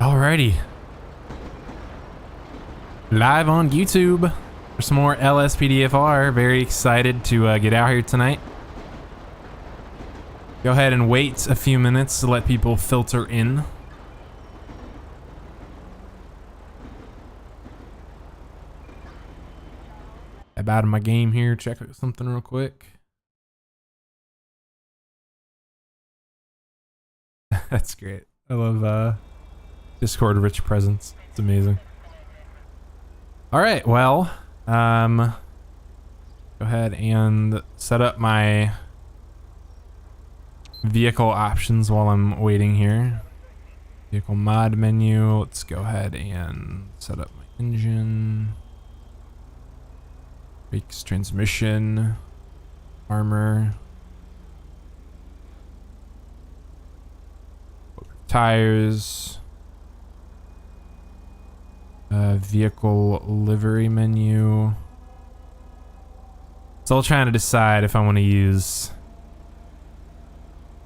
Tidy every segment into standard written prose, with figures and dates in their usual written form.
Alrighty. Live on YouTube for some more LSPDFR. Very excited to get out here tonight. Go ahead and wait a few minutes to let people filter in. About my game here, check something real quick. That's great. I love Discord rich presence. It's amazing. All right, well, go ahead and set up my vehicle options while I'm waiting here. Vehicle mod menu. Let's go ahead and set up my engine. Brakes, transmission, armor, tires, vehicle livery menu. Still trying to decide if I want to use.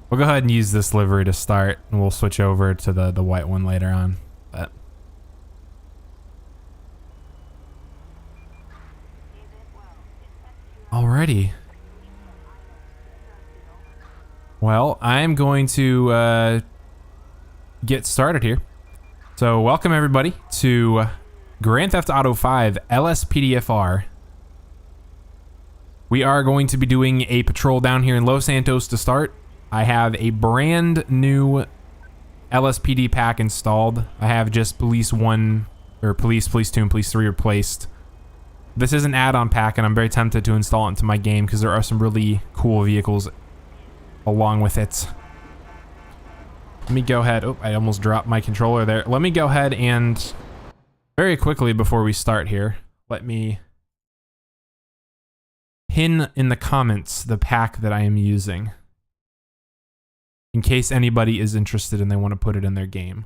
We'll go ahead and use this livery to start, and we'll switch over to the white one later on. But alrighty. Well, I'm going to get started here. So welcome everybody to Grand Theft Auto 5 LSPDFR. We are going to be doing a patrol down here in Los Santos to start. I have a brand new LSPD pack installed. I have just Police 1, or Police 2, and Police 3 replaced. This is an add-on pack, and I'm very tempted to install it into my game because there are some really cool vehicles along with it. Let me go ahead. Oh, I almost dropped my controller there. Let me go ahead and very quickly before we start here, let me pin in the comments the pack that I am using in case anybody is interested and they want to put it in their game.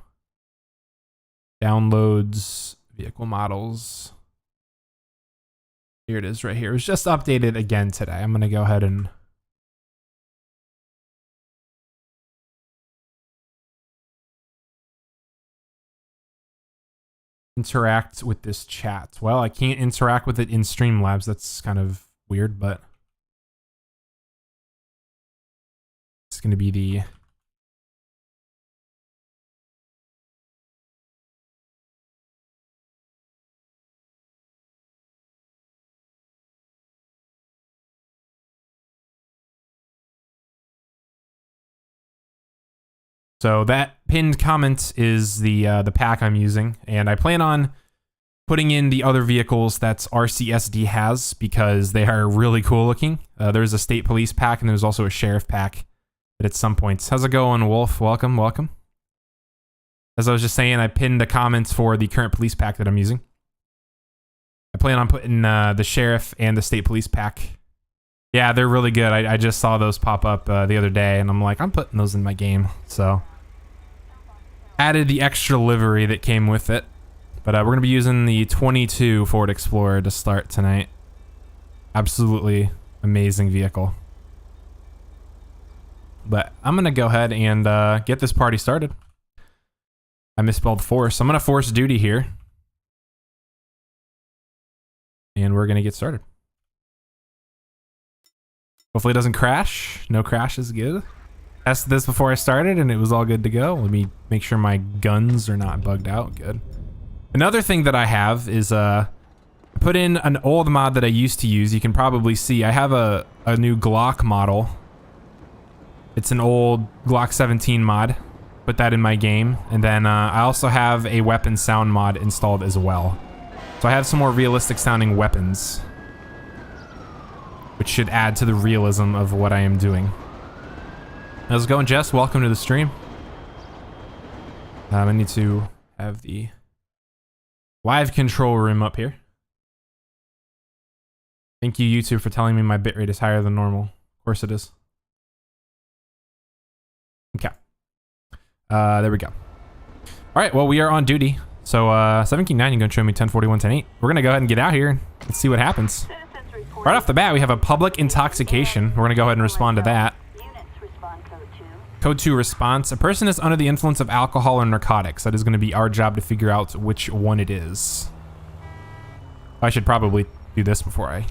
Downloads, vehicle models. Here it is right here. It was just updated again today. I'm going to go ahead and interact with this chat. Well, I can't interact with it in Streamlabs. That's kind of weird, but it's going to be the so that pinned comment is the pack I'm using, and I plan on putting in the other vehicles that RCSD has because they are really cool looking. There's a state police pack and there's also a sheriff pack at some points. How's it going, Wolf? Welcome, welcome. As I was just saying, I pinned the comments for the current police pack that I'm using. I plan on putting the sheriff and the state police pack. Yeah, they're really good. I just saw those pop up the other day, and I'm like, I'm putting those in my game. So added the extra livery that came with it. But we're going to be using the 22 Ford Explorer to start tonight. Absolutely amazing vehicle. But I'm going to go ahead and get this party started. I misspelled force. I'm going to force duty here. And we're going to get started. Hopefully it doesn't crash. No crash is good. Tested this before I started and it was all good to go. Let me make sure my guns are not bugged out. Good. Another thing that I have is I put in an old mod that I used to use. You can probably see I have a new Glock model. It's an old Glock 17 mod. Put that in my game. And then I also have a weapon sound mod installed as well. So I have some more realistic sounding weapons, which should add to the realism of what I am doing. How's it going, Jess? Welcome to the stream. I need to have the live control room up here. Thank you, YouTube, for telling me my bitrate is higher than normal. Of course it is. Okay. There we go. All right, well, we are on duty. So, 17.9, you're going to show me 10:41, 10:08. We're going to go ahead and get out here and see what happens. Right off the bat, we have a public intoxication. We're going to go ahead and respond to that. Code 2 response. A person is under the influence of alcohol or narcotics. That is going to be our job to figure out which one it is. I should probably do this before I...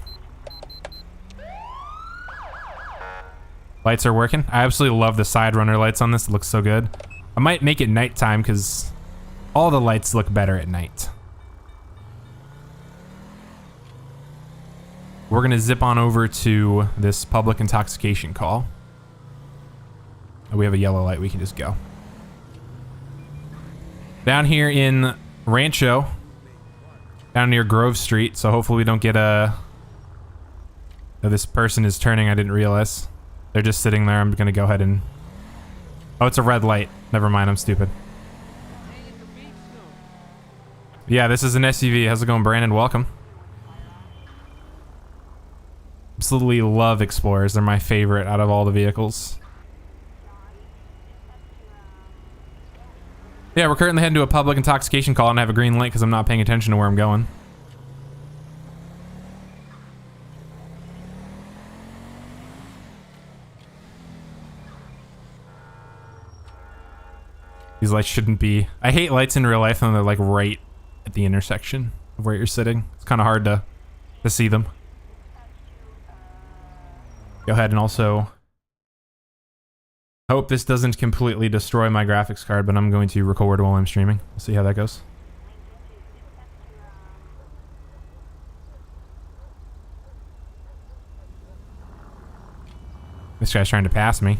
Lights are working. I absolutely love the side runner lights on this. It looks so good. I might make it nighttime because all the lights look better at night. We're going to zip on over to this public intoxication call. We have a yellow light, we can just go. Down here in Rancho, down near Grove Street, so hopefully we don't get a... Oh, this person is turning, I didn't realize. They're just sitting there, I'm gonna go ahead and... Oh, it's a red light. Never mind, I'm stupid. Yeah, this is an SUV. How's it going, Brandon? Welcome. Absolutely love Explorers. They're my favorite out of all the vehicles. Yeah, we're currently heading to a public intoxication call and I have a green light because I'm not paying attention to where I'm going. These lights shouldn't be... I hate lights in real life and they're like right at the intersection of where you're sitting. It's kind of hard to see them. Go ahead and also... Hope this doesn't completely destroy my graphics card, but I'm going to record while I'm streaming. We'll see how that goes. This guy's trying to pass me.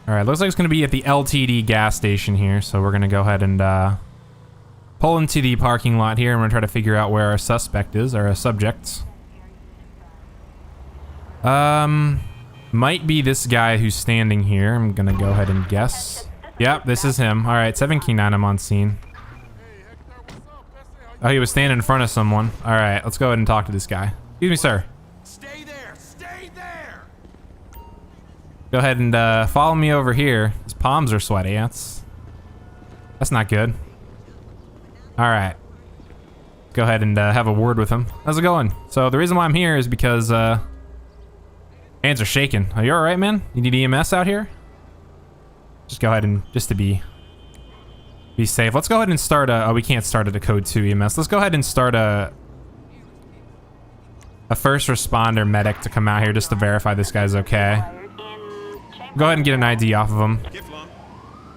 Alright, looks like it's going to be at the LTD gas station here, so we're going to go ahead and pull into the parking lot here, and we're going to try to figure out where our suspect is, or our subject. Might be this guy who's standing here. I'm gonna go ahead and guess. Yep, this is him. Alright, 7K9, I'm on scene. Oh, he was standing in front of someone. Alright, let's go ahead and talk to this guy. Excuse me, sir. Stay there! Stay there! Go ahead and follow me over here. His palms are sweaty. That's not good. Alright. Go ahead and have a word with him. How's it going? So the reason why I'm here is because hands are shaking. Are you alright, man? You need EMS out here? Just go ahead and, just to be safe. Let's go ahead and start a, oh, we can't start at a code 2 EMS. Let's go ahead and start a first responder medic to come out here just to verify this guy's okay. Go ahead and get an ID off of him.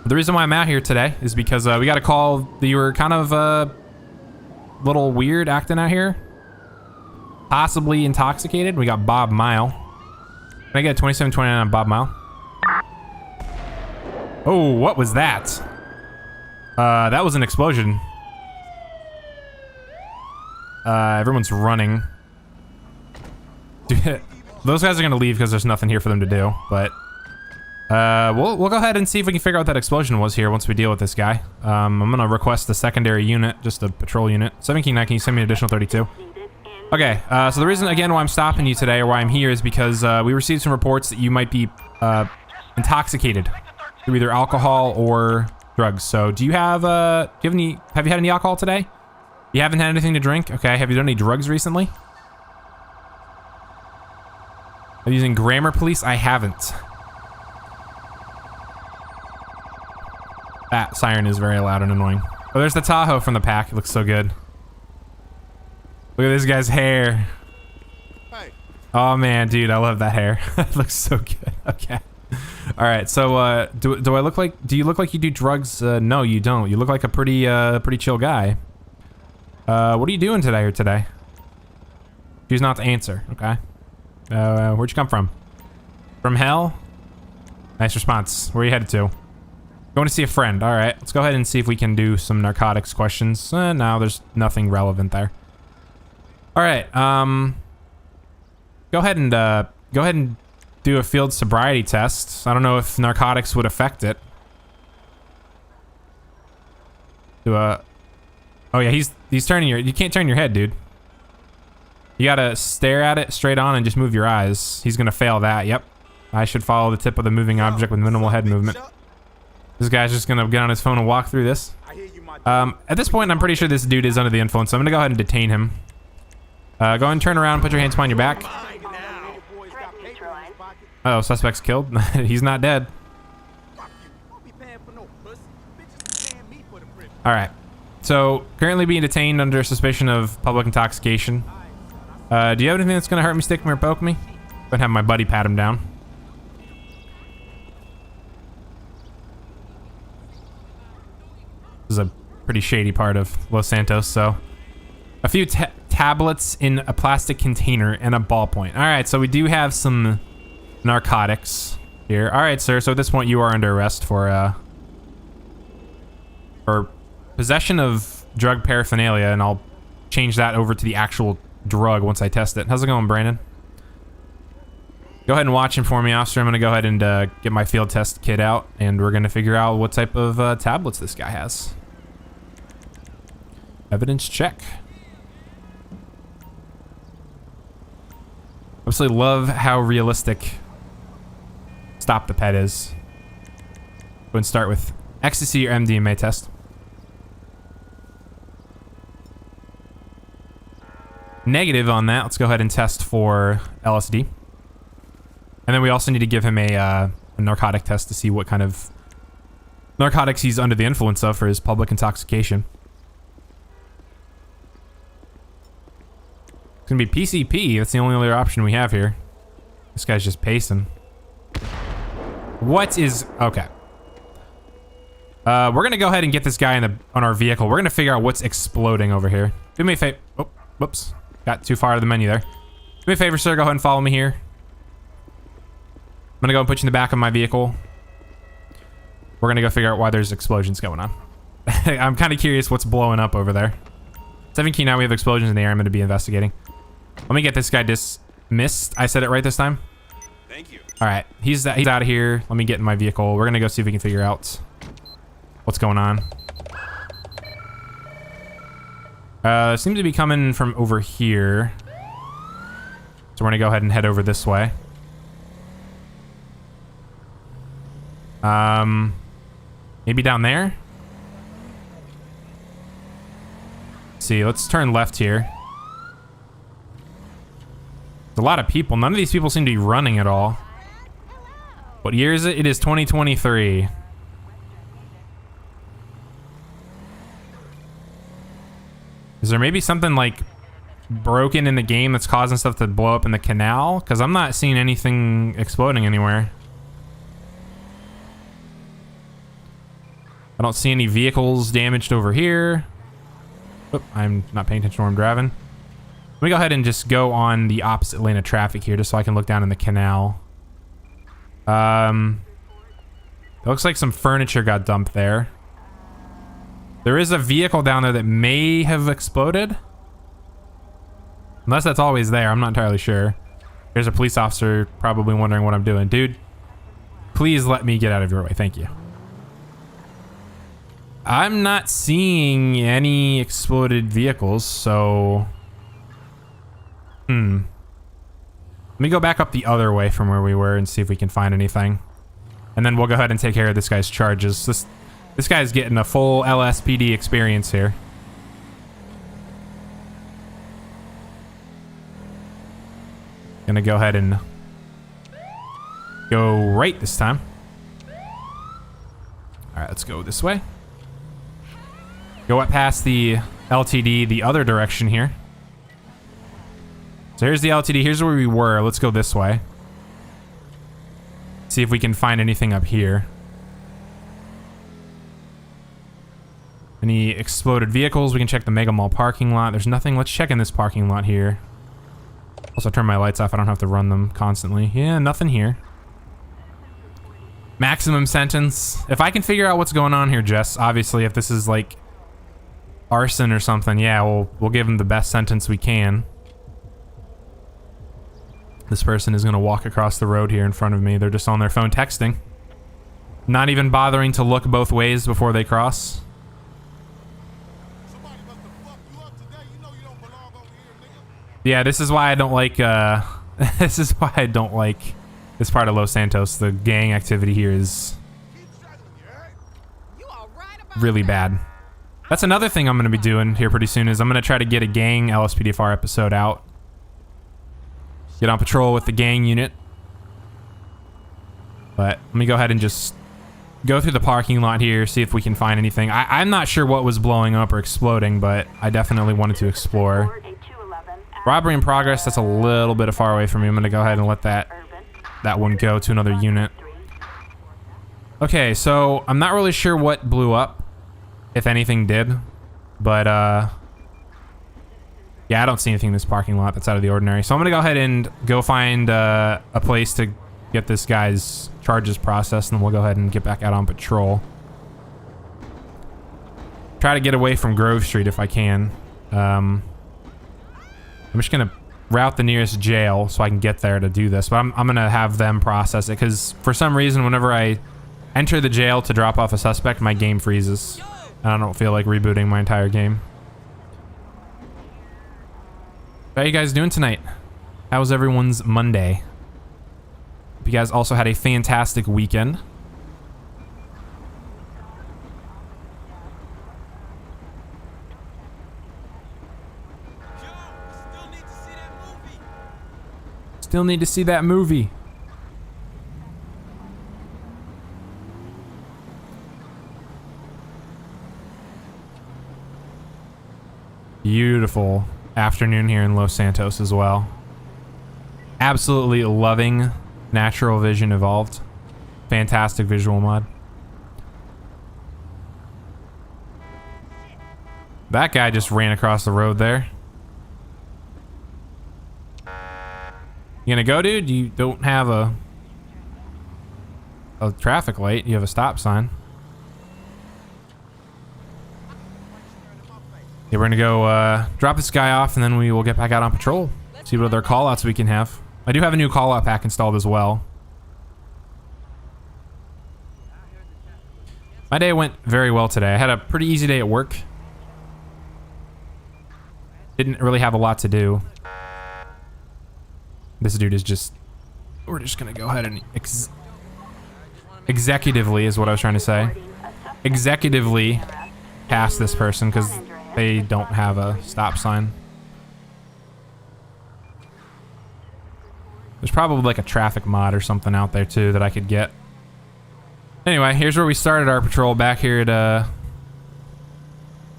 The reason why I'm out here today is because we got a call that you were kind of a little weird acting out here. Possibly intoxicated. We got Bob Mile. Can I get a 2729 on Bob Mile? Oh, what was that? That was an explosion. Everyone's running. Dude, those guys are gonna leave because there's nothing here for them to do, but we'll go ahead and see if we can figure out what that explosion was here once we deal with this guy. I'm gonna request a secondary unit, just a patrol unit. 7K9, can you send me an additional 32? Okay, so the reason, again, why I'm stopping you today, or why I'm here, is because we received some reports that you might be intoxicated through either alcohol or drugs. So, do you have have you had any alcohol today? You haven't had anything to drink? Okay, have you done any drugs recently? Are you using Grammar Police? I haven't. That siren is very loud and annoying. Oh, there's the Tahoe from the pack. It looks so good. Look at this guy's hair. Hey. Oh man, dude, I love that hair. It looks so good. Okay. All right. So, do I look like? Do you look like you do drugs? No, you don't. You look like a pretty chill guy. What are you doing today or today? Choose not to answer. Okay. Where'd you come from? From hell? Nice response. Where are you headed to? Going to see a friend. All right. Let's go ahead and see if we can do some narcotics questions. No, there's nothing relevant there. All right, go ahead and do a field sobriety test. I don't know if narcotics would affect it. Oh yeah, he's turning you can't turn your head, dude. You gotta stare at it straight on and just move your eyes. He's gonna fail that, yep. I should follow the tip of the moving object with minimal head movement. This guy's just gonna get on his phone and walk through this. At this point, I'm pretty sure this dude is under the influence, so I'm gonna go ahead and detain him. Go ahead and turn around, put your hands behind your back. Oh, suspect's killed. He's not dead. All right. So currently being detained under suspicion of public intoxication. Do you have anything that's gonna hurt me, stick me, or poke me? I'm gonna have my buddy pat him down. This is a pretty shady part of Los Santos, so a few tablets in a plastic container and a ballpoint. All right, so we do have some narcotics here. All right, sir. So at this point, you are under arrest for possession of drug paraphernalia, and I'll change that over to the actual drug once I test it. How's it going, Brandon? Go ahead and watch him for me, officer. I'm gonna go ahead and get my field test kit out, and we're gonna figure out what type of tablets this guy has. Evidence check. Absolutely love how realistic Stop the Pet is. Go and start with ecstasy or MDMA test. Negative on that. Let's go ahead and test for LSD. And then we also need to give him a narcotic test to see what kind of narcotics he's under the influence of for his public intoxication. It's gonna be PCP. That's the only other option we have here. This guy's just pacing. What is... Okay. We're gonna go ahead and get this guy on our vehicle. We're gonna figure out what's exploding over here. Do me a favor. Oh, whoops. Got too far to the menu there. Do me a favor, sir. Go ahead and follow me here. I'm gonna go and put you in the back of my vehicle. We're gonna go figure out why there's explosions going on. I'm kind of curious what's blowing up over there. 7 key, now we have explosions in the air. I'm gonna be investigating. Let me get this guy dismissed. I said it right this time? Thank you. All right, he's out of here. Let me get in my vehicle. We're gonna go see if we can figure out what's going on. Seems to be coming from over here. So we're gonna go ahead and head over this way. Maybe down there? Let's see, let's turn left here. There's a lot of people. None of these people seem to be running at all. What year is it? It is 2023. Is there maybe something like broken in the game that's causing stuff to blow up in the canal? Because I'm not seeing anything exploding anywhere. I don't see any vehicles damaged over here. Oh, I'm not paying attention to where I'm driving. Let me go ahead and just go on the opposite lane of traffic here just so I can look down in the canal. It looks like some furniture got dumped there. There is a vehicle down there that may have exploded. Unless that's always there, I'm not entirely sure. There's a police officer probably wondering what I'm doing. Dude, please let me get out of your way. Thank you. I'm not seeing any exploded vehicles, so... Let me go back up the other way from where we were and see if we can find anything. And then we'll go ahead and take care of this guy's charges. This guy's getting a full LSPD experience here. Gonna go ahead and go right this time. Alright, let's go this way. Go up past the LTD the other direction here. So here's the LTD. Here's where we were. Let's go this way. See if we can find anything up here. Any exploded vehicles? We can check the Mega Mall parking lot. There's nothing. Let's check in this parking lot here. Also turn my lights off. I don't have to run them constantly. Yeah, nothing here. Maximum sentence. If I can figure out what's going on here, Jess, obviously if this is like arson or something, yeah, we'll give him the best sentence we can. This person is gonna walk across the road here in front of me. They're just on their phone texting. Not even bothering to look both ways before they cross. Somebody must have fucked you up today. You know you don't belong over here, nigga. Yeah, this is why I don't like, this is why I don't like this part of Los Santos. The gang activity here is really bad. That's another thing I'm gonna be doing here pretty soon is I'm gonna try to get a gang LSPDFR episode out. Get on patrol with the gang unit. But let me go ahead and just go through the parking lot here, see if we can find anything. I'm not sure what was blowing up or exploding, but I definitely wanted to explore. Robbery in progress, that's a little bit far away from me. I'm gonna go ahead and let that one go to another unit. Okay, so I'm not really sure what blew up, if anything did, but yeah, I don't see anything in this parking lot that's out of the ordinary. So I'm gonna go ahead and go find a place to get this guy's charges processed, and then we'll go ahead and get back out on patrol. Try to get away from Grove Street if I can. I'm just gonna route the nearest jail so I can get there to do this, but I'm gonna have them process it, because for some reason whenever I enter the jail to drop off a suspect, my game freezes. I don't feel like rebooting my entire game. How you guys doing tonight? How was everyone's Monday? Hope you guys also had a fantastic weekend. Still need to see that movie. Beautiful afternoon here in Los Santos as well. Absolutely loving Natural Vision Evolved. Fantastic visual mod. That guy just ran across the road there. You gonna go, dude? You don't have a traffic light. You have a stop sign. Yeah, we're gonna go drop this guy off, and then we will get back out on patrol. See what other callouts we can have. I do have a new callout pack installed as well. My day went very well today. I had a pretty easy day at work. Didn't really have a lot to do. This dude is just... We're just gonna go ahead and... Executively is what I was trying to say. Executively pass this person because they don't have a stop sign. There's probably like a traffic mod or something out there too that I could get. Anyway, here's where we started our patrol, back here at the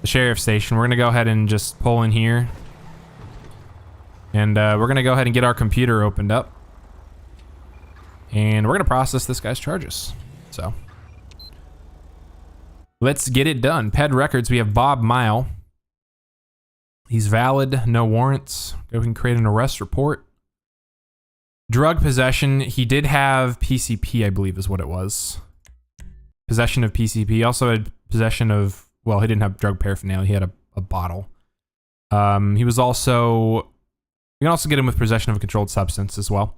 sheriff's station. We're gonna go ahead and just pull in here. And we're gonna go ahead and get our computer opened up. And we're gonna process this guy's charges. So let's get it done. PED records, we have Bob Mile. He's valid, no warrants. Go ahead and create an arrest report. Drug possession, he did have PCP, I believe is what it was. Possession of PCP. He also had possession of, well, he didn't have drug paraphernalia, he had a bottle. He was also, you can also get him with possession of a controlled substance as well.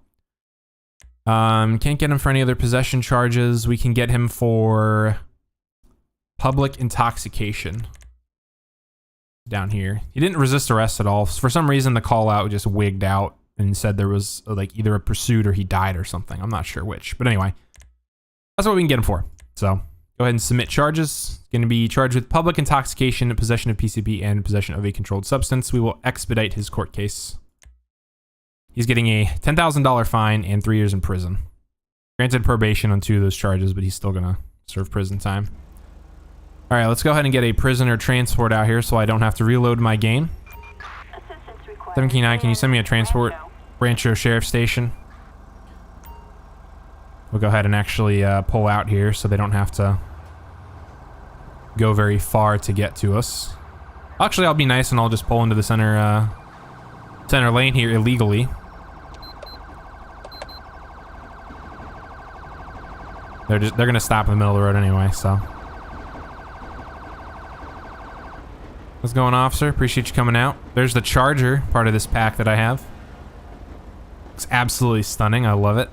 Can't get him for any other possession charges. We can get him for public intoxication. Down here. He didn't resist arrest at all. For some reason, the call out just wigged out and said there was like either a pursuit or he died or something. I'm not sure which. But anyway, that's what we can get him for. So go ahead and submit charges. Going to be charged with public intoxication, possession of PCP, and possession of a controlled substance. We will expedite his court case. He's getting a $10,000 fine and 3 years in prison. Granted probation on 2 of those charges, but he's still going to serve prison time. All right, let's go ahead and get a prisoner transport out here so I don't have to reload my game. 7K9, can you send me a transport? Rancho Sheriff Station. We'll go ahead and actually pull out here so they don't have to go very far to get to us. Actually, I'll be nice and I'll just pull into the center lane here illegally. They're gonna stop in the middle of the road anyway, so. What's going on, officer? Appreciate you coming out. There's the charger part of this pack that I have. It's absolutely stunning. I love it.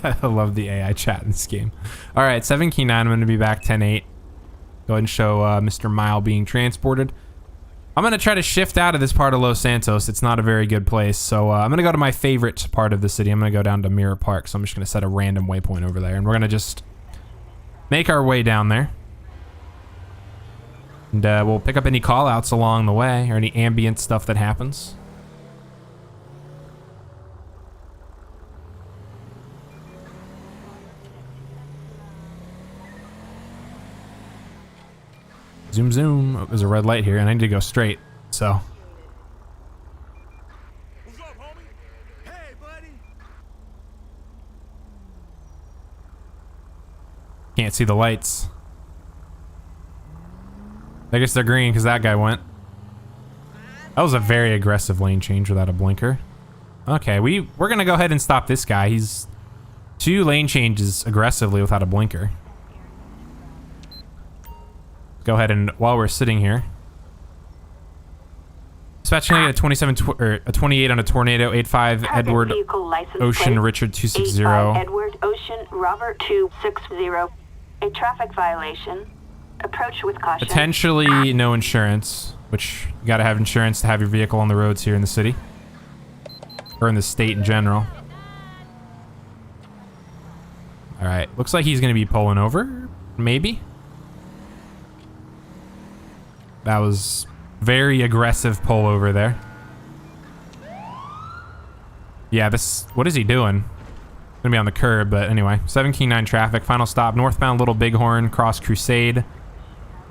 I love the AI chat in this game. All right, 7K9. I'm going to be back 10-8. Go ahead and show Mr. Mile being transported. I'm going to try to shift out of this part of Los Santos. It's not a very good place. So I'm going to go to my favorite part of the city. I'm going to go down to Mirror Park. So I'm just going to set a random waypoint over there. And we're going to just make our way down there. And we'll pick up any call outs along the way or any ambient stuff that happens. Zoom, zoom. Oh, there's a red light here, and I need to go straight, so. What's up, homie? Hey, buddy. Can't see the lights. I guess they're green because that guy went. That was a very aggressive lane change without a blinker. Okay, we're gonna go ahead and stop this guy. He's 2 lane changes aggressively without a blinker. Go ahead and while we're sitting here, dispatching a 28 on a Tornado 85 Edward Ocean Richard 260. Edward Ocean Robert 260. A traffic violation. Approach with caution. Potentially no insurance, which you gotta have insurance to have your vehicle on the roads here in the city. Or in the state in general. Alright, looks like he's gonna be pulling over, maybe? That was very aggressive pull over there. Yeah, what is he doing? Gonna be on the curb, but anyway. 17-9 traffic, final stop, northbound Little Bighorn, cross Crusade.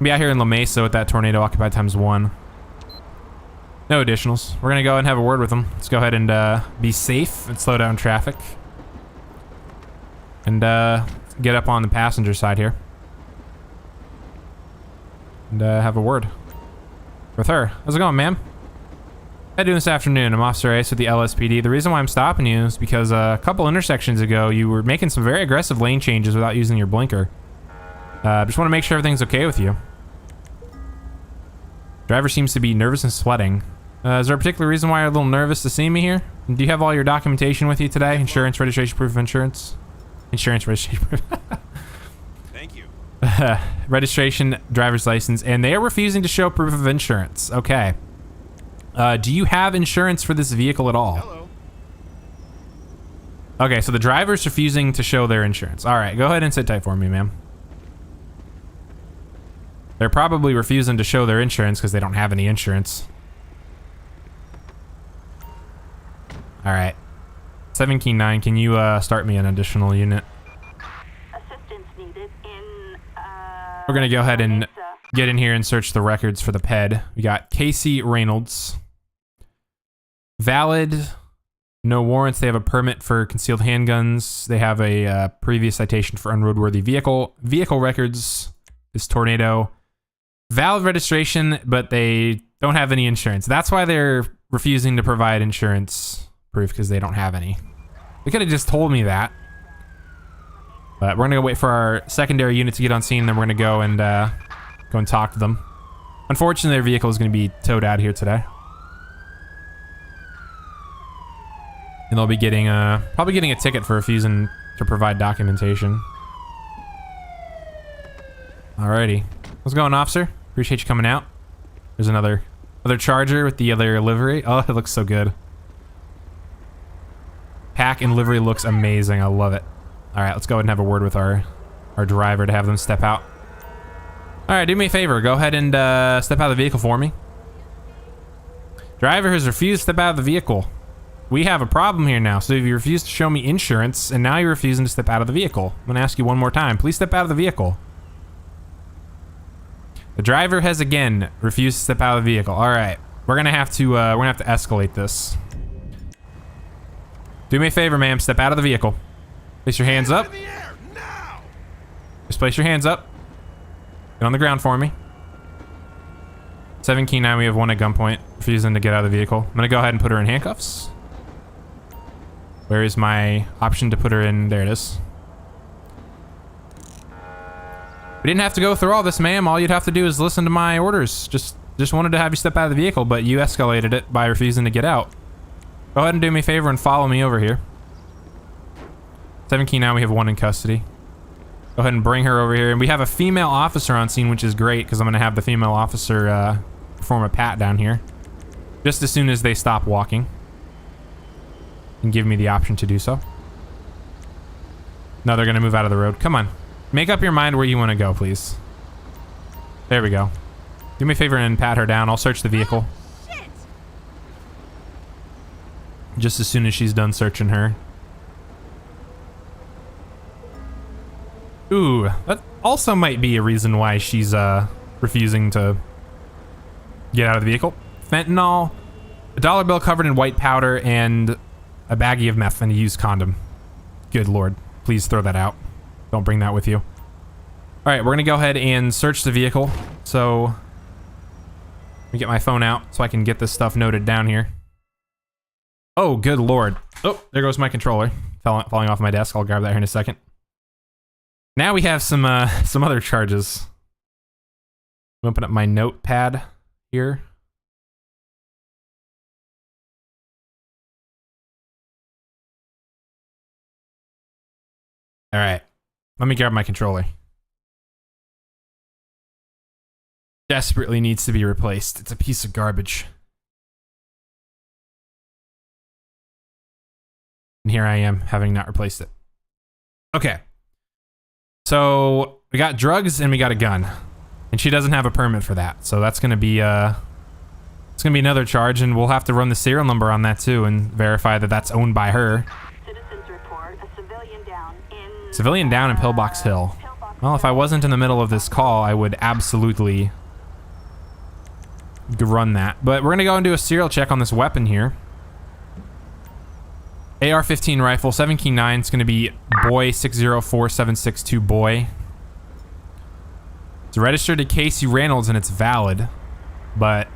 Be out here in La Mesa with that Tornado occupied ×1. No additionals. We're gonna go ahead and have a word with them. Let's go ahead and be safe and slow down traffic. And get up on the passenger side here. And have a word with her. How's it going, ma'am? How you doing this afternoon? I'm Officer Ace with the LSPD. The reason why I'm stopping you is because a couple intersections ago, you were making some very aggressive lane changes without using your blinker. Just want to make sure everything's okay with you. Driver seems to be nervous and sweating. Is there a particular reason why you're a little nervous to see me here? Do you have all your documentation with you today? Insurance, registration, proof of insurance? Insurance, registration, proof. Thank you. Registration, driver's license, and they are refusing to show proof of insurance. Okay. Do you have insurance for this vehicle at all? Hello. Okay, so the driver's refusing to show their insurance. All right, go ahead and sit tight for me, ma'am. They're probably refusing to show their insurance because they don't have any insurance. All right. 17-9, can you start me an additional unit? Assistance needed in We're gonna go ahead and get in here and search the records for the PED. We got Casey Reynolds. Valid. No warrants. They have a permit for concealed handguns. They have a previous citation for unroadworthy vehicle. Vehicle records. This Tornado. Valid registration, but they don't have any insurance. That's why they're refusing to provide insurance proof, because they don't have any. They could have just told me that. But we're gonna go wait for our secondary unit to get on scene, and then we're gonna go and talk to them. Unfortunately, their vehicle is gonna be towed out here today. And they'll be getting probably getting a ticket for refusing to provide documentation. Alrighty. What's going on, officer? Appreciate you coming out. There's another Charger with the other livery. Oh, it looks so good. Pack and livery looks amazing. I love it. Alright, let's go ahead and have a word with our driver to have them step out. Alright, do me a favor. Go ahead and step out of the vehicle for me. Driver has refused to step out of the vehicle. We have a problem here now. So if you refuse to show me insurance, and now you're refusing to step out of the vehicle. I'm gonna ask you one more time. Please step out of the vehicle. The driver has again refused to step out of the vehicle. All right, we're gonna have to escalate this. Do me a favor, ma'am. Step out of the vehicle. Place your hands up. Just place your hands up. Get on the ground for me. 17-9, we have one at gunpoint, refusing to get out of the vehicle. I'm gonna go ahead and put her in handcuffs. Where is my option to put her in? There it is. We didn't have to go through all this, ma'am. All you'd have to do is listen to my orders. Just wanted to have you step out of the vehicle, but you escalated it by refusing to get out. Go ahead and do me a favor and follow me over here. 17 now, we have one in custody. Go ahead and bring her over here. And we have a female officer on scene, which is great, because I'm going to have the female officer perform a pat down here. Just as soon as they stop walking. And give me the option to do so. No, they're going to move out of the road. Come on. Make up your mind where you want to go, please. There we go. Do me a favor and pat her down. I'll search the vehicle. Shit. Just as soon as she's done searching her. Ooh, that also might be a reason why she's refusing to get out of the vehicle. Fentanyl, a dollar bill covered in white powder, and a baggie of meth and a used condom. Good Lord. Please throw that out. Don't bring that with you. All right, we're going to go ahead and search the vehicle. So let me get my phone out so I can get this stuff noted down here. Oh, good Lord. Oh, there goes my controller. Falling off my desk. I'll grab that here in a second. Now we have some other charges. Open up my notepad here. All right, let me grab my controller. Desperately needs to be replaced. It's a piece of garbage. And here I am, having not replaced it. Okay. So we got drugs and we got a gun, and she doesn't have a permit for that. So that's gonna be it's gonna be another charge, and we'll have to run the serial number on that too and verify that that's owned by her. Citizens report a Civilian down in Pillbox Hill. Well, if I wasn't in the middle of this call, I would absolutely run that. But we're gonna go and do a serial check on this weapon here. AR-15 rifle, 7-9. It's gonna be boy 604762 boy. It's registered to Casey Reynolds and it's valid, but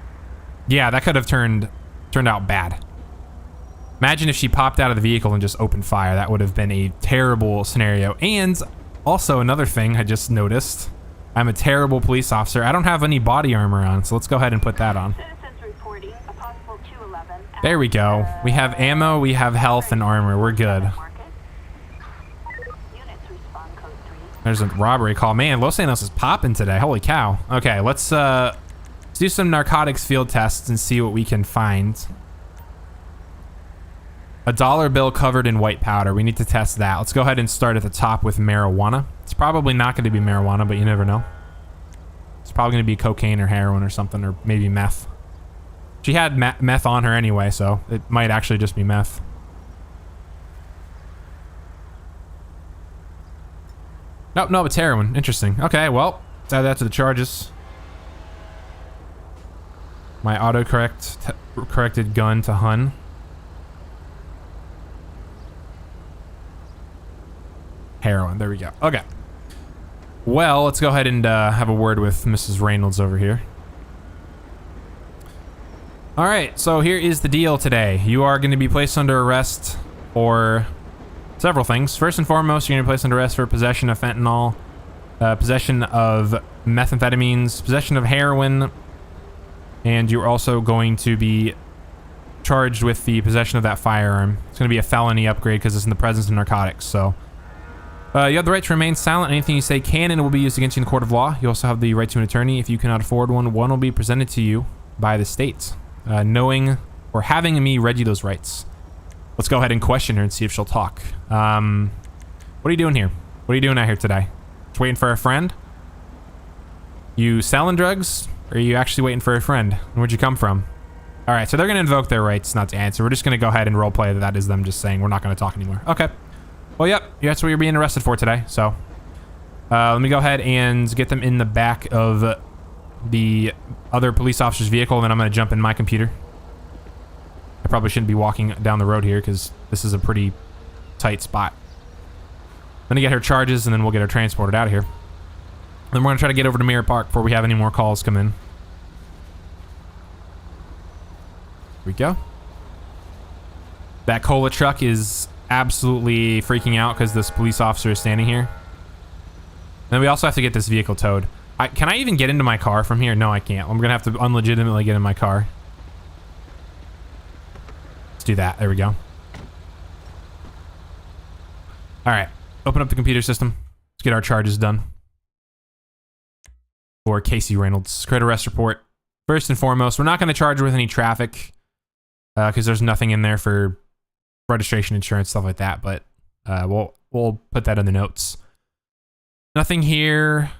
yeah, that could have turned out bad. Imagine if she popped out of the vehicle and just opened fire. That would have been a terrible scenario. And also another thing I just noticed, I'm a terrible police officer. I don't have any body armor on, so let's go ahead and put that on. There we go. We have ammo, we have health and armor. We're good. There's a robbery call. Man, Los Angeles is popping today. Holy cow. Okay, let's do some narcotics field tests and see what we can find. A dollar bill covered in white powder. We need to test that. Let's go ahead and start at the top with marijuana. It's probably not going to be marijuana, but you never know. It's probably going to be cocaine or heroin or something, or maybe meth. She had meth on her anyway, so it might actually just be meth. Nope, no, it's heroin. Interesting. Okay, well, let's add that to the charges. My corrected gun to Hun. Heroin, there we go. Okay. Well, let's go ahead and have a word with Mrs. Reynolds over here. All right, so here is the deal today. You are going to be placed under arrest for several things. First and foremost, you're going to be placed under arrest for possession of fentanyl, possession of methamphetamines, possession of heroin, and you're also going to be charged with the possession of that firearm. It's going to be a felony upgrade because it's in the presence of narcotics, so... you have the right to remain silent. Anything you say can and will be used against you in the court of law. You also have the right to an attorney. If you cannot afford one, one will be presented to you by the state. Knowing or having me read you those rights. Let's go ahead and question her and see if she'll talk. What are you doing here? What are you doing out here today? Just waiting for a friend? You selling drugs? Or are you actually waiting for a friend? Where'd you come from? All right, so they're going to invoke their rights not to answer. We're just going to go ahead and roleplay that is them just saying we're not going to talk anymore. Okay. Well, yep, that's what you're being arrested for today, so. Let me go ahead and get them in the back of the other police officer's vehicle, and then I'm going to jump in my computer. I probably shouldn't be walking down the road here because this is a pretty tight spot. I'm going to get her charges, and then we'll get her transported out of here. Then we're going to try to get over to Mirror Park before we have any more calls come in. Here we go. That cola truck is absolutely freaking out because this police officer is standing here. And then we also have to get this vehicle towed. Can I even get into my car from here? No, I can't. I'm gonna have to unlegitimately get in my car. Let's do that. There we go. All right, open up the computer system. Let's get our charges done. For Casey Reynolds, create arrest report. First and foremost, we're not gonna charge her with any traffic because there's nothing in there for registration, insurance, stuff like that, but we'll put that in the notes. Nothing here.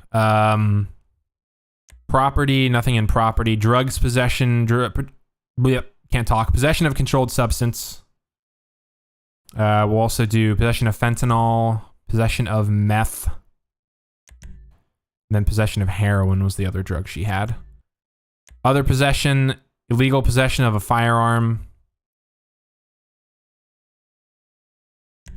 Property, nothing in property. Drugs possession, can't talk. Possession of controlled substance. We'll also do possession of fentanyl, possession of meth, then possession of heroin was the other drug she had. Other possession, illegal possession of a firearm.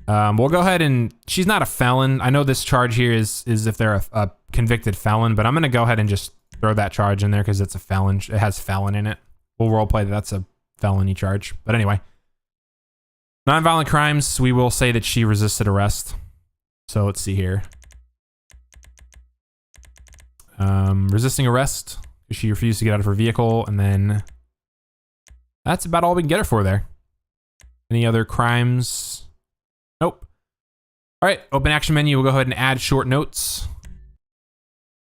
We'll go ahead and, she's not a felon. I know this charge here is if they're a convicted felon, but I'm going to go ahead and just throw that charge in there because it's a felon. It has felon in it. We'll roleplay that that's a felony charge. But anyway, nonviolent crimes, we will say that she resisted arrest. So let's see here. Resisting arrest. She refused to get out of her vehicle, and then that's about all we can get her for there. Any other crimes? Nope. All right, open action menu. We'll go ahead and add short notes.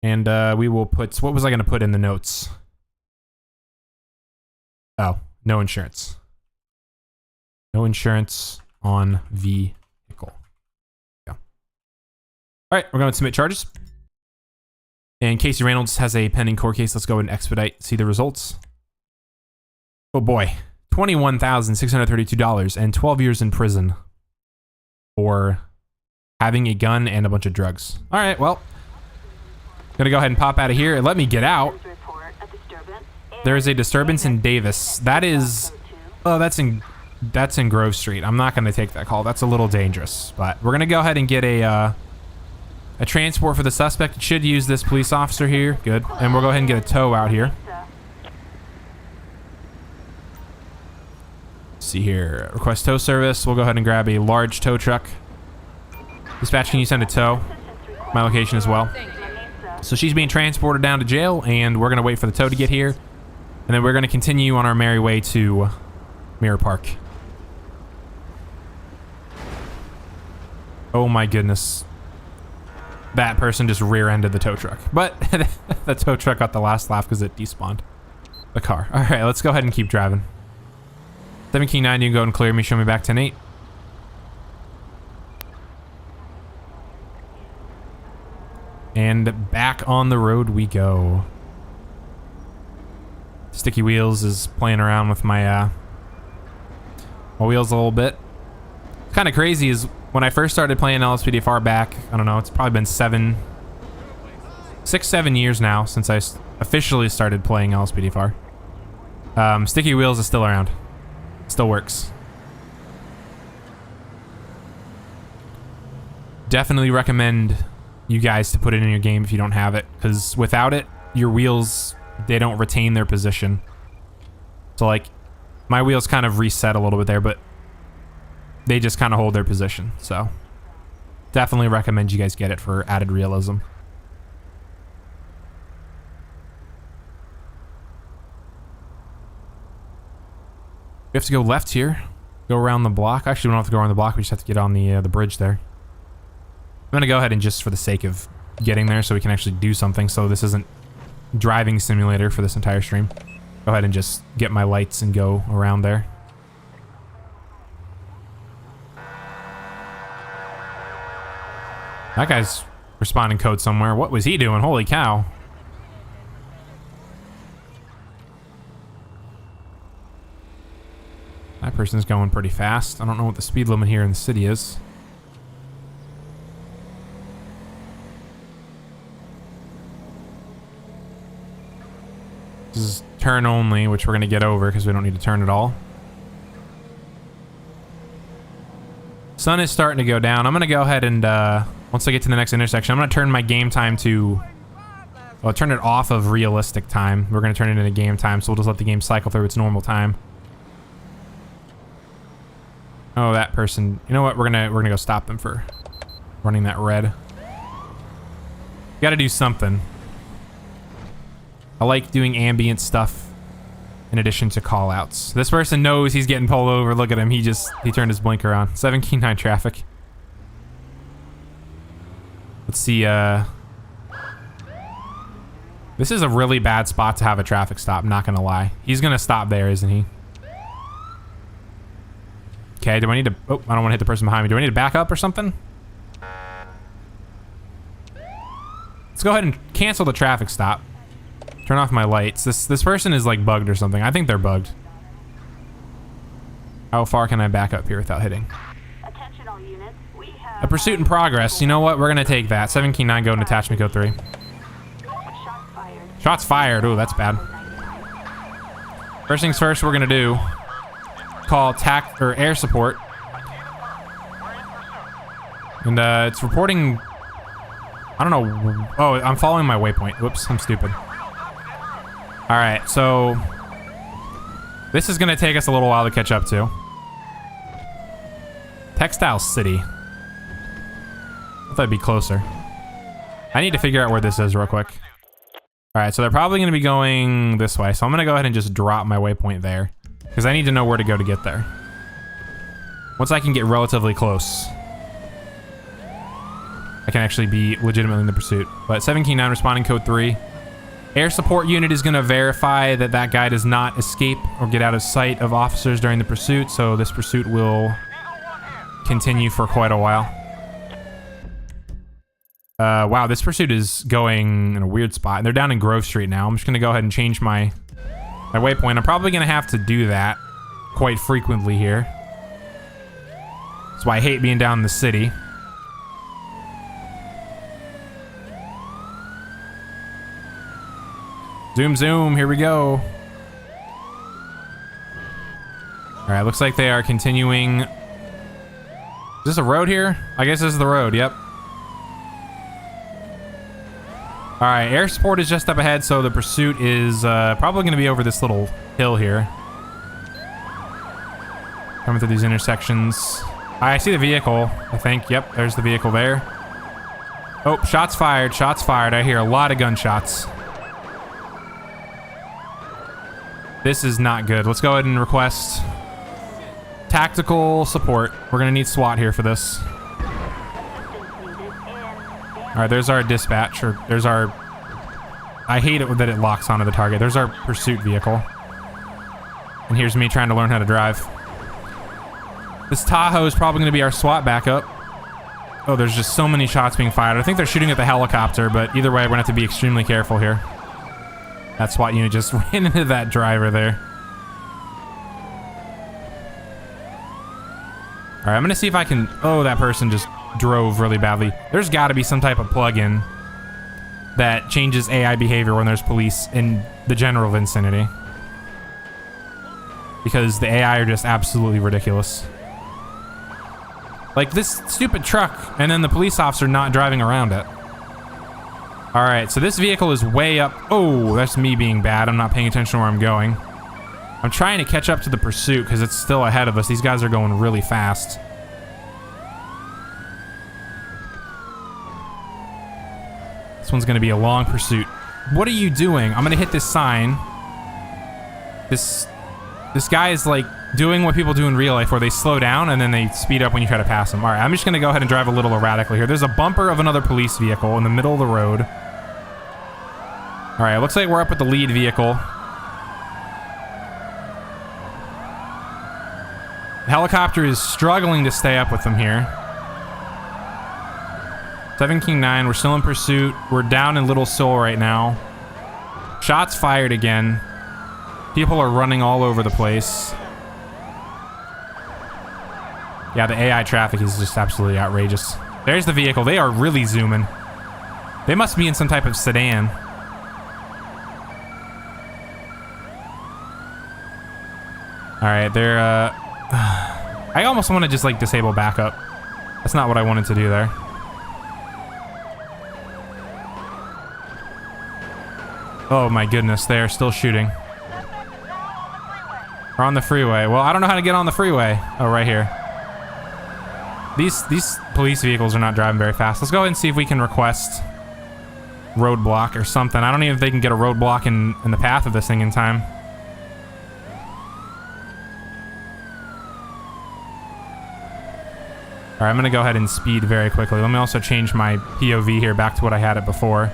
And we will put, what was I going to put in the notes? Oh, no insurance. No insurance on vehicle. Yeah. All right, we're going to submit charges. And Casey Reynolds has a pending court case. Let's go ahead and expedite, see the results. Oh boy, $21,632 and 12 years in prison for having a gun and a bunch of drugs. All right, well, I'm gonna go ahead and pop out of here and let me get out. There is a disturbance in Davis. That is, oh, that's in Grove Street. I'm not gonna take that call. That's a little dangerous, but we're gonna go ahead and get a transport for the suspect. It should use this police officer here. Good. And we'll go ahead and get a tow out here. Let's see here. Request tow service. We'll go ahead and grab a large tow truck. Dispatch, can you send a tow? My location as well. So she's being transported down to jail, and we're going to wait for the tow to get here. And then we're going to continue on our merry way to Mirror Park. Oh my goodness. That person just rear-ended the tow truck. But the tow truck got the last laugh because it despawned the car. All right, let's go ahead and keep driving. 17-9, you can go and clear me. Show me back 10-8. And back on the road we go. Sticky Wheels is playing around with my wheels a little bit. Kind of crazy is when I first started playing LSPDFR back, I don't know, it's probably been 6-7 years now since I officially started playing LSPDFR. Sticky Wheels is still around. Still works. Definitely recommend you guys to put it in your game if you don't have it, because without it, your wheels, they don't retain their position. So like, my wheels kind of reset a little bit there, but they just kind of hold their position. So definitely recommend you guys get it for added realism. We have to go left here. Go around the block. Actually, we don't have to go around the block. We just have to get on the bridge there. I'm gonna go ahead and just for the sake of getting there so we can actually do something, so this isn't driving simulator for this entire stream. Go ahead and just get my lights and go around there. That guy's responding code somewhere. What was he doing? Holy cow. That person's going pretty fast. I don't know what the speed limit here in the city is. This is turn only, which we're going to get over because we don't need to turn at all. Sun is starting to go down. I'm going to go ahead and, once I get to the next intersection, I'm going to turn my game time to, well, turn it off of realistic time. We're going to turn it into game time, so we'll just let the game cycle through its normal time. Oh, that person. You know what? We're gonna go stop them for running that red. Got to do something. I like doing ambient stuff in addition to call-outs. This person knows he's getting pulled over. Look at him. He turned his blinker on. 17-9 traffic. Let's see. This is a really bad spot to have a traffic stop. Not gonna lie. He's gonna stop there, isn't he? Okay. Do I need to? Oh, I don't want to hit the person behind me. Do I need to back up or something? Let's go ahead and cancel the traffic stop. Turn off my lights. This person is like bugged or something. I think they're bugged. How far can I back up here without hitting? Attention all units. We have A pursuit in progress. You know what? We're gonna take that. 17-9 go in attachment code 3. Shots fired. Oh, that's bad. First things first, we're gonna do call TAC or air support, and it's reporting. I don't know. Oh, I'm following my waypoint. Whoops, I'm stupid. All right, so this is gonna take us a little while to catch up to. Textile City. I thought that'd be closer. I need to figure out where this is real quick. All right, so they're probably gonna be going this way. So I'm gonna go ahead and just drop my waypoint there because I need to know where to go to get there. Once I can get relatively close, I can actually be legitimately in the pursuit. But 17-9 responding code 3. Air support unit is gonna verify that that guy does not escape or get out of sight of officers during the pursuit. So this pursuit will continue for quite a while. Wow, this pursuit is going in a weird spot. They're down in Grove Street now. I'm just gonna go ahead and change my waypoint. I'm probably gonna have to do that quite frequently here. That's why I hate being down in the city. Zoom, zoom, here we go. All right, looks like they are continuing. Is this a road here? I guess this is the road, yep. All right, air support is just up ahead, so the pursuit is probably gonna be over this little hill here. Coming through these intersections. I see the vehicle, I think. Yep, there's the vehicle there. Oh, shots fired, shots fired. I hear a lot of gunshots. This is not good. Let's go ahead and request tactical support. We're gonna need SWAT here for this. All right, there's our dispatch, or there's our... I hate it that it locks onto the target. There's our pursuit vehicle. And here's me trying to learn how to drive. This Tahoe is probably gonna be our SWAT backup. Oh, there's just so many shots being fired. I think they're shooting at the helicopter, but either way, we're gonna have to be extremely careful here. That SWAT unit just ran into that driver there. All right, I'm gonna see if I can... Oh, that person just drove really badly. There's gotta be some type of plugin that changes AI behavior when there's police in the general vicinity. Because the AI are just absolutely ridiculous. Like this stupid truck, and then the police officer not driving around it. All right, so this vehicle is way up. Oh, that's me being bad. I'm not paying attention to where I'm going. I'm trying to catch up to the pursuit because it's still ahead of us. These guys are going really fast. This one's gonna be a long pursuit. What are you doing? I'm gonna hit this sign. This guy is like doing what people do in real life where they slow down and then they speed up when you try to pass them. All right, I'm just gonna go ahead and drive a little erratically here. There's a bumper of another police vehicle in the middle of the road. All right, looks like we're up with the lead vehicle. The helicopter is struggling to stay up with them here. 17-9, we're still in pursuit. We're down in Little Seoul right now. Shots fired again. People are running all over the place. Yeah, the AI traffic is just absolutely outrageous. There's the vehicle. They are really zooming. They must be in some type of sedan. All right, they're, I almost want to just like disable backup. That's not what I wanted to do there. Oh my goodness, they are still shooting. We're on the freeway. Well, I don't know how to get on the freeway. Oh, right here. These police vehicles are not driving very fast. Let's go ahead and see if we can request roadblock or something. I don't even know if they can get a roadblock in the path of this thing in time. All right, I'm gonna go ahead and speed very quickly. Let me also change my POV here back to what I had it before.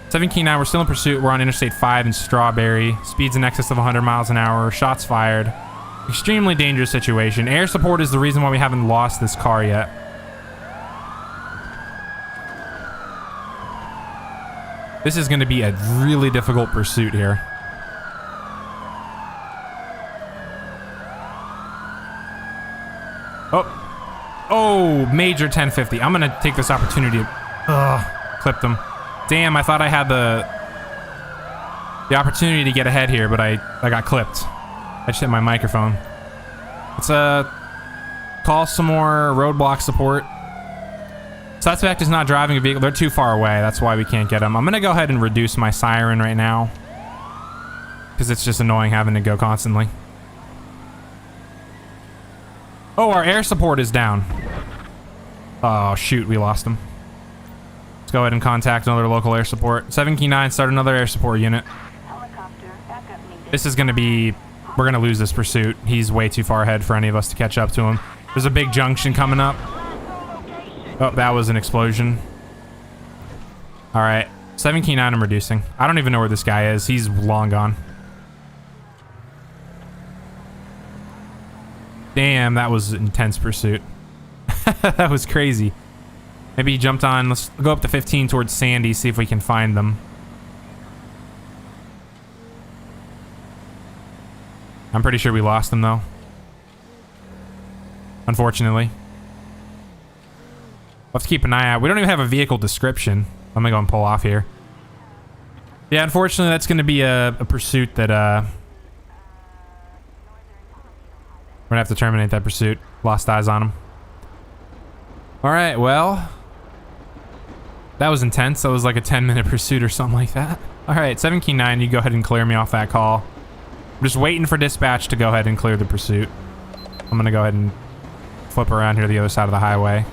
17-9, we're still in pursuit. We're on Interstate 5 in Strawberry. Speeds in excess of 100 miles an hour. Shots fired. Extremely dangerous situation. Air support is the reason why we haven't lost this car yet. This is going to be a really difficult pursuit here. Oh, major 1050. I'm going to take this opportunity to clip them. Damn, I thought I had the... the opportunity to get ahead here, but I got clipped. I just hit my microphone. Let's call some more roadblock support. Suspect is not driving a vehicle. They're too far away. That's why we can't get them. I'm gonna go ahead and reduce my siren right now, because it's just annoying having to go constantly. Oh, our air support is down. Oh shoot, we lost him. Let's go ahead and contact another local air support. 7 Key 9, start another air support unit. This is gonna be, we're gonna lose this pursuit. He's way too far ahead for any of us to catch up to him. There's a big junction coming up. Oh, that was an explosion. All right, 7 Key 9, I'm reducing. I don't even know where this guy is. He's long gone. Damn, that was an intense pursuit. That was crazy. Maybe he jumped on. Let's go up to 15 towards Sandy, see if we can find them. I'm pretty sure we lost them though. Unfortunately. We'll have to keep an eye out. We don't even have a vehicle description. I'm gonna go and pull off here. Yeah, unfortunately that's gonna be a pursuit that we're gonna have to terminate that pursuit. Lost eyes on him. Alright, well, that was intense. That was like a 10-minute pursuit or something like that. Alright, 7 Key 9, you go ahead and clear me off that call. I'm just waiting for dispatch to go ahead and clear the pursuit. I'm gonna go ahead and flip around here to the other side of the highway.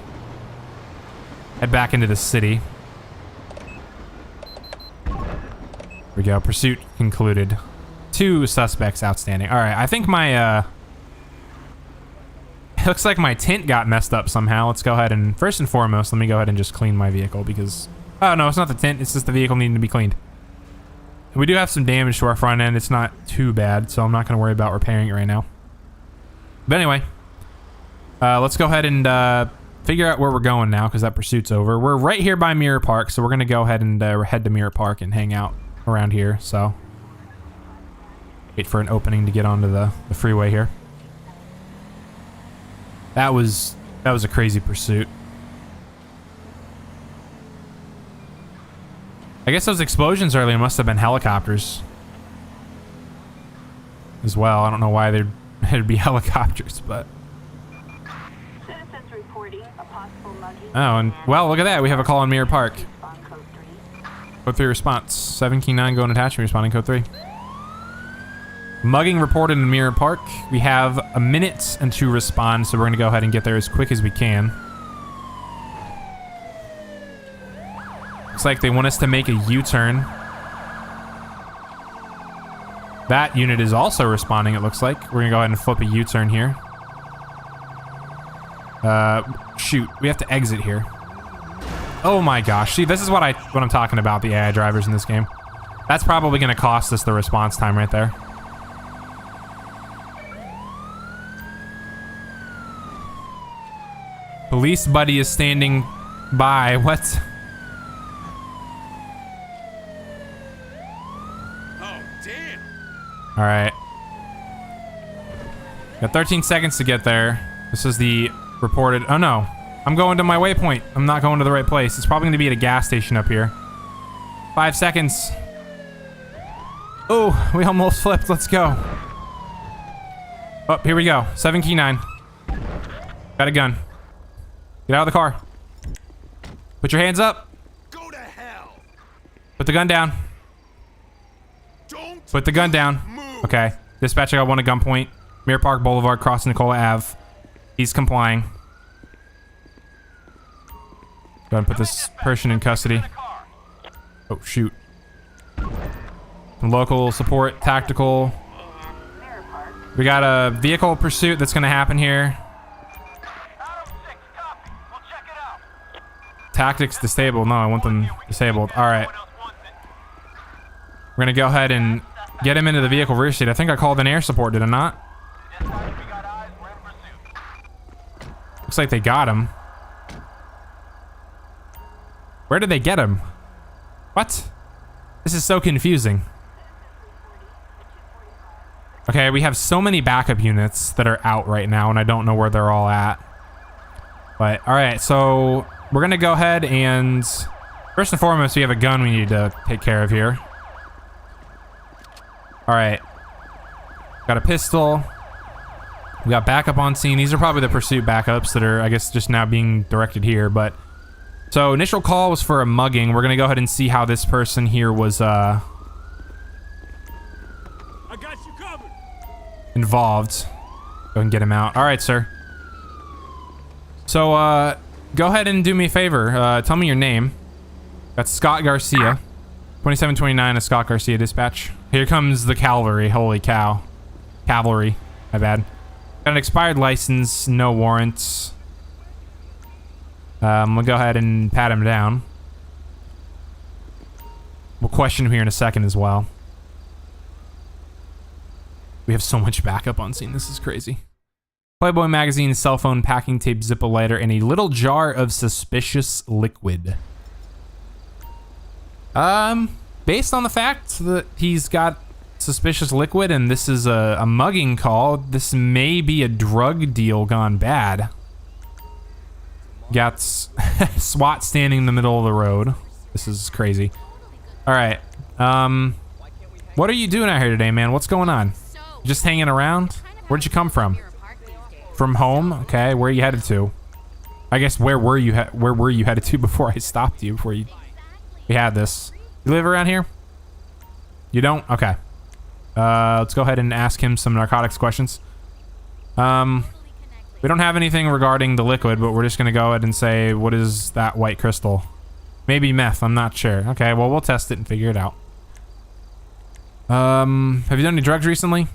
Head back into the city. Here we go, pursuit concluded. 2 suspects outstanding. Alright, I think my, it looks like my tint got messed up somehow. Let's go ahead and, first and foremost, let me go ahead and just clean my vehicle because... Oh, no, it's not the tint. It's just the vehicle needing to be cleaned. We do have some damage to our front end. It's not too bad, so I'm not going to worry about repairing it right now. But anyway, let's go ahead and figure out where we're going now because that pursuit's over. We're right here by Mirror Park, so we're going to go ahead and head to Mirror Park and hang out around here. So wait for an opening to get onto the freeway here. That was a crazy pursuit. I guess those explosions earlier must have been helicopters as well. I don't know why there'd be helicopters, but... Citizens reporting a possible mugging. Oh, and well, look at that. We have a call on Mirror Park. Code 3 response. 7 Key 9 going attachment, responding code 3. Mugging reported in Mirror Park. We have a minute and to respond, so we're gonna go ahead and get there as quick as we can. Looks like they want us to make a U-turn. That unit is also responding, it looks like. We're gonna go ahead and flip a U-turn here. Shoot, we have to exit here. Oh my gosh, see, this is what I'm talking about, the AI drivers in this game. That's probably gonna cost us the response time right there. Police buddy is standing by. What? Oh, damn. All right. Got 13 seconds to get there. This is the reported. Oh no, I'm going to my waypoint. I'm not going to the right place. It's probably going to be at a gas station up here. 5 seconds. Oh, we almost flipped. Let's go. Oh, here we go. 7 Key 9. Got a gun. Get out of the car. Put your hands up. Go to hell. Put the gun down. Don't Put the gun down. move. Okay. Dispatch, I got one at gunpoint. Mirror Park Boulevard, crossing Nicola Ave. He's complying. Go ahead and put this person in custody. Oh, shoot. Some local support, tactical. We got a vehicle pursuit that's going to happen here. Tactics disabled. No, I want them disabled. All right. We're going to go ahead and get him into the vehicle rear seat. I think I called an air support, did I not? Looks like they got him. Where did they get him? What? This is so confusing. Okay, we have so many backup units that are out right now, and I don't know where they're all at. But, all right, so we're going to go ahead and... First and foremost, we have a gun we need to take care of here. All right. Got a pistol. We got backup on scene. These are probably the pursuit backups that are, I guess, just now being directed here. But so initial call was for a mugging. We're gonna go ahead and see how this person here was I got you covered. involved. Go and get him out. All right, sir. So go ahead and do me a favor. Tell me your name. That's Scott Garcia. 2729 of Scott Garcia dispatch. Here comes the cavalry. Holy cow. Cavalry. My bad. Got an expired license, no warrants. We'll go ahead and pat him down. We'll question him here in a second as well. We have so much backup on scene. This is crazy. Playboy magazine, cell phone, packing tape, Zippo lighter, and a little jar of suspicious liquid. Based on the fact that he's got suspicious liquid and this is a mugging call, this may be a drug deal gone bad. Got SWAT standing in the middle of the road. This is crazy. All right. What are you doing out here today, man? What's going on? Just hanging around? Where'd you come from? From home? Okay. Where are you headed to? I guess where were you headed to before I stopped you? We had this. You live around here? You don't? Okay. Let's go ahead and ask him some narcotics questions. We don't have anything regarding the liquid, but we're just gonna go ahead and say, what is that white crystal? Maybe meth, I'm not sure. Okay, well, we'll test it and figure it out. Have you done any drugs recently?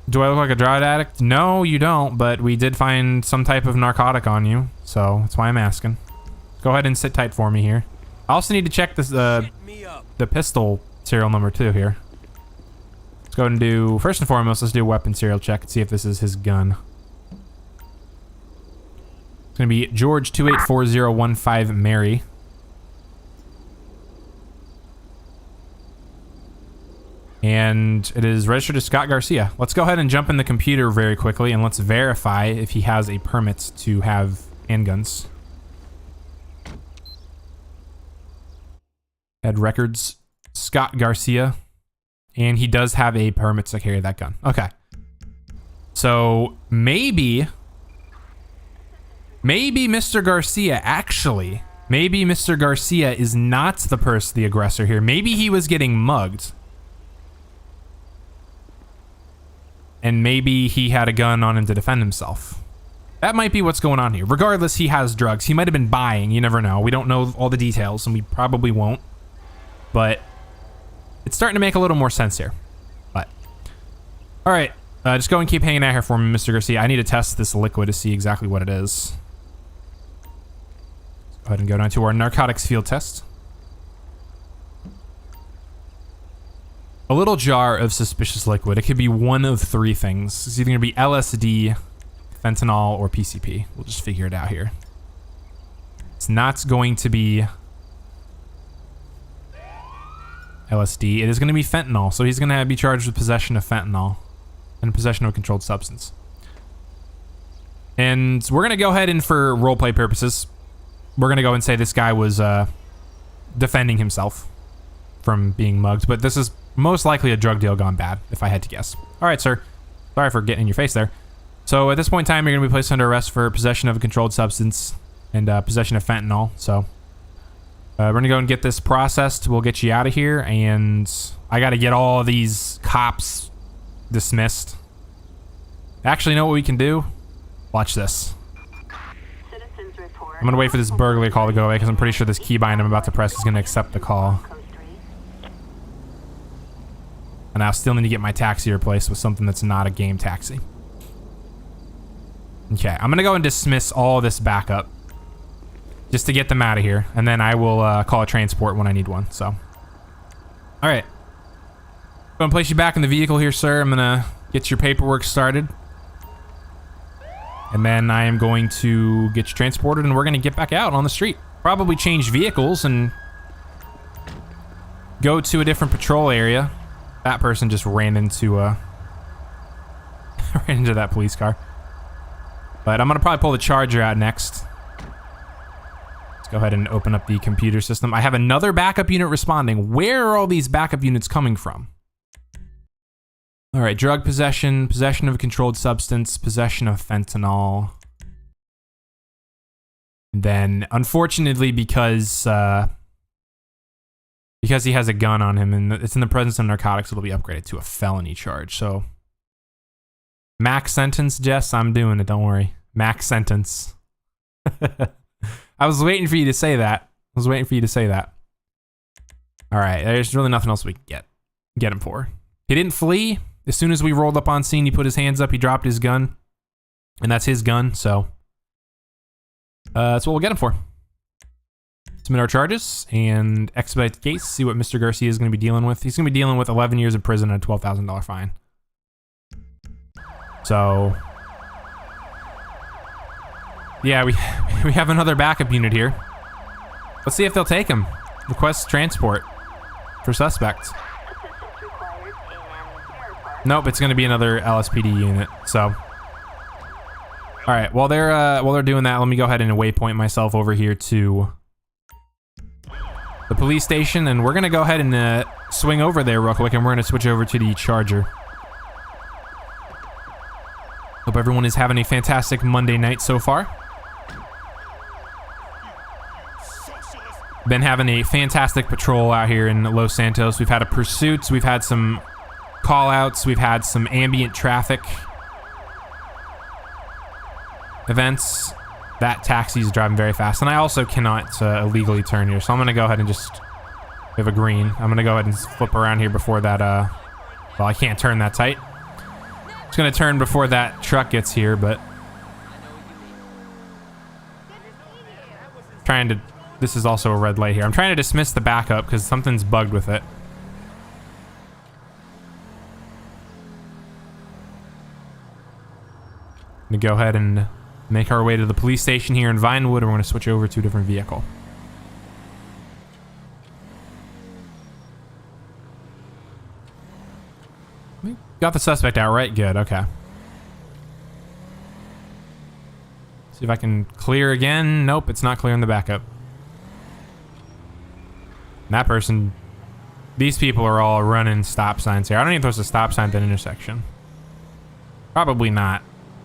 Do I look like a drug addict? No, you don't, but we did find some type of narcotic on you, so that's why I'm asking. Go ahead and sit tight for me here. I also need to check this, the pistol serial number too here. Let's go ahead and do, first and foremost, let's do a weapon serial check and see if this is his gun. It's gonna be George 284015 Mary. And it is registered to Scott Garcia. Let's go ahead and jump in the computer very quickly and let's verify if he has a permit to have handguns. Head records, Scott Garcia. And he does have a permit to carry that gun. Okay. So maybe Mr. Garcia actually, maybe Mr. Garcia is not the aggressor here. Maybe he was getting mugged. And maybe he had a gun on him to defend himself. That might be what's going on here. Regardless, he has drugs. He might have been buying. You never know. We don't know all the details, and we probably won't. But it's starting to make a little more sense here. But all right, just go and keep hanging out here for me, Mr. Garcia. I need to test this liquid to see exactly what it is. Let's go ahead and go down to our narcotics field test. A little jar of suspicious liquid. It could be one of three things. It's either going to be LSD, fentanyl, or PCP. We'll just figure it out here. It's not going to be LSD. It is going to be fentanyl. So he's going to be charged with possession of fentanyl and possession of a controlled substance. And we're going to go ahead and, for roleplay purposes, we're going to go and say this guy was defending himself from being mugged. But this is most likely a drug deal gone bad, if I had to guess. All right, sir. Sorry for getting in your face there. So at this point in time, you're going to be placed under arrest for possession of a controlled substance and possession of fentanyl. So we're going to go and get this processed. We'll get you out of here. And I got to get all these cops dismissed. Actually, you know what we can do? Watch this. I'm going to wait for this burglary call to go away because I'm pretty sure this keybind I'm about to press is going to accept the call. And I still need to get my taxi replaced with something that's not a game taxi. Okay, I'm gonna go and dismiss all this backup just to get them out of here, and then I will call a transport when I need one. So, all right, I'm gonna place you back in the vehicle here, sir. I'm gonna get your paperwork started, and then I am going to get you transported, and we're gonna get back out on the street. Probably change vehicles and go to a different patrol area. That person just ran into that police car. But I'm gonna probably pull the charger out next. Let's go ahead and open up the computer system. I have another backup unit responding. Where are all these backup units coming from? All right, drug possession, possession of a controlled substance, possession of fentanyl. And then, unfortunately, because he has a gun on him and it's in the presence of narcotics, it'll be upgraded to a felony charge. So, max sentence, Jess, I'm doing it, don't worry. Max sentence. I was waiting for you to say that. All right, there's really nothing else we can get him for. He didn't flee. As soon as we rolled up on scene, he put his hands up, he dropped his gun. And that's his gun, so that's what we'll get him for. Submit our charges and expedite the case, see what Mr. Garcia is going to be dealing with. He's going to be dealing with 11 years of prison and a $12,000 fine. So, yeah, we have another backup unit here. Let's see if they'll take him. Request transport for suspect. Nope, it's going to be another LSPD unit. So, all right. While they're doing that, let me go ahead and waypoint myself over here to the police station, and we're going to go ahead and swing over there real quick, and we're going to switch over to the Charger. Hope everyone is having a fantastic Monday night so far. Been having a fantastic patrol out here in Los Santos. We've had a pursuit, we've had some call-outs, we've had some ambient traffic events. That taxi is driving very fast, and I also cannot illegally turn here, so I'm gonna go ahead and just, we have a green. I'm gonna go ahead and flip around here before that, well, I can't turn that tight. It's gonna turn before that truck gets here, but trying to, this is also a red light here. I'm trying to dismiss the backup because something's bugged with it. I'm gonna go ahead and make our way to the police station here in Vinewood, and we're gonna switch over to a different vehicle. We got the suspect out, right? Good, okay. See if I can clear again. Nope, it's not clearing the backup. And that person, these people are all running stop signs here. I don't even know if there's a stop sign at that intersection. Probably not.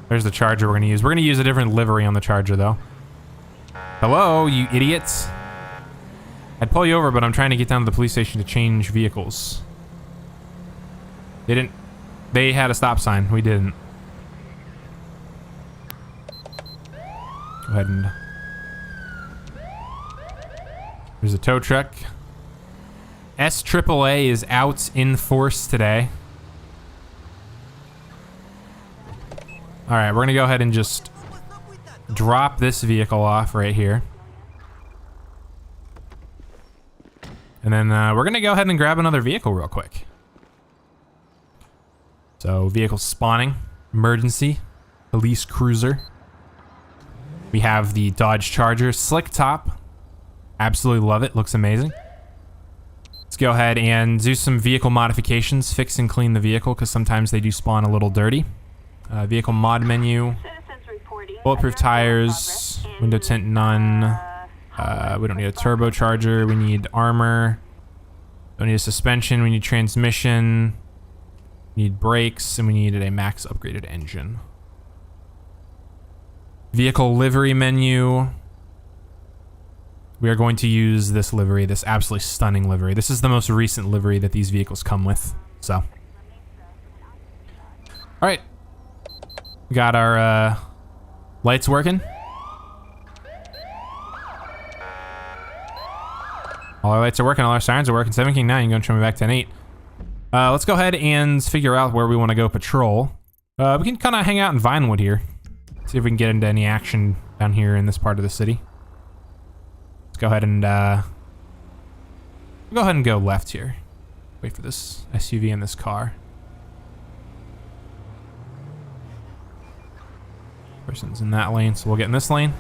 There's the Charger we're gonna use. We're gonna use a different livery on the Charger though. Hello, you idiots. I'd pull you over, but I'm trying to get down to the police station to change vehicles. They had a stop sign. We didn't. Go ahead and... There's a tow truck. SAAA is out in force today. Alright, we're gonna go ahead and just drop this vehicle off right here. And then we're gonna go ahead and grab another vehicle real quick. So, vehicle spawning, emergency, police cruiser. We have the Dodge Charger, slick top. Absolutely love it, looks amazing. Let's go ahead and do some vehicle modifications, fix and clean the vehicle, because sometimes they do spawn a little dirty. Vehicle mod menu, bulletproof tires, window tint none. We don't need a turbocharger, we need armor. Don't need a suspension, we need transmission. We need brakes, and we needed a max upgraded engine. Vehicle livery menu. We are going to use this livery, this absolutely stunning livery. This is the most recent livery that these vehicles come with, so. All right. We got our lights working. All our lights are working, all our sirens are working. 7 King 9, you're going to show me back 10-8. Let's go ahead and figure out where we want to go patrol. We can kind of hang out in Vinewood here. See if we can get into any action down here in this part of the city. Let's go ahead and go left here. Wait for this SUV and this car. Person's in that lane, so we'll get in this lane.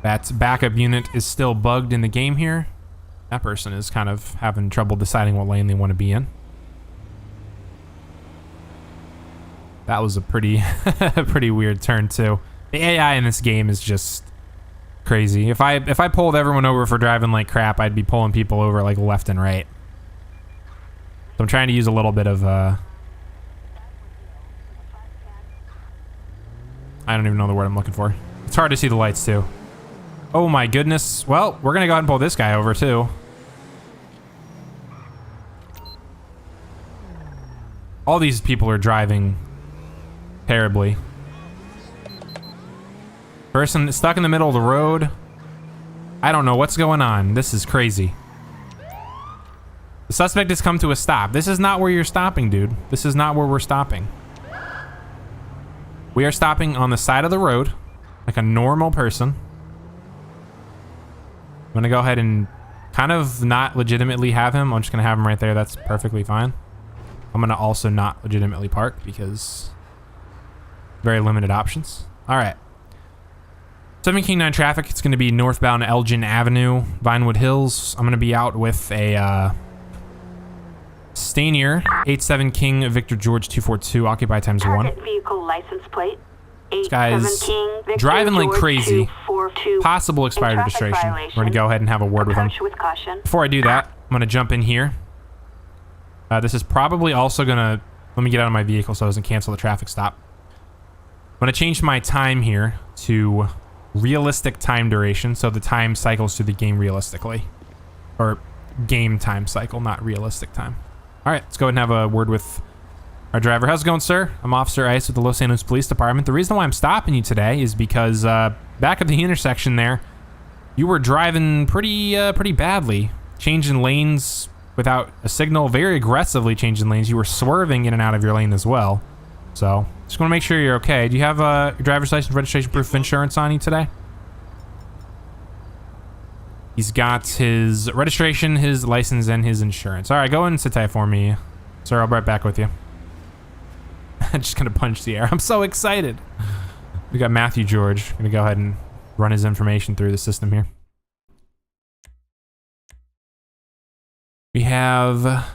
That backup unit is still bugged in the game here. That person is kind of having trouble deciding what lane they want to be in. That was a pretty pretty weird turn too. The AI in this game is just crazy. If I pulled everyone over for driving like crap, I'd be pulling people over like left and right. I'm trying to use a little bit of, I don't even know the word I'm looking for. It's hard to see the lights too. Oh my goodness. Well, we're gonna go ahead and pull this guy over too. All these people are driving terribly. Person stuck in the middle of the road. I don't know what's going on. This is crazy. The suspect has come to a stop. This is not where you're stopping, dude. This is not where we're stopping. We are stopping on the side of the road like a normal person. I'm gonna go ahead and kind of not legitimately have him. I'm just gonna have him right there. That's perfectly fine. I'm gonna also not legitimately park because very limited options. All right. 7 King 9 traffic. It's gonna be northbound Elgin Avenue, Vinewood Hills. I'm gonna be out with a Stanier 87 King Victor George 242 occupied times 1. Target vehicle license plate. This guy's driving like crazy. Possible expired registration. We're gonna go ahead and have a word with him. Before I do that, I'm gonna jump in here. This is probably also gonna, let me get out of my vehicle so it doesn't cancel the traffic stop. I'm gonna change my time here to realistic time duration, so the time cycles through the game realistically. Or game time cycle, not realistic time. All right, let's go ahead and have a word with our driver. How's it going, sir? I'm Officer Ice with the Los Angeles Police Department. The reason why I'm stopping you today is because back at the intersection there, you were driving pretty badly, changing lanes without a signal, very aggressively changing lanes. You were swerving in and out of your lane as well. So just want to make sure you're okay. Do you have your driver's license, registration, proof of insurance on you today? He's got his registration, his license, and his insurance. All right, go ahead and sit tight for me, sir. I'll be right back with you. I'm just gonna punch the air. I'm so excited. We got Matthew George. Gonna go ahead and run his information through the system here. We have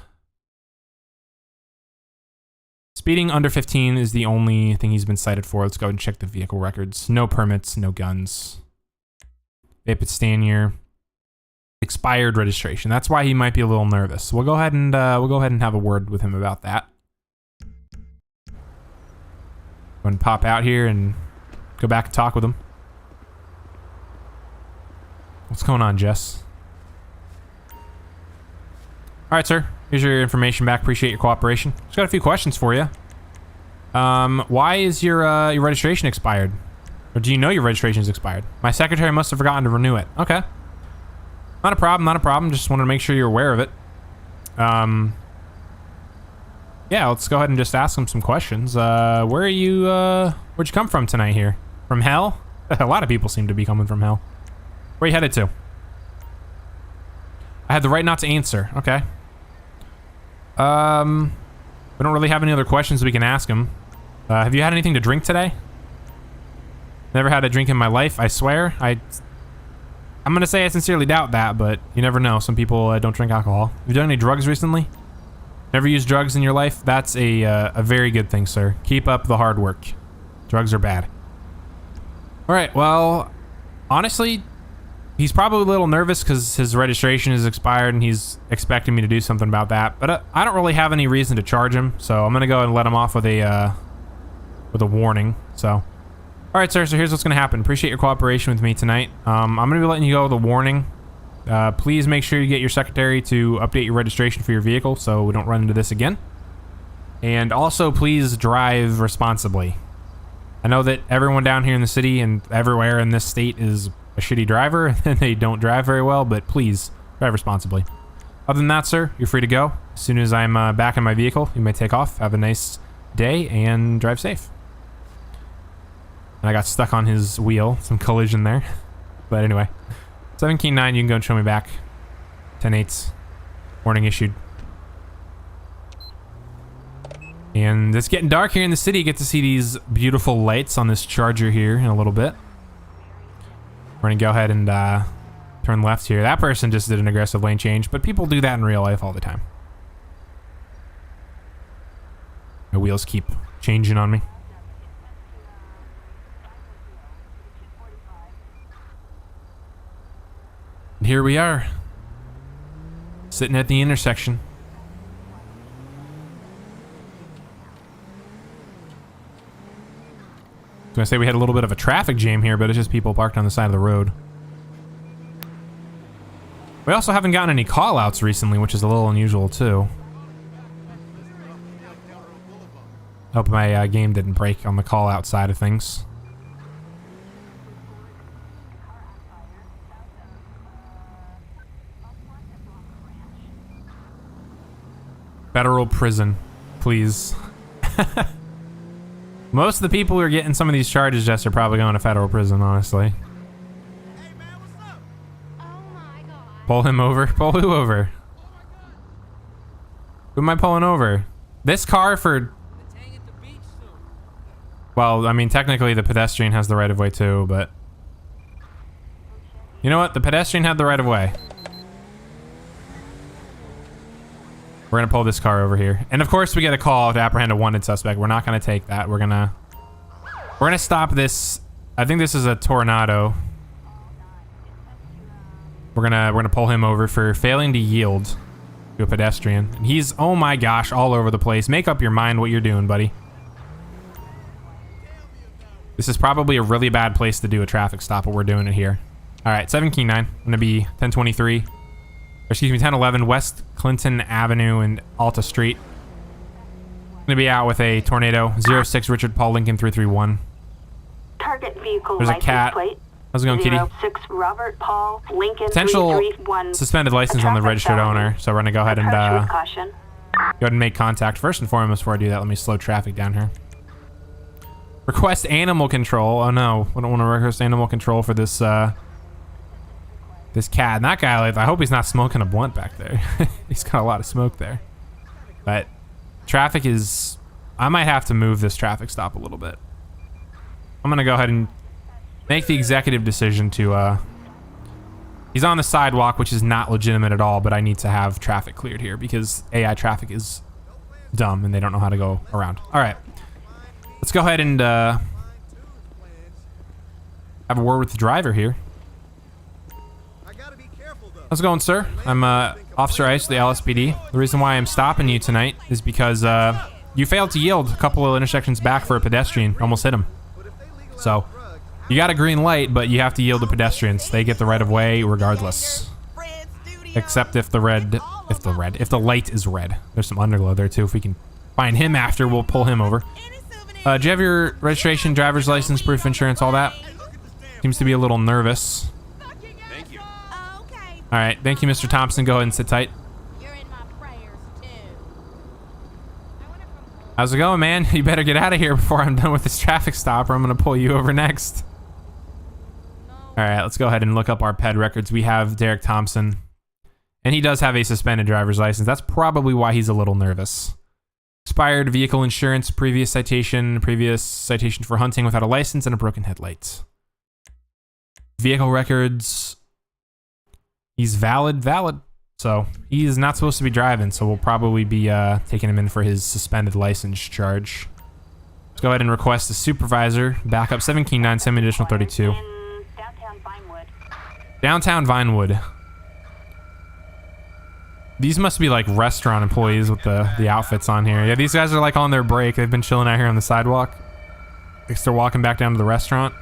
speeding under 15 is the only thing he's been cited for. Let's go ahead and check the vehicle records. No permits, no guns. Vape at Stanier. Expired registration. That's why he might be a little nervous. We'll go ahead and have a word with him about that. Go and pop out here and go back and talk with him. What's going on, Jess? All right, sir. Here's your information back. Appreciate your cooperation. Just got a few questions for you. Why is your registration expired? Or do you know your registration is expired? My secretary must have forgotten to renew it. Okay. Not a problem, not a problem. Just wanted to make sure you're aware of it. Yeah, let's go ahead and just ask him some questions. Where are you, where'd you come from tonight here? From hell? A lot of people seem to be coming from hell. Where are you headed to? I had the right not to answer. Okay. We don't really have any other questions we can ask him. Have you had anything to drink today? Never had a drink in my life, I swear. I'm gonna say I sincerely doubt that, but you never know. Some people don't drink alcohol. Have you done any drugs recently? Never used drugs in your life? That's a very good thing, sir. Keep up the hard work. Drugs are bad. All right, well, honestly, he's probably a little nervous because his registration is expired and he's expecting me to do something about that. But I don't really have any reason to charge him, so I'm gonna go and let him off with a warning. So, all right, sir. So here's what's gonna happen. Appreciate your cooperation with me tonight. I'm gonna be letting you go with a warning. Please make sure you get your secretary to update your registration for your vehicle so we don't run into this again. And also, please drive responsibly. I know that everyone down here in the city and everywhere in this state is a shitty driver and they don't drive very well, but please drive responsibly. Other than that, sir, you're free to go. As soon as I'm back in my vehicle, you may take off. Have a nice day and drive safe. And I got stuck on his wheel, some collision there. But anyway, 17-9, you can go and show me back. 10-8, warning issued. And it's getting dark here in the city. You get to see these beautiful lights on this Charger here in a little bit. We're gonna go ahead and turn left here. That person just did an aggressive lane change, but people do that in real life all the time. My wheels keep changing on me. And here we are, sitting at the intersection. was gonna say we had a little bit of a traffic jam here, but it's just people parked on the side of the road. We also haven't gotten any call-outs recently, which is a little unusual too. Hope my game didn't break on the call-out side of things. Federal prison, please. Most of the people who are getting some of these charges, Jess, are probably going to federal prison, honestly. Hey man, what's up? Oh my god. Pull him over. Pull who over? Who am I pulling over? This car for... Well, I mean, technically the pedestrian has the right of way too, but... You know what? The pedestrian had the right of way. We're gonna pull this car over here. And of course we get a call to apprehend a wanted suspect. We're not gonna take that. We're gonna stop this. I think this is a tornado. We're gonna pull him over for failing to yield to a pedestrian. And he's, oh my gosh, all over the place. Make up your mind what you're doing, buddy. This is probably a really bad place to do a traffic stop, but we're doing it here. All right, 7-9. Gonna be 1023. Excuse me, 1011 West Clinton Avenue and Alta Street. Gonna be out with a tornado. 06 Richard Paul Lincoln 331. Target vehicle There's a license cat. plate. How's it going, kitty? 06 Robert Paul Lincoln Potential 331. suspended license on the registered owner. So we're gonna go ahead and Approach go with caution. ahead and make contact. First and foremost, before I do that, let me slow traffic down here. Request animal control. Oh no, I don't want to request animal control for this this cat. And that guy, like, I hope he's not smoking a blunt back there. He's got a lot of smoke there. But traffic is... I might have to move this traffic stop a little bit. I'm gonna go ahead and make the executive decision to... He's on the sidewalk, which is not legitimate at all, but I need to have traffic cleared here because AI traffic is dumb and they don't know how to go around. All right. Let's go ahead and have a word with the driver here. How's it going, sir? I'm Officer Ice, the LSPD. The reason why I'm stopping you tonight is because you failed to yield a couple of intersections back for a pedestrian. Almost hit him. So, you got a green light, but you have to yield to pedestrians. They get the right of way regardless. Except if the light is red. There's some underglow there too. If we can find him after, we'll pull him over. Do you have your registration, driver's license, proof of insurance, all that? Seems to be a little nervous. All right, thank you, Mr. Thompson. Go ahead and sit tight. You're in my prayers too. How's it going, man? You better get out of here before I'm done with this traffic stop, or I'm gonna pull you over next. All right, let's go ahead and look up our PED records. We have Derek Thompson, and he does have a suspended driver's license. That's probably why he's a little nervous. Expired vehicle insurance, previous citation for hunting without a license, and a broken headlight. Vehicle records. He's valid. So he's not supposed to be driving, so we'll probably be taking him in for his suspended license charge. Let's go ahead and request a supervisor. Back up 17-9, send me additional 32. In downtown Vinewood. Downtown Vinewood. These must be like restaurant employees with the outfits on here. Yeah, these guys are like on their break. They've been chilling out here on the sidewalk. I guess they're walking back down to the restaurant.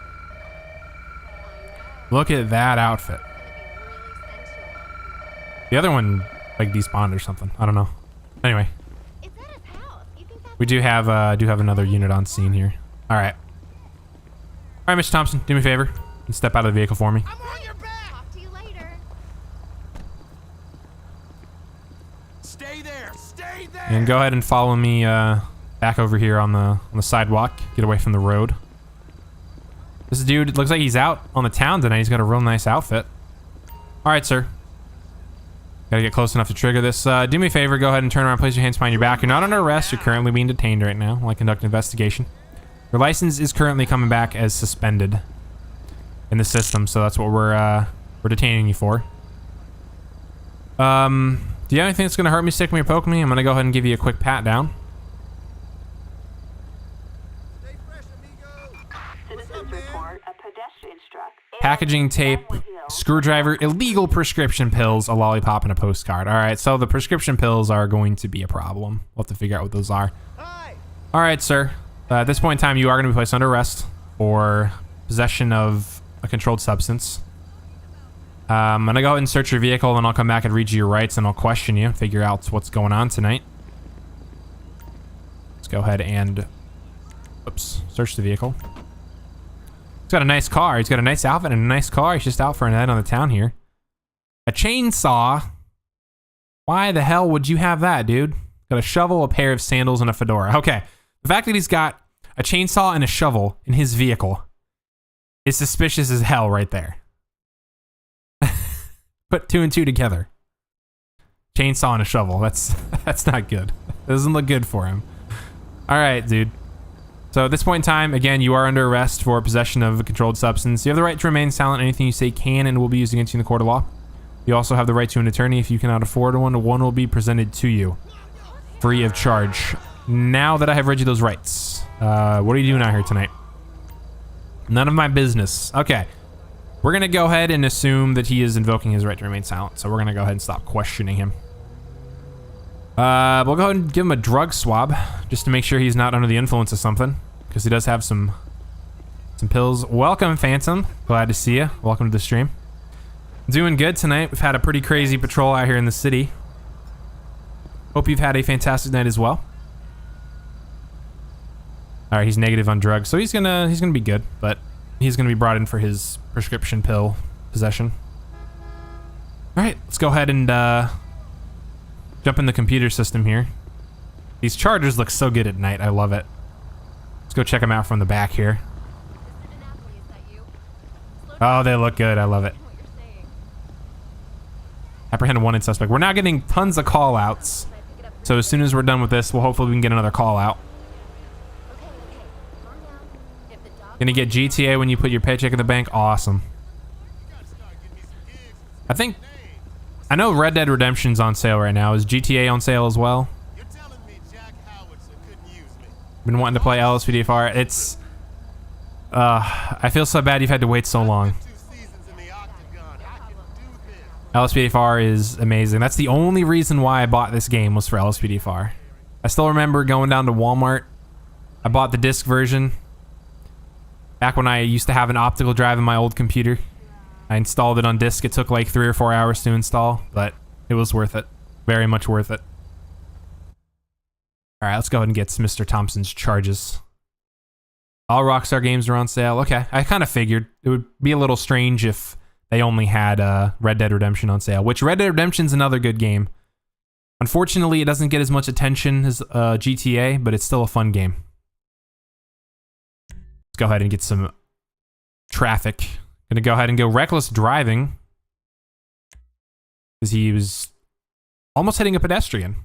Look at that outfit. The other one, like, despawned or something. I don't know. Anyway, we do have another unit on scene here. All right, Mr. Thompson, do me a favor and step out of the vehicle for me. I'm on your back. Talk to you later. Stay there. Stay there. And go ahead and follow me back over here on the sidewalk. Get away from the road. This dude looks like he's out on the town tonight. He's got a real nice outfit. All right, sir. Gotta get close enough to trigger this. Do me a favor, go ahead and turn around, place your hands behind your back. You're not under arrest, you're currently being detained right now while I conduct an investigation. Your license is currently coming back as suspended in the system, so that's what we're detaining you for. Do you have anything that's gonna hurt me, stick me, or poke me? I'm gonna go ahead and give you a quick pat down. Stay fresh, amigo. Citizens report a pedestrian struck. Packaging tape, screwdriver, illegal prescription pills, a lollipop, and a postcard. All right, so the prescription pills are going to be a problem. We'll have to figure out what those are. Hi. All right, sir. At this point in time, you are going to be placed under arrest. or possession of a controlled substance. I'm gonna go ahead and search your vehicle, and I'll come back and read you your rights, and I'll question you, figure out what's going on tonight. Let's go ahead and, oops, search the vehicle. He's got a nice car. He's got a nice outfit and a nice car. He's just out for a night on the town here. A chainsaw? Why the hell would you have that, dude? Got a shovel, a pair of sandals, and a fedora. Okay, the fact that he's got a chainsaw and a shovel in his vehicle is suspicious as hell right there. Put 2 and 2 together. Chainsaw and a shovel. That's not good. Doesn't look good for him. All right, dude. So at this point in time, again, you are under arrest for possession of a controlled substance. You have the right to remain silent. Anything you say can and will be used against you in the court of law. You also have the right to an attorney. If you cannot afford one will be presented to you free of charge. Now that I have read you those rights, what are you doing out here tonight? None of my business. Okay. We're going to go ahead and assume that he is invoking his right to remain silent. So we're going to go ahead and stop questioning him. We'll go ahead and give him a drug swab just to make sure he's not under the influence of something, because he does have some pills. Welcome, Phantom. Glad to see you. Welcome to the stream. Doing good tonight. We've had a pretty crazy patrol out here in the city. Hope you've had a fantastic night as well. All right, he's negative on drugs, so he's gonna be good, but he's gonna be brought in for his prescription pill possession. All right, let's go ahead and jump in the computer system here. These chargers look so good at night. I love it. Let's go check them out from the back here. Oh, they look good. I love it. Apprehended wanted suspect. We're now getting tons of call outs. So as soon as we're done with this, hopefully we can get another call out. Gonna get GTA when you put your paycheck in the bank. Awesome. I know Red Dead Redemption's on sale right now. Is GTA on sale as well? Been wanting to play LSPDFR. It's I feel so bad you've had to wait so long. LSPDFR is amazing. That's the only reason why I bought this game, was for LSPDFR. I still remember going down to Walmart. I bought the disc version back when I used to have an optical drive in my old computer. I installed it on disc. It took like 3 or 4 hours to install, but it was worth it. Very much worth it. All right, let's go ahead and get Mr. Thompson's charges. All Rockstar games are on sale. Okay, I kind of figured it would be a little strange if they only had Red Dead Redemption on sale, which Red Dead Redemption's another good game. Unfortunately, it doesn't get as much attention as GTA, but it's still a fun game. Let's go ahead and get some traffic. Gonna go ahead and go reckless driving, because he was almost hitting a pedestrian.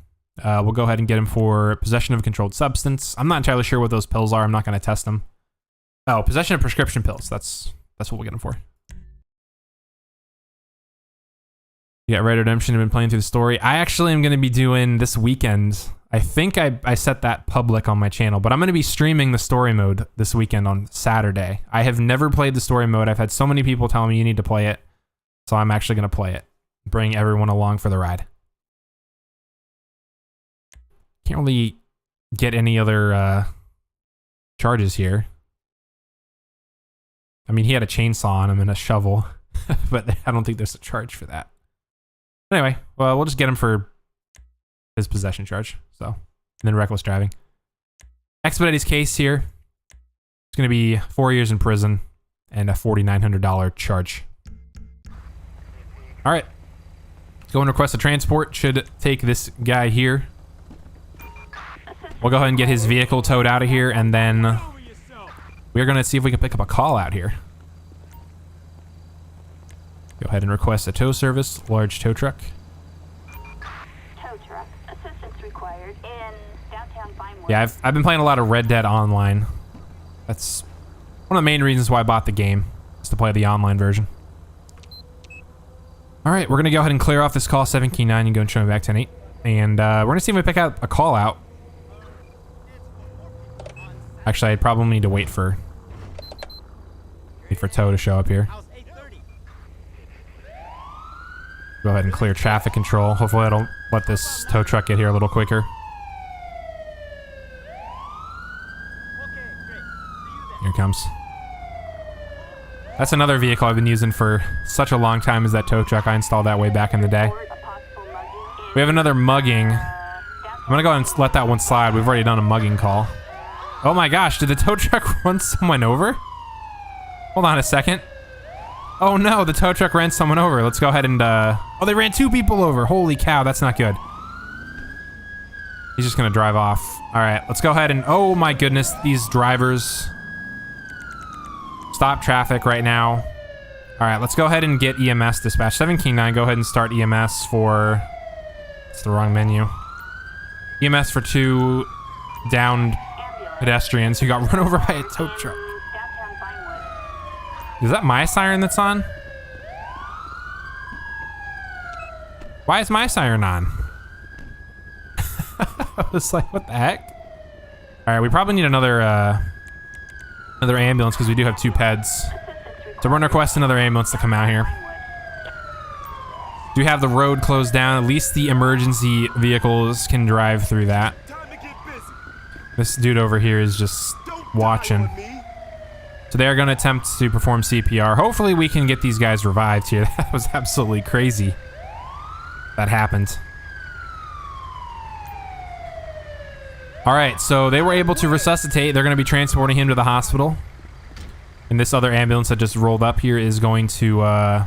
We'll go ahead and get him for possession of a controlled substance. I'm not entirely sure what those pills are. I'm not going to test them. Oh, possession of prescription pills. That's what we'll get him for. You got Red Dead Redemption. I've been playing through the story. I actually am going to be doing this weekend. I think I set that public on my channel, but I'm going to be streaming the story mode this weekend on Saturday. I have never played the story mode. I've had so many people tell me you need to play it, so I'm actually going to play it. Bring everyone along for the ride. Can't really get any other charges here. I mean, he had a chainsaw on him and a shovel, but I don't think there's a charge for that. Anyway, well, we'll just get him for his possession charge. So, and then reckless driving. Expedite his case here. It's going to be 4 years in prison and a $4,900 charge. All right. Let's go and request a transport. Should take this guy here. We'll go ahead and get his vehicle towed out of here, and then we're going to see if we can pick up a call out here. Go ahead and request a tow service, large tow truck. Tow truck. Assistance required in downtown Vinewood. Yeah, I've been playing a lot of Red Dead Online. That's one of the main reasons why I bought the game, is to play the online version. All right, we're going to go ahead and clear off this call, 7 key 9, and go and show me back 10-8. And we're going to see if we pick out a call out. Actually, I'd probably need to wait for tow to show up here. Go ahead and clear traffic control. Hopefully I don't let this tow truck get here a little quicker. Here it comes. That's another vehicle I've been using for such a long time, is that tow truck. I installed that way back in the day. We have another mugging. I'm gonna go ahead and let that one slide. We've already done a mugging call. Oh my gosh, did the tow truck run someone over? Hold on a second. Oh no, the tow truck ran someone over. Let's go ahead and, oh, they ran 2 people over. Holy cow, that's not good. He's just gonna drive off. All right, let's go ahead and, oh my goodness, these drivers. Stop traffic right now. All right, let's go ahead and get EMS dispatch. 7 King 9, go ahead and start EMS for, it's the wrong menu. EMS for 2 downed pedestrians who got run over by a tow truck. Is that my siren that's on? Why is my siren on? I was like, what the heck? All right, we probably need another ambulance because we do have 2 peds. So we're gonna request another ambulance to come out here. Do have the road closed down. At least the emergency vehicles can drive through that. This dude over here is just watching. So they are going to attempt to perform CPR. Hopefully we can get these guys revived here. That was absolutely crazy. That happened. All right, so they were able to resuscitate. They're going to be transporting him to the hospital. And this other ambulance that just rolled up here is going to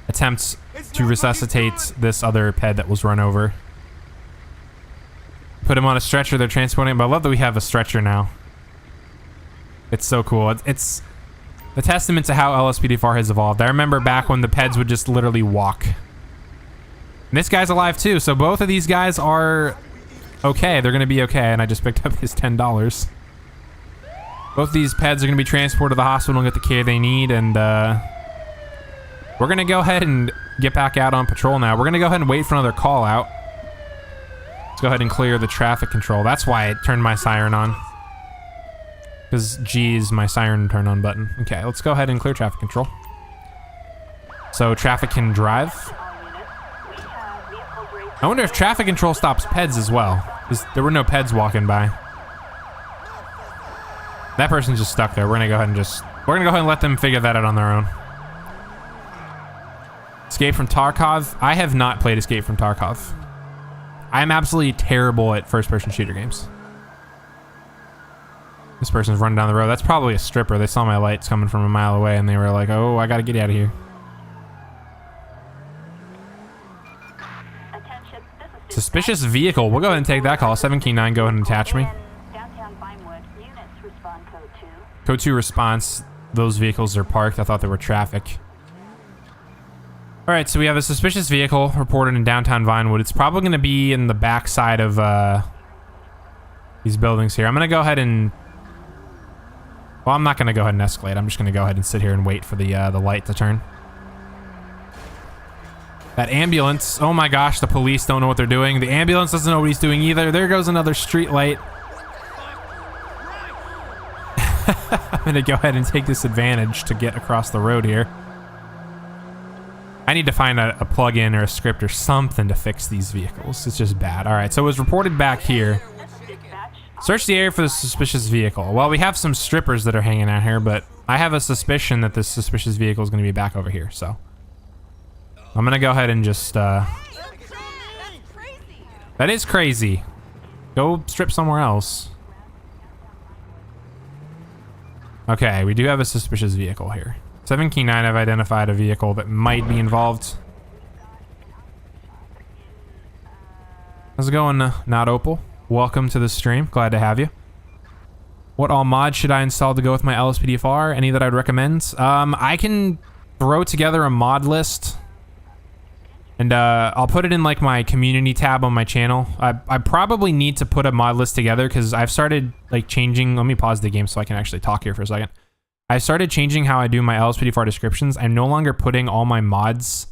attempt to resuscitate this other ped that was run over. Put him on a stretcher. They're transporting him. But I love that we have a stretcher now. It's so cool. It's a testament to how LSPDFR has evolved. I remember back when the peds would just literally walk. And this guy's alive too, so both of these guys are okay. They're going to be okay, and I just picked up his $10. Both of these peds are going to be transported to the hospital and get the care they need, and we're going to go ahead and get back out on patrol now. We're going to go ahead and wait for another call out. Let's go ahead and clear the traffic control. That's why it turned my siren on. Because G is my siren turn on button. Okay, let's go ahead and clear traffic control. So traffic can drive. I wonder if traffic control stops peds as well. Because there were no peds walking by. That person's just stuck there. We're gonna go ahead and let them figure that out on their own. Escape from Tarkov. I have not played Escape from Tarkov. I'm absolutely terrible at first-person shooter games. This person's running down the road. That's probably a stripper. They saw my lights coming from a mile away and they were like, oh, I gotta get out of here. Suspicious vehicle. We'll go ahead and take that call. 7 King 9, go ahead and attach me. Code 2 response. Those vehicles are parked. I thought they were traffic. All right, so we have a suspicious vehicle reported in downtown Vinewood. It's probably going to be in the back side of these buildings here. I'm going to go ahead and... Well, I'm not going to go ahead and escalate. I'm just going to go ahead and sit here and wait for the light to turn. That ambulance. Oh my gosh, the police don't know what they're doing. The ambulance doesn't know what he's doing either. There goes another street light. I'm going to go ahead and take this advantage to get across the road here. I need to find a plug-in or a script or something to fix these vehicles. It's just bad. All right, so it was reported back here. Search the area for the suspicious vehicle. Well, we have some strippers that are hanging out here, but I have a suspicion that this suspicious vehicle is going to be back over here, so I'm going to go ahead and just... That is crazy. Go strip somewhere else. Okay, we do have a suspicious vehicle here. 7 King 9 have identified a vehicle that might be involved. How's it going, Not Opal? Welcome to the stream. Glad to have you. What all mods should I install to go with my LSPDFR? Any that I'd recommend? I can throw together a mod list. And I'll put it in like my community tab on my channel. I probably need to put a mod list together because I've started like changing. Let me pause the game so I can actually talk here for a second. I started changing how I do my LSPDFR descriptions. I'm no longer putting all my mods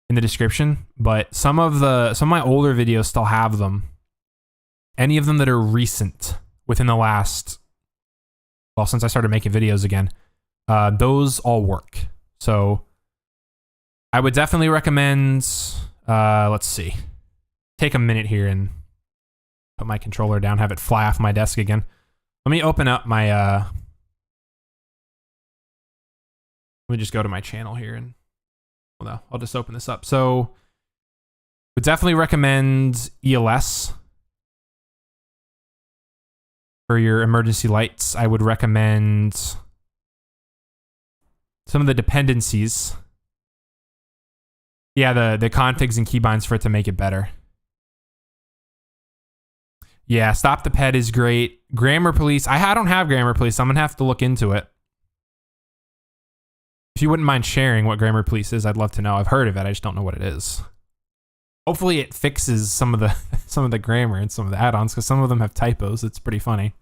in the description, but some of my older videos still have them. Any of them that are recent within the last, well, since I started making videos again, those all work. So I would definitely recommend, let's see, take a minute here and put my controller down, have it fly off my desk again. Let me open up my, Let me just go to my channel here and, well, no, I'll just open this up. So, would definitely recommend ELS for your emergency lights. I would recommend some of the dependencies. Yeah, the configs and keybinds for it to make it better. Yeah, Stop the Pet is great. Grammar Police. I don't have Grammar Police. I'm going to have to look into it. If you wouldn't mind sharing what Grammar Police is, I'd love to know. I've heard of it. I just don't know what it is. Hopefully it fixes some of the grammar and some of the add-ons, because some of them have typos. It's pretty funny.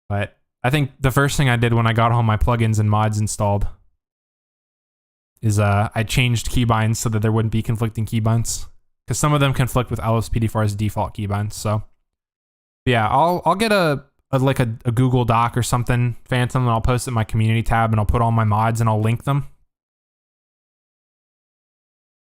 But I think the first thing I did when I got all my plugins and mods installed is I changed keybinds so that there wouldn't be conflicting keybinds, because some of them conflict with LSPDFR's default keybinds. So yeah, I'll get a Google Doc or something, Phantom, and I'll post it in my community tab, and I'll put all my mods and I'll link them.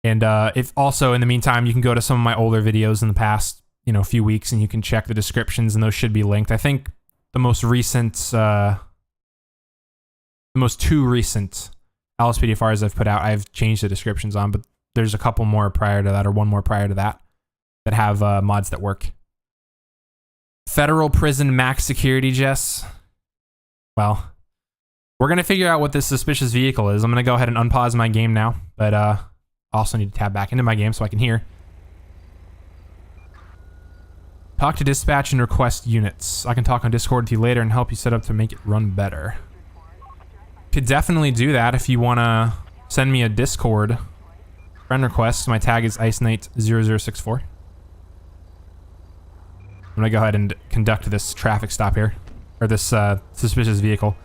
And if also in the meantime, you can go to some of my older videos in the past, few weeks, and you can check the descriptions, and those should be linked. I think the most recent, the most two recent LSPDFRs I've put out, I've changed the descriptions on, but there's a couple more prior to that, or one more prior to that, that have mods that work. Federal prison max security, Jess. Well, we're going to figure out what this suspicious vehicle is. I'm going to go ahead and unpause my game now, but I also need to tab back into my game so I can hear. Talk to dispatch and request units. I can talk on Discord with you later and help you set up to make it run better. Could definitely do that if you want to send me a Discord friend request. My tag is Iceknight0064. I'm going to go ahead and conduct this traffic stop here. Or this suspicious vehicle.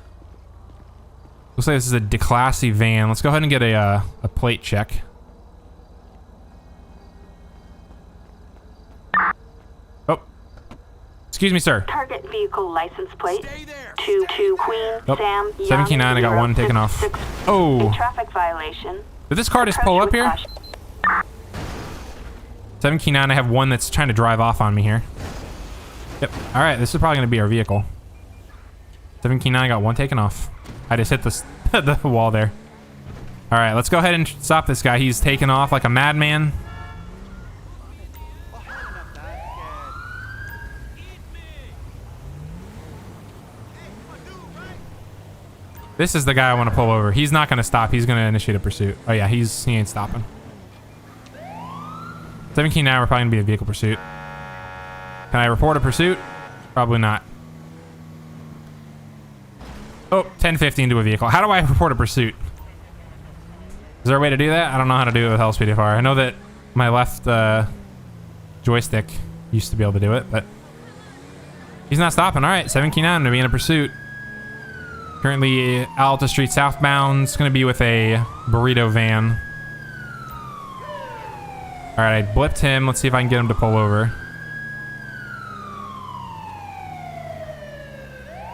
Looks like this is a declassy van. Let's go ahead and get a plate check. Oh. Excuse me, sir. Target vehicle license plate. 22 Queen Sam 17-9, I got one taken off. Oh. A traffic violation. Did this car just pull up here? 17-9, I have one that's trying to drive off on me here. Yep. Alright, this is probably going to be our vehicle. 17-9, I got one taken off. I just hit the wall there. Alright, let's go ahead and stop this guy. He's taking off like a madman. This is the guy I want to pull over. He's not going to stop. He's going to initiate a pursuit. Oh yeah, he ain't stopping. 17-9, we're probably going to be a vehicle pursuit. Can I report a pursuit? Probably not. Oh, 1050 into a vehicle. How do I report a pursuit? Is there a way to do that? I don't know how to do it with LSPDFR. I know that my left joystick used to be able to do it, but he's not stopping. All right, 17-9, I'm gonna be in a pursuit. Currently, Alta Street southbound. It's gonna be with a burrito van. All right, I blipped him. Let's see if I can get him to pull over.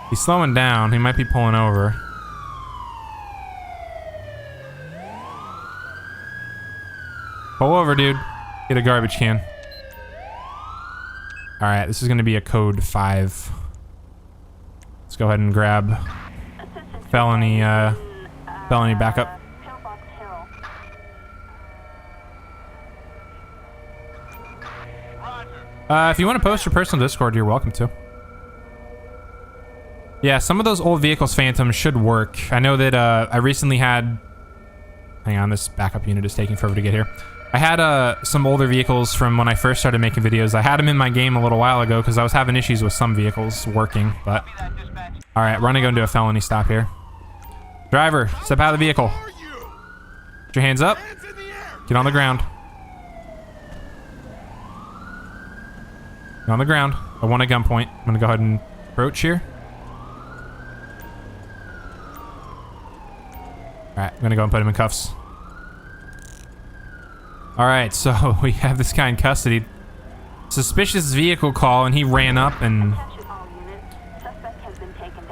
He's slowing down. He might be pulling over. Pull over, dude. Get a garbage can. Alright, this is going to be a code 5. Let's go ahead and grab felony backup. If you want to post your personal Discord, you're welcome to. Yeah, some of those old vehicles, Phantom, should work. I know that I recently had... Hang on, this backup unit is taking forever to get here. I had some older vehicles from when I first started making videos. I had them in my game a little while ago because I was having issues with some vehicles working, but... Alright, we're gonna go into a felony stop here. Driver, step out of the vehicle. Put your hands up. Get on the ground. Get on the ground. I want a gunpoint. I'm gonna go ahead and approach here. Alright, I'm gonna go and put him in cuffs. Alright, so we have this guy in custody. Suspicious vehicle call, and he ran up and...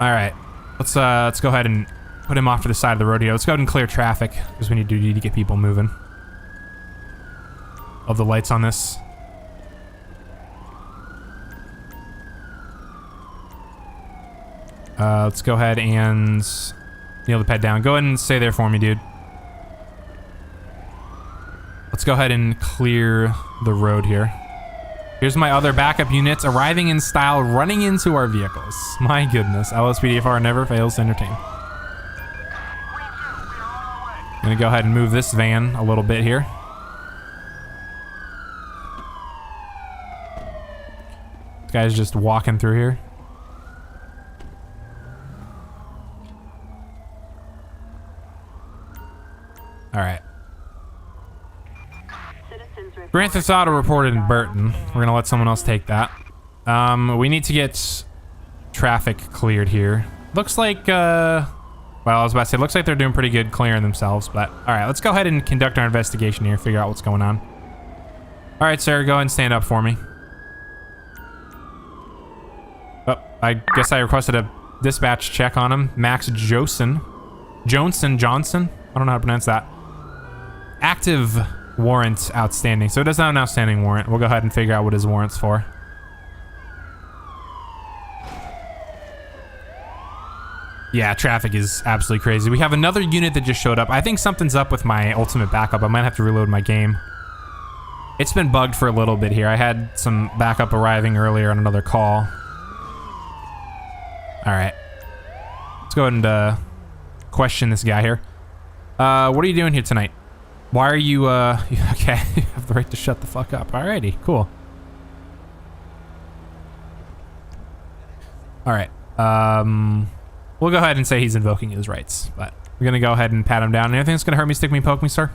Alright, let's go ahead and put him off to the side of the road here. Let's go ahead and clear traffic, because we need to get people moving. Of the lights on this. Let's go ahead and Kneel the ped down. Go ahead and stay there for me, dude. Let's go ahead and clear the road here. Here's my other backup units arriving in style, running into our vehicles. My goodness, LSPDFR never fails to entertain. Gonna go ahead and move this van a little bit here. This guy's just walking through here. All right. Grand Theft Auto reported in Burton. We're gonna let someone else take that. We need to get traffic cleared here. Looks like, well, I was about to say, looks like they're doing pretty good clearing themselves, but all right, let's go ahead and conduct our investigation here, figure out what's going on. All right, sir, go ahead and stand up for me. Oh, I guess I requested a dispatch check on him. Max Johnson. I don't know how to pronounce that. Active warrant outstanding. So it does not an outstanding warrant. We'll go ahead and figure out what his warrant's for. Yeah, traffic is absolutely crazy. We have another unit that just showed up. I think something's up with my ultimate backup. I might have to reload my game. It's been bugged for a little bit here. I had some backup arriving earlier on another call. All right. Let's go ahead and question this guy here. What are you doing here tonight? Why are you, okay, you have the right to shut the fuck up. Alrighty, cool. Alright, we'll go ahead and say he's invoking his rights, but we're gonna go ahead and pat him down. Anything that's gonna hurt me, stick me, poke me, sir?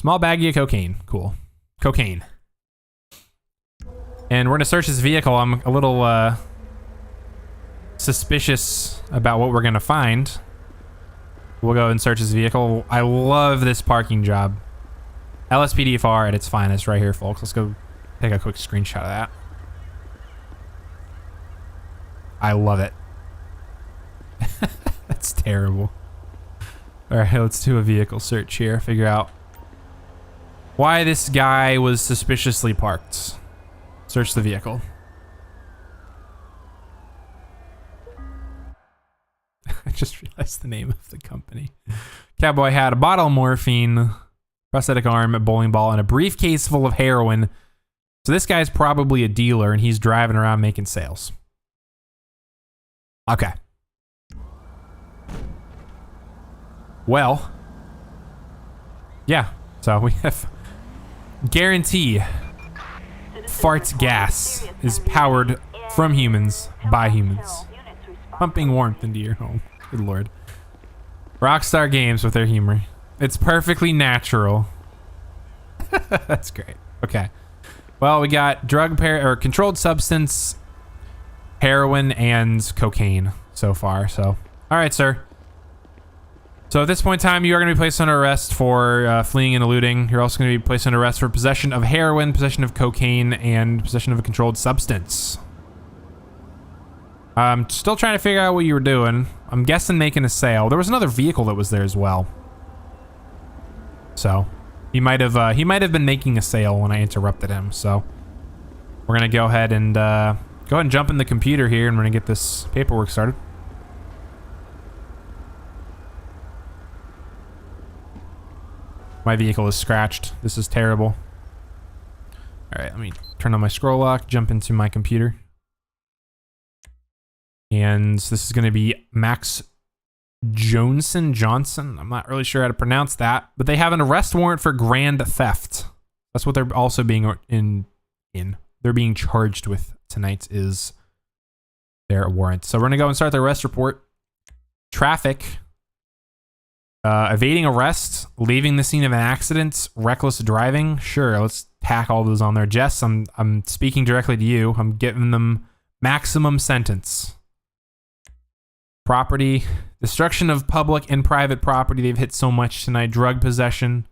Small baggie of cocaine, cool. Cocaine. And we're gonna search his vehicle. I'm a little, suspicious about what we're gonna find. We'll go and search his vehicle. I love this parking job. LSPDFR at its finest right here, folks. Let's go take a quick screenshot of that. I love it. That's terrible. All right, let's do a vehicle search here. Figure out why this guy was suspiciously parked. Search the vehicle. I just realized the name of the company. Cowboy hat, a bottle of morphine, prosthetic arm, a bowling ball, and a briefcase full of heroin. So this guy's probably a dealer and he's driving around making sales. Okay. Well. Yeah, so we have guarantee fart gas is powered from humans by humans. Pumping warmth into your home. Good lord. Rockstar Games with their humor. It's perfectly natural. That's great. Okay. Well, we got or controlled substance, heroin, and cocaine so far. So, all right, sir. So at this point in time, you are going to be placed under arrest for fleeing and eluding. You're also going to be placed under arrest for possession of heroin, possession of cocaine, and possession of a controlled substance. I'm still trying to figure out what you were doing. I'm guessing making a sale. There was another vehicle that was there as well. So he might have been making a sale when I interrupted him. So we're gonna go ahead and jump in the computer here, and we're gonna get this paperwork started. My vehicle is scratched. This is terrible. All right, let me turn on my scroll lock, jump into my computer. And this is going to be Max Johnson. I'm not really sure how to pronounce that, but they have an arrest warrant for grand theft. That's what they're also being they're being charged with tonight is their warrant. So we're going to go and start the arrest report. Traffic, evading arrest, leaving the scene of an accident, reckless driving. Sure, let's tack all those on there. Jess, I'm speaking directly to you. I'm giving them maximum sentence. Property, destruction of public and private property. They've hit so much tonight. Drug possession,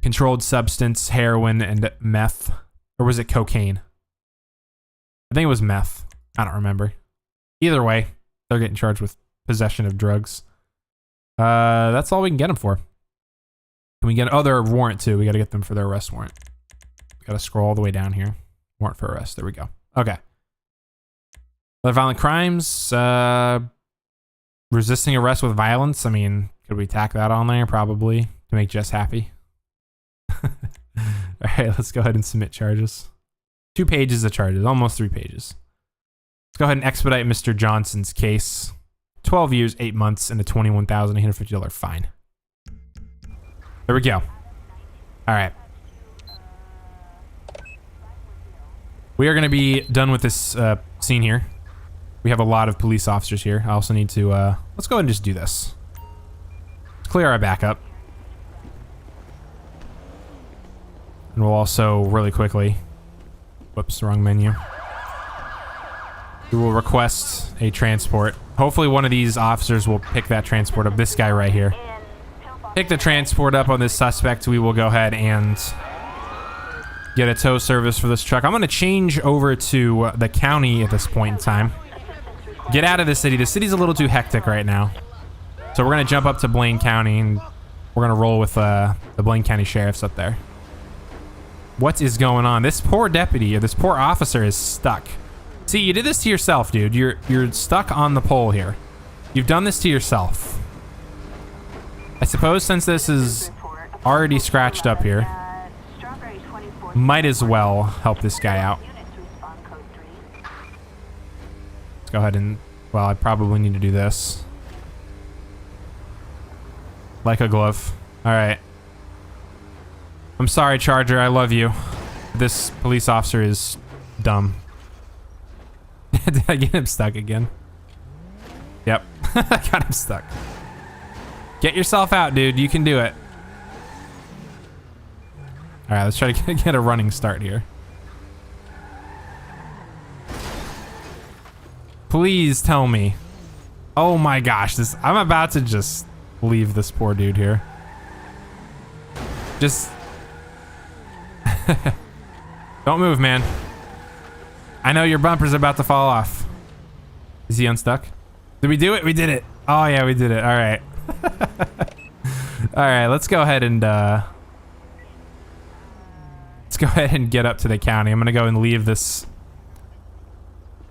controlled substance, heroin, and meth. Or was it cocaine? I think it was meth. I don't remember. Either way, they're getting charged with possession of drugs. That's all we can get them for. Can we get their warrant too? We got to get them for their arrest warrant. We got to scroll all the way down here. Warrant for arrest. There we go. Okay. Other violent crimes. Resisting arrest with violence. I mean, could we tack that on there? Probably to make Jess happy. All right, let's go ahead and submit charges. 2 pages of charges, almost 3 pages. Let's go ahead and expedite Mr. Johnson's case. 12 years, 8 months, and a $21,850 fine. There we go. All right. We are going to be done with this scene here. We have a lot of police officers here. I also need to, let's go ahead and just do this. Let's clear our backup. And we'll also, really quickly, whoops, wrong menu. We will request a transport. Hopefully one of these officers will pick that transport up. This guy right here. Pick the transport up on this suspect. We will go ahead and get a tow service for this truck. I'm going to change over to the county at this point in time. Get out of the city. The city's a little too hectic right now. So we're going to jump up to Blaine County and we're going to roll with the Blaine County Sheriff's up there. What is going on? This poor deputy, or this poor officer is stuck. See, you did this to yourself, dude. You're stuck on the pole here. You've done this to yourself. I suppose since this is already scratched up here, might as well help this guy out. Let's go ahead and, well, I probably need to do this. Like a glove. All right. I'm sorry, Charger. I love you. This police officer is dumb. Did I get him stuck again? Yep. I got him stuck. Get yourself out, dude. You can do it. All right, let's try to get a running start here. Please tell me. Oh my gosh, I'm about to just leave this poor dude here. Just don't move, man. I know your bumper's about to fall off. Is he unstuck? Did we do it? We did it. Oh yeah, we did it. All right. All right, let's go ahead and get up to the county. I'm gonna go and leave this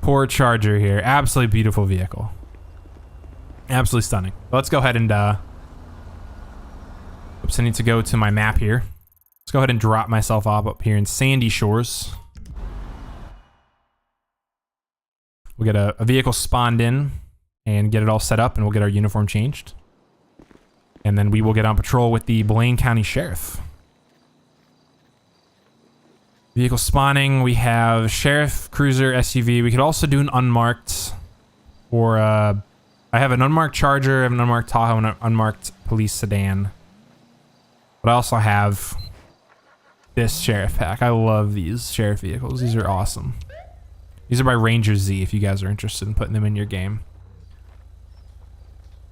poor Charger here. Absolutely beautiful vehicle. Absolutely stunning. Let's go ahead and oops, I need to go to my map here. Let's go ahead and drop myself off up here in Sandy Shores. We'll get a vehicle spawned in and get it all set up, and we'll get our uniform changed. And then we will get on patrol with the Blaine County Sheriff. Vehicle spawning, we have Sheriff, Cruiser, SUV. We could also do an unmarked, or I have an unmarked Charger, I have an unmarked Tahoe, and an unmarked police sedan. But I also have this Sheriff pack. I love these Sheriff vehicles. These are awesome. These are by RangerZ if you guys are interested in putting them in your game.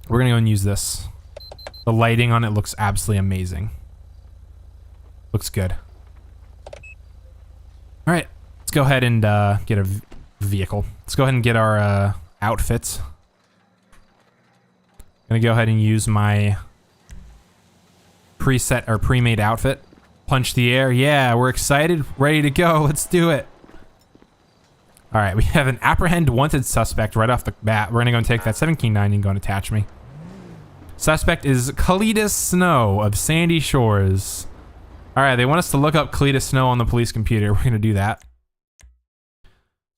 We're gonna go and use this. The lighting on it looks absolutely amazing. Looks good. All right, let's go ahead and get a vehicle. Let's go ahead and get our outfits. Gonna go ahead and use my preset or pre-made outfit. Punch the air. Yeah, we're excited, ready to go. Let's do it. All right, we have an apprehend wanted suspect right off the bat. We're gonna go and take that 7-9 and go and attach me. Suspect is Cletus Snow of Sandy Shores. All right, they want us to look up Cletus Snow on the police computer. We're gonna do that.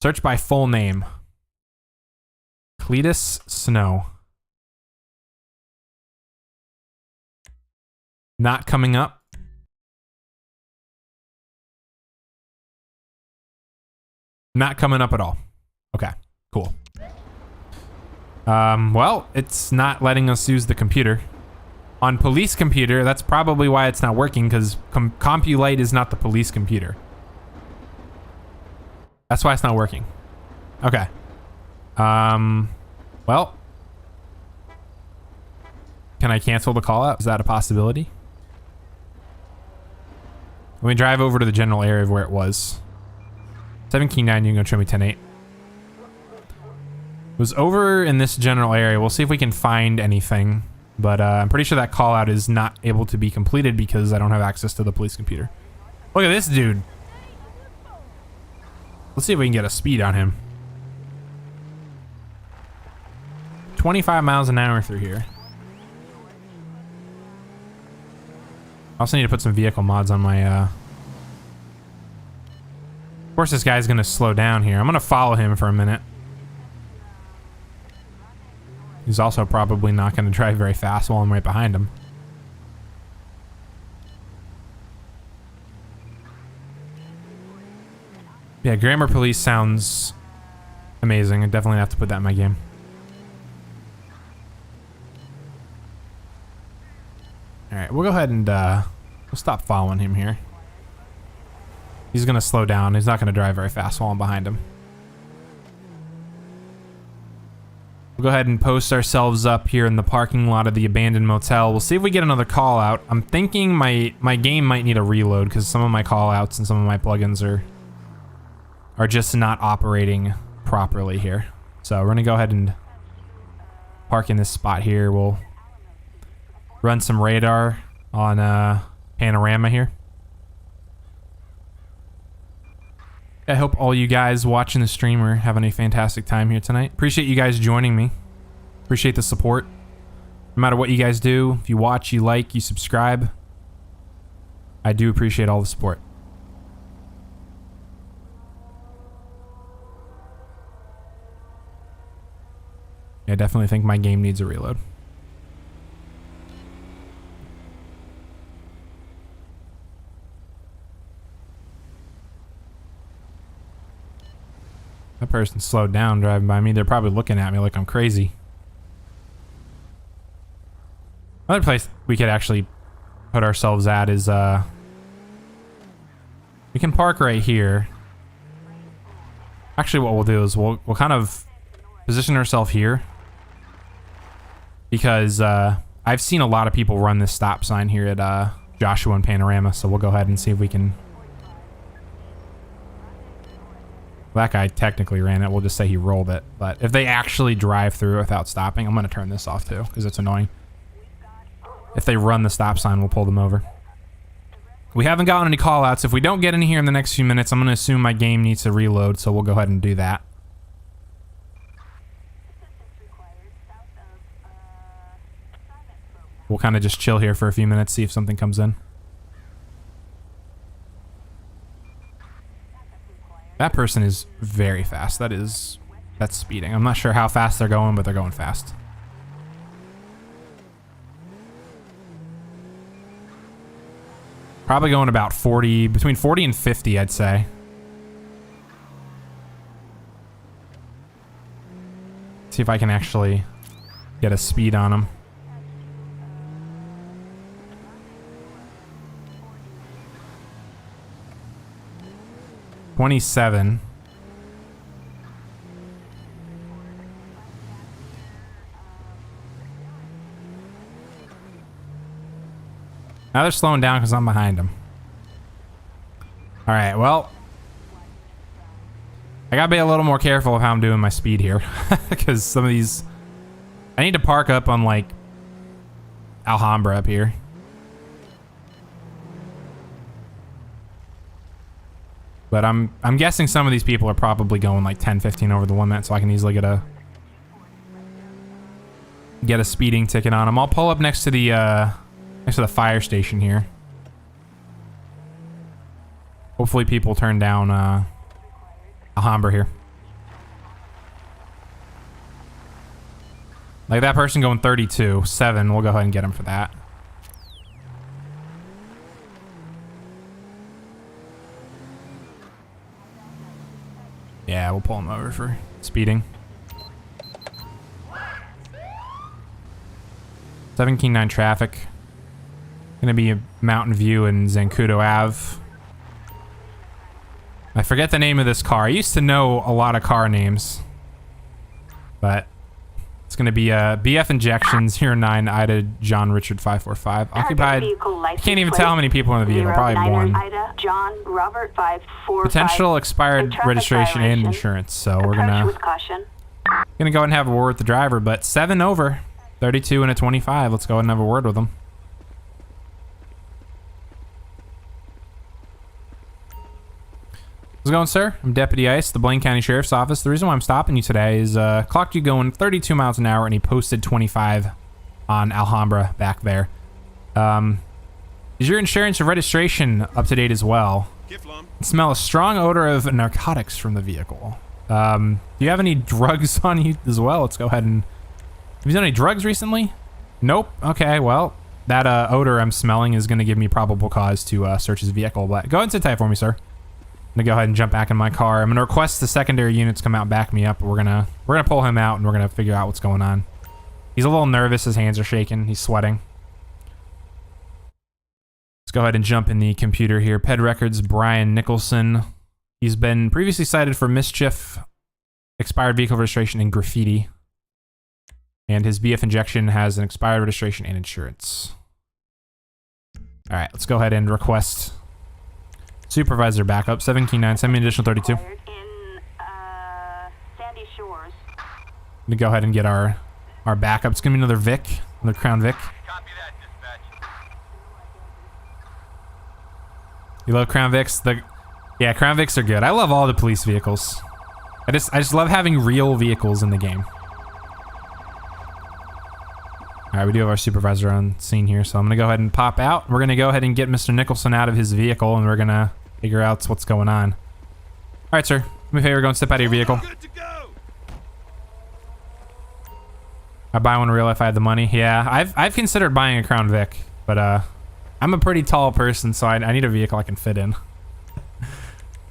Search by full name. Cletus Snow. Not coming up. Not coming up at all. Okay, cool. Well, it's not letting us use the computer. On police computer, that's probably why it's not working, because CompuLite is not the police computer. That's why it's not working. Okay. Well. Can I cancel the call out? Is that a possibility? Let me drive over to the general area of where it was. 7-9, you can go show me 10-8. It was over in this general area. We'll see if we can find anything. But I'm pretty sure that call out is not able to be completed because I don't have access to the police computer. Look at this dude. Let's see if we can get a speed on him. 25 miles an hour through here. I also need to put some vehicle mods on my, Of course this guy's gonna slow down here. I'm gonna follow him for a minute. He's also probably not gonna drive very fast while I'm right behind him. Yeah, Grammar Police sounds amazing. I definitely have to put that in my game. Alright, we'll go ahead and we'll stop following him here. He's gonna slow down. He's not gonna drive very fast while I'm behind him. We'll go ahead and post ourselves up here in the parking lot of the abandoned motel. We'll see if we get another call out. I'm thinking my game might need a reload because some of my call outs and some of my plugins are just not operating properly here. So we're gonna go ahead and park in this spot here. We'll run some radar on Panorama here. I hope all you guys watching the stream are having a fantastic time here tonight. Appreciate you guys joining me. Appreciate the support. No matter what you guys do, if you watch, you like, you subscribe, I do appreciate all the support. I definitely think my game needs a reload. That person slowed down driving by me. They're probably looking at me like I'm crazy. Another place we could actually put ourselves at is we can park right here. Actually, what we'll do is we'll kind of position ourselves here because I've seen a lot of people run this stop sign here at Joshua and Panorama, so we'll go ahead and see if we can. That guy technically ran it. We'll just say he rolled it. But if they actually drive through without stopping, I'm going to turn this off too because it's annoying. If they run the stop sign, we'll pull them over. We haven't gotten any call outs. If we don't get any here in the next few minutes, I'm going to assume my game needs to reload, so we'll go ahead and do that. We'll kind of just chill here for a few minutes, see if something comes in. That person is very fast. That's speeding. I'm not sure how fast they're going, but they're going fast. Probably going about 40, between 40 and 50, I'd say. See if I can actually get a speed on them. $27. Now they're slowing down because I'm behind them. All right, well, I gotta be a little more careful of how I'm doing my speed here because some of these, I need to park up on like Alhambra up here. But I'm guessing some of these people are probably going like 10, 15 over the limit, so I can easily get a speeding ticket on them. I'll pull up next to the fire station here. Hopefully people turn down Alhambra here. Like that person going 32, 7. We'll go ahead and get him for that. Yeah, we'll pull him over for speeding. 17.9 traffic. Gonna be a Mountain View and Zancudo Ave. I forget the name of this car. I used to know a lot of car names. But it's gonna be BF Injection 09 Ida John Richard 545. Occupied. I can't even tell how many people in the vehicle. Probably one. Ida John Robert 545. Potential expired registration and insurance. So we're gonna go ahead and have a word with the driver. But 7 over, 32 and a 25. Let's go ahead and have a word with him. How's it going, sir? I'm Deputy Ice, the Blaine County Sheriff's Office. The reason why I'm stopping you today is clocked you going 32 miles an hour and he posted 25 on Alhambra back there. Is your insurance or registration up to date as well? I smell a strong odor of narcotics from the vehicle. Do you have any drugs on you as well? Let's go ahead and... Have you done any drugs recently? Nope. Okay, well, that odor I'm smelling is going to give me probable cause to search his vehicle. But go ahead and sit tight for me, sir. I'm gonna go ahead and jump back in my car. I'm gonna request the secondary units come out and back me up. We're gonna pull him out and we're gonna figure out what's going on. He's a little nervous. His hands are shaking. He's sweating. Let's go ahead and jump in the computer here. Ped records, Brian Nicholson. He's been previously cited for mischief, expired vehicle registration, and graffiti. And his BF injection has an expired registration and insurance. All right, let's go ahead and request supervisor backup. 17-9, send me an additional 32. In Sandy Shores. I'm gonna go ahead and get our backup. It's gonna be another Vic, another Crown Vic. Copy that, dispatch. You love Crown Vics? Yeah, Crown Vics are good. I love all the police vehicles. I just love having real vehicles in the game. All right, we do have our supervisor on scene here, so I'm gonna go ahead and pop out. We're gonna go ahead and get Mr. Nicholson out of his vehicle, and we're gonna figure out what's going on. All right, sir. Do me a favor, go and step out of your vehicle. Good to go. I'd buy one in real life if I had the money. Yeah, I've considered buying a Crown Vic, but I'm a pretty tall person, so I need a vehicle I can fit in. All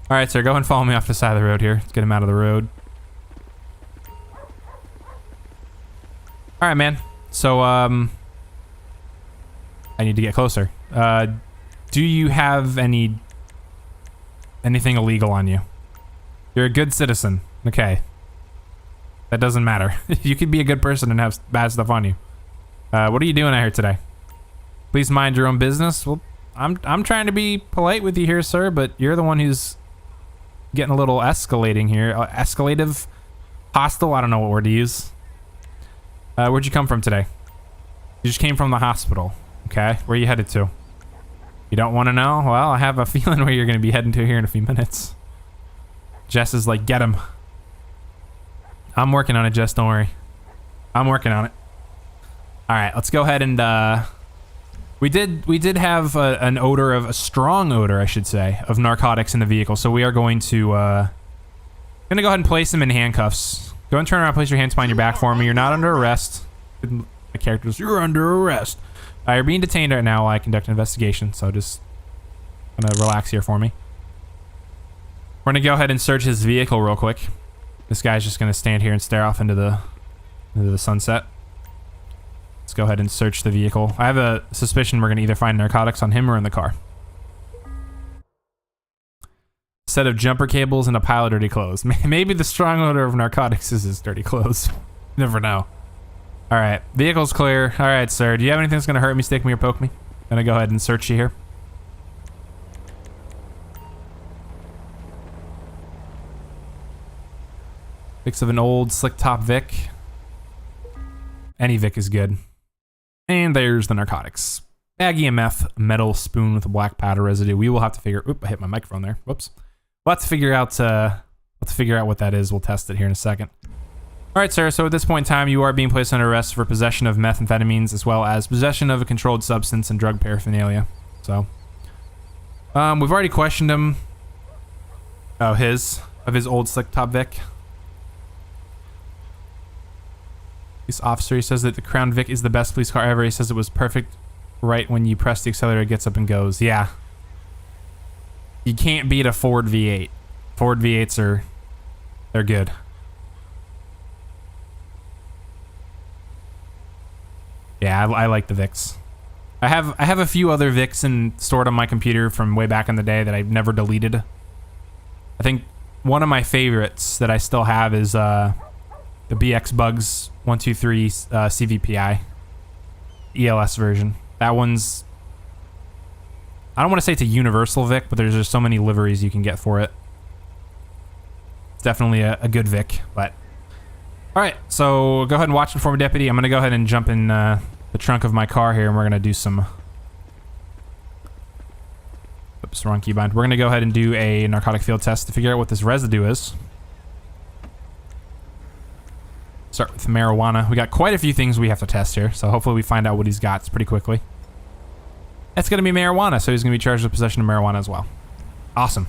right, sir, go and follow me off the side of the road here. Let's get him out of the road. All right, man. So, I need to get closer. Do you have anything illegal on you? You're a good citizen. Okay. That doesn't matter. You could be a good person and have bad stuff on you. What are you doing out here today? Please mind your own business. Well, I'm trying to be polite with you here, sir, but you're the one who's getting a little escalating here. Escalative? Hostile? I don't know what word to use. Where'd you come from today? You just came from the hospital. Okay, where are you headed to? You don't want to know? Well, I have a feeling where you're going to be heading to here in a few minutes. Jess is like, get him. I'm working on it, Jess, don't worry. I'm working on it. All right, let's go ahead and, we did have an odor of, a strong odor, I should say, of narcotics in the vehicle, so we are going to, go ahead and place him in handcuffs. Go and turn around, place your hands behind your back for me. You're not under arrest. The characters, you're under arrest. You're being detained right now while I conduct an investigation, so just gonna relax here for me. We're gonna go ahead and search his vehicle real quick. This guy's just gonna stand here and stare off into the sunset. Let's go ahead and search the vehicle. I have a suspicion we're gonna either find narcotics on him or in the car. Set of jumper cables and a pile of dirty clothes. Maybe the strong odor of narcotics is his dirty clothes. Never know. All right, vehicle's clear. All right, sir. Do you have anything that's gonna hurt me, stick me, or poke me? Gonna go ahead and search you here. Pics of an old slick top Vic. Any Vic is good. And there's the narcotics. Baggie of meth, metal spoon with a black powder residue. We will have to figure. Oop! I hit my microphone there. Whoops. We'll have to figure out. What that is. We'll test it here in a second. All right, sir. So at this point in time, you are being placed under arrest for possession of methamphetamines as well as possession of a controlled substance and drug paraphernalia. So, we've already questioned him. Oh, his old slick top Vic. This officer, he says that the Crown Vic is the best police car ever. He says it was perfect right when you press the accelerator, it gets up and goes. Yeah. You can't beat a Ford V8. Ford V8s they're good. Yeah, I like the Vics. I have a few other Vics stored on my computer from way back in the day that I've never deleted. I think one of my favorites that I still have is the BX Bugs 123 CVPI ELS version. That one's, I don't want to say it's a universal Vic, but there's just so many liveries you can get for it. It's definitely a good Vic, but all right, so go ahead and watch it for me, Deputy. I'm gonna go ahead and jump in the trunk of my car here, and we're gonna do some Oops, wrong keybind. We're going to go ahead and do a narcotic field test to figure out what this residue is. Start with marijuana. We got quite a few things we have to test here, so hopefully we find out what he's got pretty quickly. It's going to be marijuana, so he's going to be charged with possession of marijuana as well. Awesome.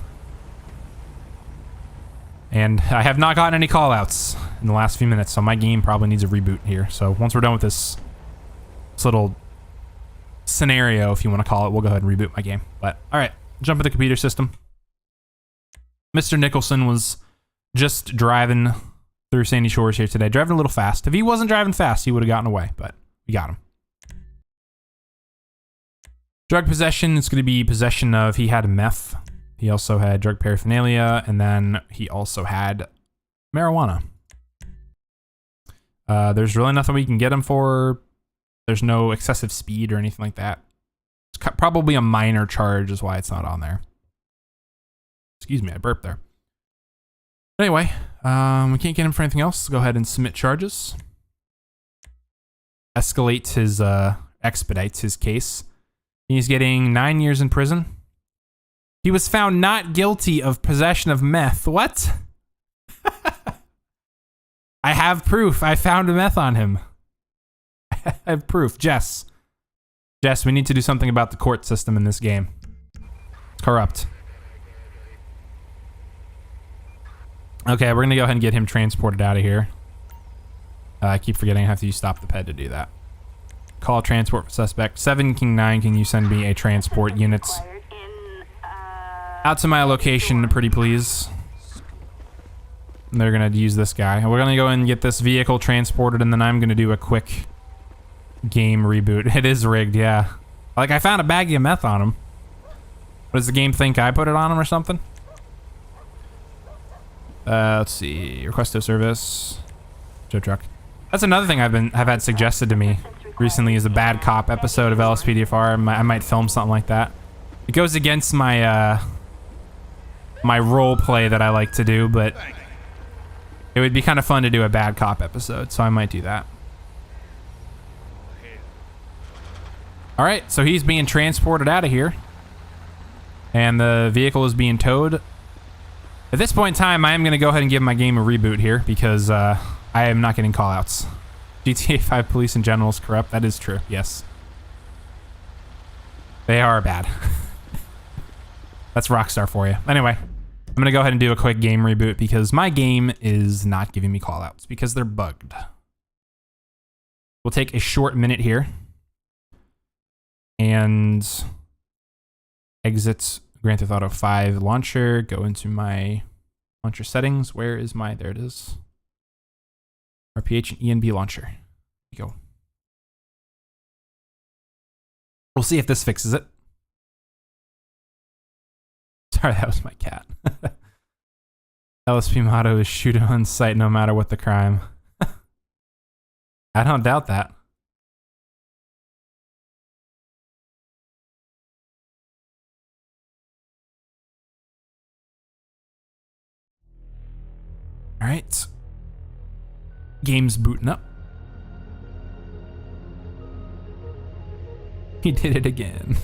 And I have not gotten any call-outs in the last few minutes, so my game probably needs a reboot here. So once we're done with this little scenario, if you want to call it, we'll go ahead and reboot my game. But, alright, jump in the computer system. Mr. Nicholson was just driving through Sandy Shores here today, driving a little fast. If he wasn't driving fast, he would have gotten away, but we got him. Drug possession is going to be possession of, he had meth. He also had drug paraphernalia, and then he also had marijuana. There's really nothing we can get him for. There's no excessive speed or anything like that. It's probably a minor charge is why it's not on there. Excuse me, I burped there. Anyway, we can't get him for anything else. Let's go ahead and submit charges. Escalate his, expedites his case. He's getting 9 years in prison. He was found not guilty of possession of meth. What? I have proof. I found meth on him. I have proof. Jess, we need to do something about the court system in this game. It's corrupt. Okay, we're gonna go ahead and get him transported out of here. I keep forgetting I have to use stop the ped to do that. Call transport for suspect. 7 King 9, can you send me a transport unit? Out to my location, pretty please. They're gonna use this guy. We're gonna go and get this vehicle transported, and then I'm gonna do a quick game reboot. It is rigged, yeah. Like, I found a baggie of meth on him. Does the game think I put it on him or something? Let's see. Request to service. Joe truck. That's another thing I've had suggested to me recently is a bad cop episode of LSPDFR. I might film something like that. It goes against my my role play that I like to do, but it would be kind of fun to do a bad cop episode, so I might do that. All right, so he's being transported out of here, and the vehicle is being towed. At this point in time, I am going to go ahead and give my game a reboot here because I am not getting callouts. GTA 5 police in general is corrupt. That is true, yes. They are bad. That's Rockstar for you. Anyway, I'm going to go ahead and do a quick game reboot because my game is not giving me callouts because they're bugged. We'll take a short minute here and exit Grand Theft Auto 5 launcher, go into my launcher settings. Where is my, there it is. RPH and ENB launcher. Here you go. We'll see if this fixes it. Sorry, that was my cat. LSP motto is shoot on sight no matter what the crime. I don't doubt that. All right. Game's booting up. He did it again.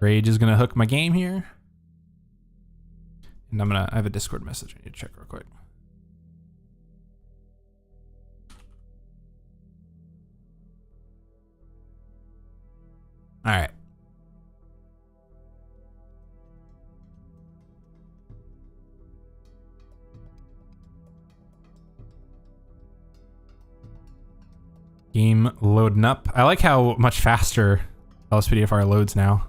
Rage is gonna hook my game here. And I have a Discord message I need to check real quick. All right. Game loading up. I like how much faster LSPDFR loads now.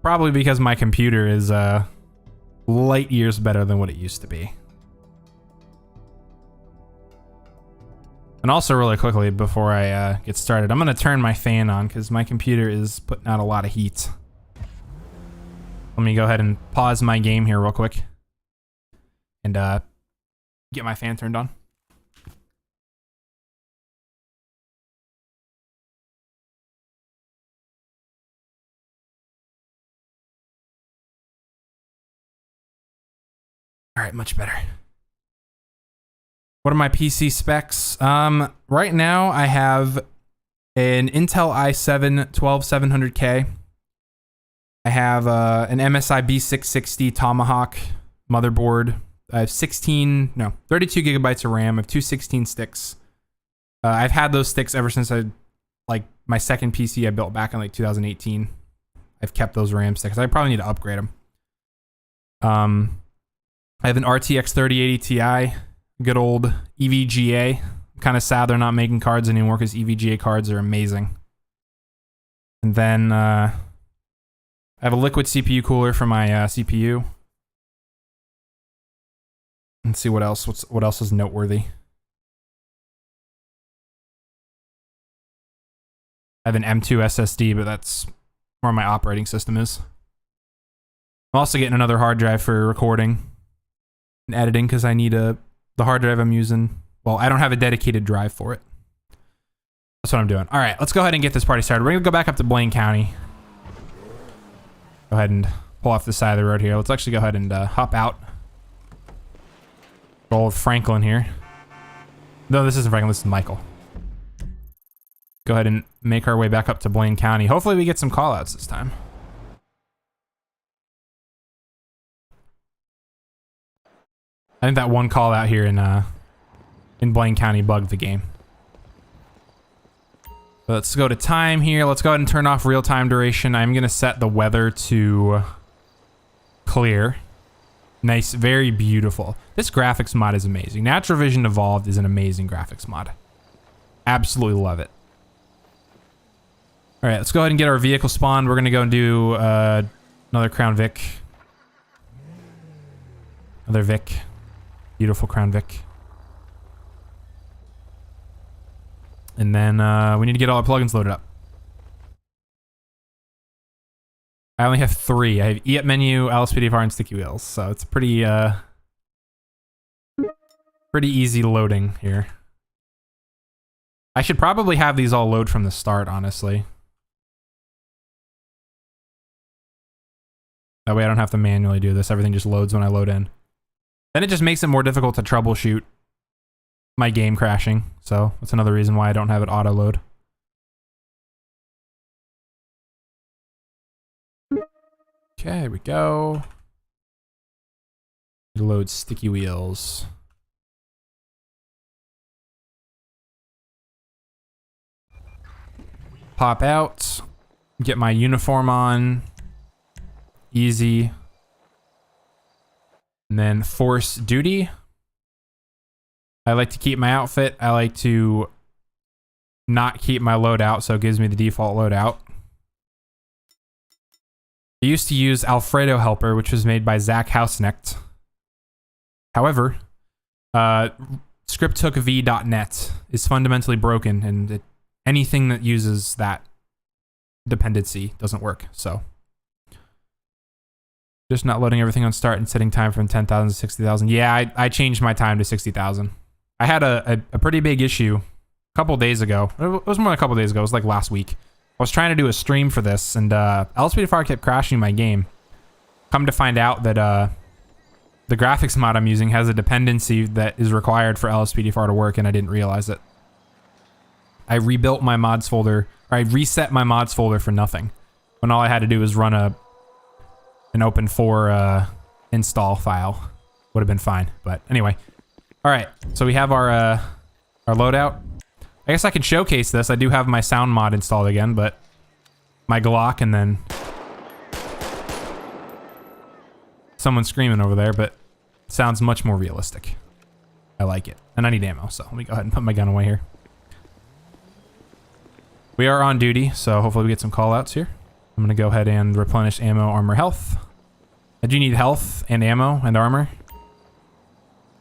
Probably because my computer is light years better than what it used to be. And also really quickly before I get started, I'm going to turn my fan on because my computer is putting out a lot of heat. Let me go ahead and pause my game here real quick and get my fan turned on. All right, much better. What are my PC specs? Right now I have an Intel i7 12700K. I have an MSI B660 Tomahawk motherboard. I have 32 gigabytes of RAM. I have two 16 sticks. I've had those sticks ever since my second PC I built back in like 2018. I've kept those RAM sticks. I probably need to upgrade them. I have an RTX 3080 Ti, good old EVGA. I'm kind of sad they're not making cards anymore because EVGA cards are amazing. And then I have a liquid CPU cooler for my CPU. Let's see what else. What else is noteworthy? I have an M2 SSD, but that's where my operating system is. I'm also getting another hard drive for recording and editing because I need the hard drive I'm using. Well, I don't have a dedicated drive for it. That's what I'm doing. All right, let's go ahead and get this party started. We're gonna go back up to Blaine County. Go ahead and pull off the side of the road here. Let's actually go ahead and hop out. Old Franklin here. No, this isn't Franklin. This is Michael. Go ahead and make our way back up to Blaine County. Hopefully we get some callouts this time. I think that one call out here in Blaine County bugged the game. So let's go to time here. Let's go ahead and turn off real-time duration. I'm going to set the weather to clear. Nice, very beautiful. This graphics mod is amazing. Natural Vision Evolved is an amazing graphics mod. Absolutely love it. All right, let's go ahead and get our vehicle spawned. We're going to go and do another Crown Vic. Another Vic. Beautiful Crown Vic. And then we need to get all our plugins loaded up. I only have 3. I have EAP menu, LSPDFR, and sticky wheels. So it's pretty easy loading here. I should probably have these all load from the start, honestly. That way I don't have to manually do this. Everything just loads when I load in. Then it just makes it more difficult to troubleshoot my game crashing. So that's another reason why I don't have it auto load. Okay, here we go. Load sticky wheels. Pop out. Get my uniform on. Easy. And then force duty. I like to keep my outfit. I like to not keep my loadout, so it gives me the default loadout. I used to use Alfredo Helper, which was made by Zach Hausknecht. However, scripthookv.net is fundamentally broken, and anything that uses that dependency doesn't work. So, just not loading everything on start and setting time from 10,000 to 60,000. Yeah, I changed my time to 60,000. I had a pretty big issue a couple days ago. It was more than a couple days ago. It was like last week. I was trying to do a stream for this, and LSPDFR kept crashing my game. Come to find out that the graphics mod I'm using has a dependency that is required for LSPDFR to work, and I didn't realize it. I rebuilt my mods folder, or I reset my mods folder for nothing, when all I had to do was run an open4 install file. Would have been fine, but anyway. All right, so we have our loadout. I guess I can showcase this. I do have my sound mod installed again, but my Glock and then someone screaming over there, but it sounds much more realistic. I like it. And I need ammo, so let me go ahead and put my gun away here. We are on duty, so hopefully we get some callouts here. I'm gonna go ahead and replenish ammo, armor, health. I do need health and ammo and armor.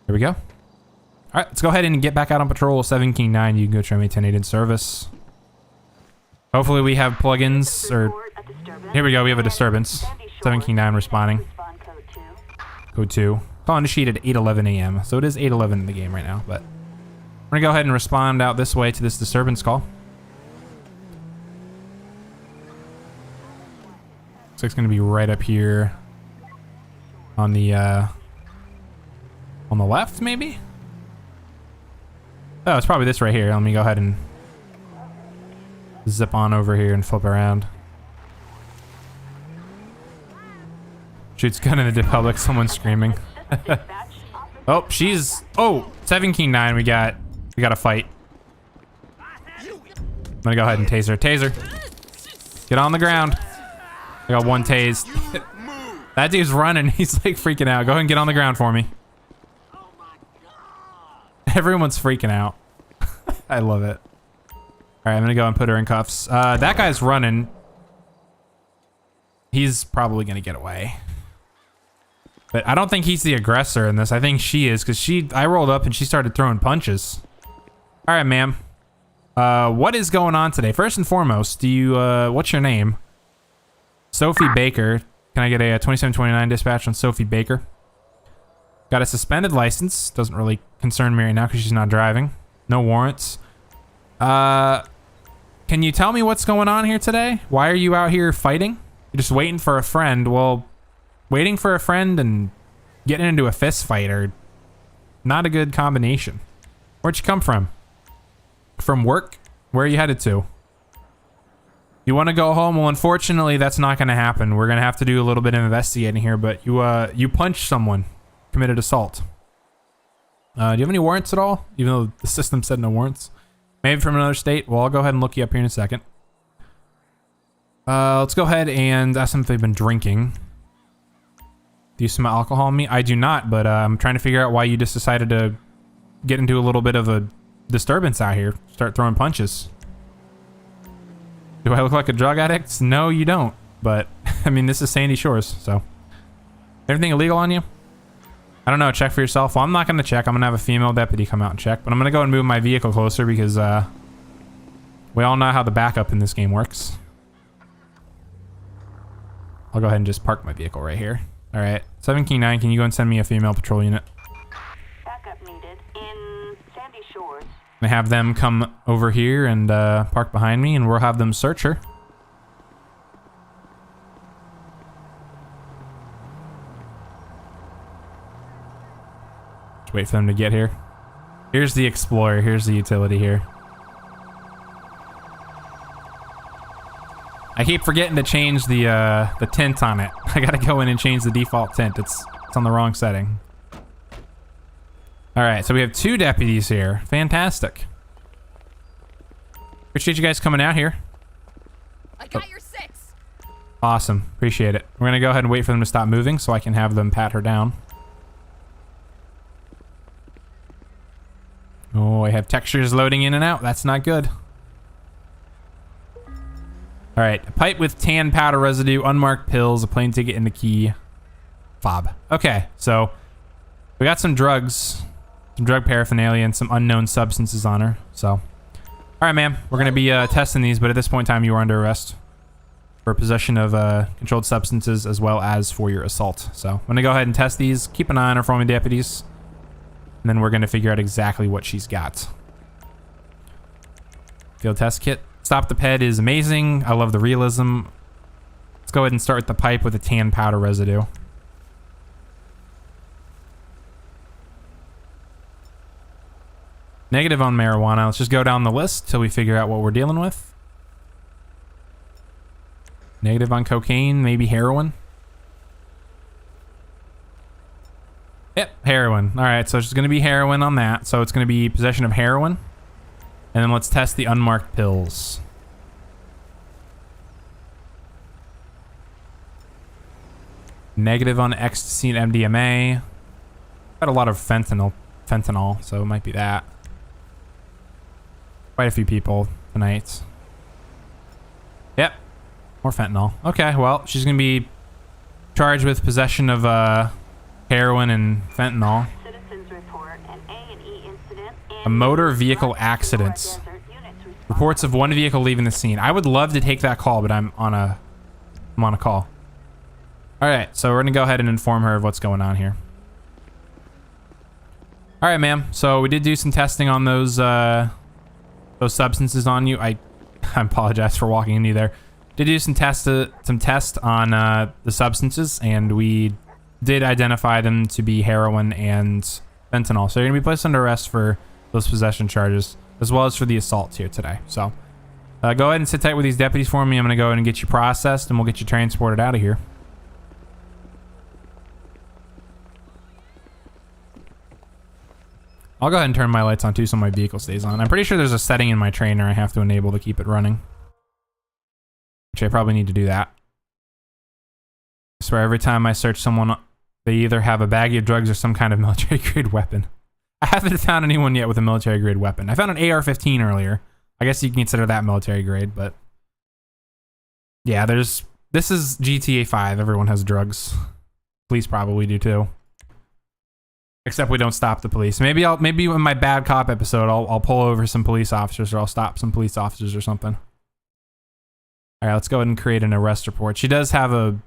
Here we go. All right, let's go ahead and get back out on patrol. 7 King 9, you can go try me 10-8 in service. Hopefully we have plugins, or... Here we go, we have a disturbance. 7 King 9 responding. Code 2. Calling the sheet at 8:11 a.m. So it is 8:11 in the game right now, but... We're gonna go ahead and respond out this way to this disturbance call. Looks like it's gonna be right up here. On the left, maybe? Oh, it's probably this right here. Let me go ahead and zip on over here and flip around. Shoots gun in the public. Someone's screaming. Oh, she's... Oh, 17-9. We got a fight. I'm gonna go ahead and tase her. Taser. Get on the ground. I got one tased. That dude's running. He's like freaking out. Go ahead and get on the ground for me. Everyone's freaking out. I love it. All right, I'm gonna go and put her in cuffs. That guy's running. He's probably gonna get away. But I don't think he's the aggressor in this. I think she is, because I rolled up and she started throwing punches. All right, ma'am. What is going on today? First and foremost, what's your name? Sophie Baker. Can I get a 2729 dispatch on Sophie Baker? Got a suspended license. Doesn't really concern me right now because she's not driving. No warrants. Can you tell me what's going on here today? Why are you out here fighting? You're just waiting for a friend. Well, waiting for a friend and getting into a fist fight are not a good combination. Where'd you come from? From work? Where are you headed to? You want to go home? Well, unfortunately, that's not going to happen. We're going to have to do a little bit of investigating here, but you punched someone, committed assault. Do you have any warrants at all? Even though the system said no warrants. Maybe from another state? Well, I'll go ahead and look you up here in a second. Let's go ahead and ask them if they've been drinking. Do you smell alcohol on me? I do not, but I'm trying to figure out why you just decided to get into a little bit of a disturbance out here. Start throwing punches. Do I look like a drug addict? No, you don't. But, I mean, this is Sandy Shores, so. Everything illegal on you? I don't know. Check for yourself. Well, I'm not going to check. I'm going to have a female deputy come out and check. But I'm going to go and move my vehicle closer because we all know how the backup in this game works. I'll go ahead and just park my vehicle right here. All right. 17-9, can you go and send me a female patrol unit? Backup needed in Sandy Shores. I have them come over here and park behind me, and we'll have them search her. Just wait for them to get here. Here's the Explorer. Here's the utility here. I keep forgetting to change the tint on it. I gotta go in and change the default tint. It's on the wrong setting. All right, so we have 2 deputies here. Fantastic. Appreciate you guys coming out here. I got your 6. Awesome. Appreciate it. We're gonna go ahead and wait for them to stop moving so I can have them pat her down. Oh, I have textures loading in and out. That's not good. All right, a pipe with tan powder residue, unmarked pills, a plane ticket, and the key fob. Okay, so we got some drugs, some drug paraphernalia, and some unknown substances on her. So, all right, ma'am, we're gonna be testing these, but at this point in time, you are under arrest for possession of controlled substances as well as for your assault. So I'm gonna go ahead and test these. Keep an eye on her for me, deputies, and then we're gonna figure out exactly what she's got. Field test kit. Stop the ped is amazing. I love the realism. Let's go ahead and start with the pipe with the tan powder residue. Negative on marijuana. Let's just go down the list till we figure out what we're dealing with. Negative on cocaine, maybe heroin. Yep, heroin. All right, so it's going to be heroin on that. So it's going to be possession of heroin. And then let's test the unmarked pills. Negative on ecstasy and MDMA. Got a lot of fentanyl, so it might be that. Quite a few people tonight. Yep, more fentanyl. Okay, well, she's gonna be charged with possession of heroin and fentanyl. Citizens report an A&E incident A motor vehicle accident. Reports of one vehicle leaving the scene. I would love to take that call, but I'm on a call. All right, so we're gonna go ahead and inform her of what's going on here. All right, ma'am. So we did do some testing on those substances on you. I apologize for walking into you there. Did do some test on the substances, and we did identify them to be heroin and fentanyl. So you're gonna be placed under arrest for those possession charges, as well as for the assaults here today. So go ahead and sit tight with these deputies for me. I'm going to go ahead and get you processed, and we'll get you transported out of here. I'll go ahead and turn my lights on too so my vehicle stays on. I'm pretty sure there's a setting in my trainer I have to enable to keep it running. Which I probably need to do that. I swear every time I search someone, they either have a baggie of drugs or some kind of military grade weapon. I haven't found anyone yet with a military grade weapon. I found an AR-15 earlier. I guess you can consider that military grade, but yeah, this is GTA 5. Everyone has drugs. Police probably do too. Except we don't stop the police. Maybe in my bad cop episode, I'll pull over some police officers, or I'll stop some police officers or something. All right, let's go ahead and create an arrest report. She does have a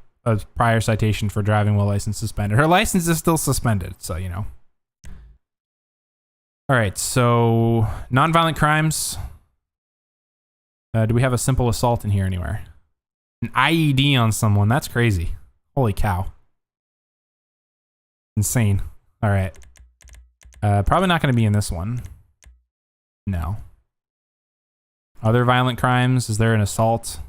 prior citation for driving while license suspended. Her license is still suspended, so you know. All right, so nonviolent crimes. Do we have a simple assault in here anywhere? An IED on someone. That's crazy. Holy cow. Insane. All right. Probably not going to be in this one. No. Other violent crimes. Is there an assault?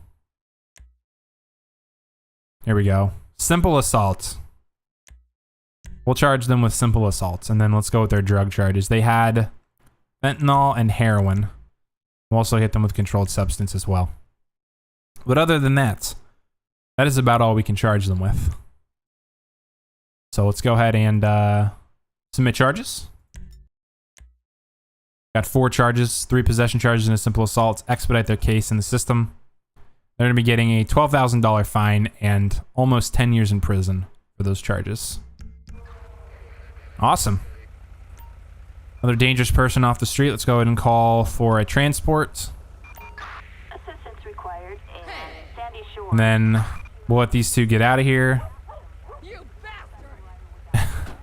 Here we go. Simple assault. We'll charge them with simple assaults, and then let's go with their drug charges. They had fentanyl and heroin. We'll also hit them with controlled substance as well. But other than that, that is about all we can charge them with. So let's go ahead and submit charges. Got 4 charges, 3 possession charges and a simple assault. Expedite their case in the system. They're going to be getting a $12,000 fine and almost 10 years in prison for those charges. Awesome. Another dangerous person off the street. Let's go ahead and call for a transport. Assistance required in Sandy Shore. And then we'll let these two get out of here. You bastard!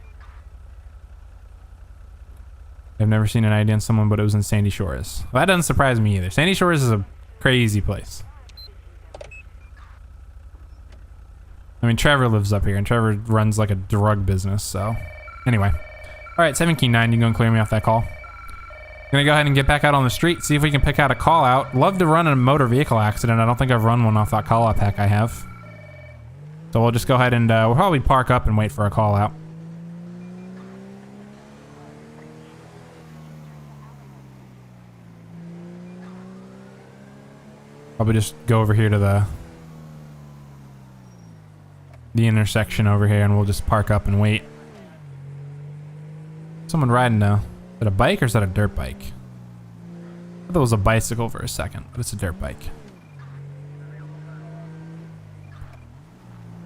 I've never seen an ID on someone, but it was in Sandy Shores. Well, that doesn't surprise me either. Sandy Shores is a crazy place. I mean, Trevor lives up here, and Trevor runs like a drug business, so... Anyway. Alright, 7 Key 9, you can go and clear me off that call. I'm gonna go ahead and get back out on the street, see if we can pick out a call out. Love to run a motor vehicle accident. I don't think I've run one off that call out pack I have. So we'll just go ahead and we'll probably park up and wait for a call out. Probably just go over here to the intersection over here, and we'll just park up and wait. Someone riding now. Is that a bike or is that a dirt bike? I thought it was a bicycle for a second, but it's a dirt bike.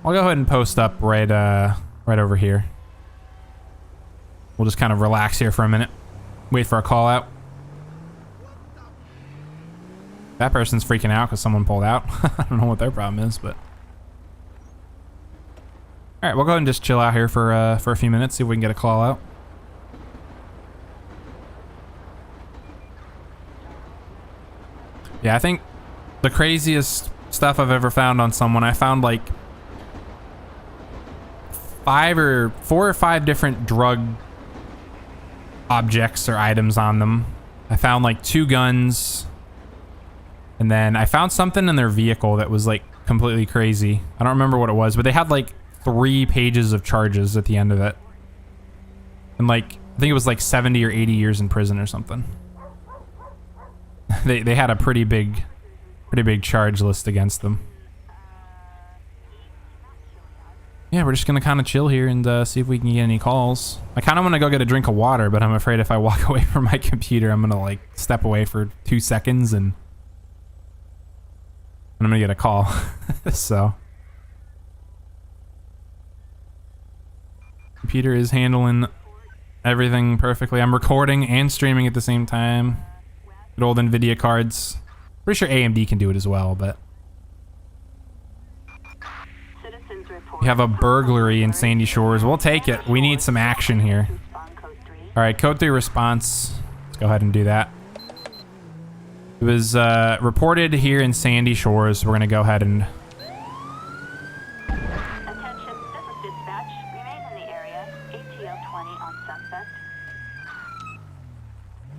I'll go ahead and post up right over here. We'll just kind of relax here for a minute. Wait for a call out. That person's freaking out because someone pulled out. I don't know what their problem is, but... Alright, we'll go ahead and just chill out here for a few minutes, see if we can get a call out. Yeah, I think the craziest stuff I've ever found on someone, I found like 4 or 5 different drug objects or items on them. I found like 2 guns, and then I found something in their vehicle that was like completely crazy. I don't remember what it was, but they had like 3 pages of charges at the end of it. And like, I think it was like 70 or 80 years in prison or something. They had a pretty big charge list against them. Yeah, we're just gonna kind of chill here and see if we can get any calls. I kind of want to go get a drink of water, but I'm afraid if I walk away from my computer, I'm gonna like step away for 2 seconds and I'm gonna get a call. So computer is handling everything perfectly. I'm recording and streaming at the same time. Good old NVIDIA cards. Pretty sure AMD can do it as well, but... We have a burglary in Sandy Shores. We'll take it. We need some action here. Alright, code 3 response. Let's go ahead and do that. It was reported here in Sandy Shores. We're going to go ahead and... Attention, this is dispatch. Remain in the area. ATO 20 on suspect.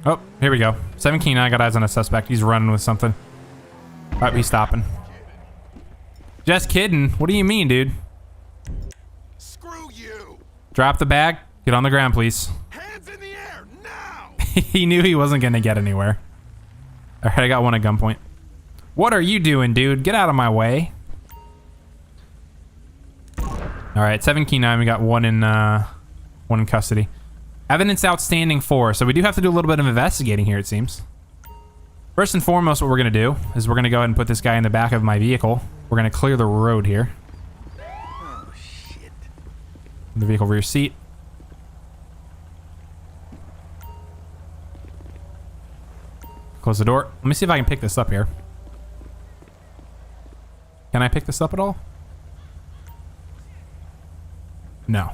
Oh, here we go. 17, I got eyes on a suspect. He's running with something. All right, he's stopping. Just kidding. What do you mean, dude? Screw you. Drop the bag. Get on the ground, please. Hands in the air now. He knew he wasn't gonna get anywhere. All right, I got one at gunpoint. What are you doing, dude? Get out of my way. All right, 7-9. We got one in custody. Evidence outstanding 4. So we do have to do a little bit of investigating here, it seems. First and foremost, what we're gonna do is we're gonna go ahead and put this guy in the back of my vehicle. We're gonna clear the road here. Oh shit. The vehicle rear seat. Close the door. Let me see if I can pick this up here. Can I pick this up at all? No.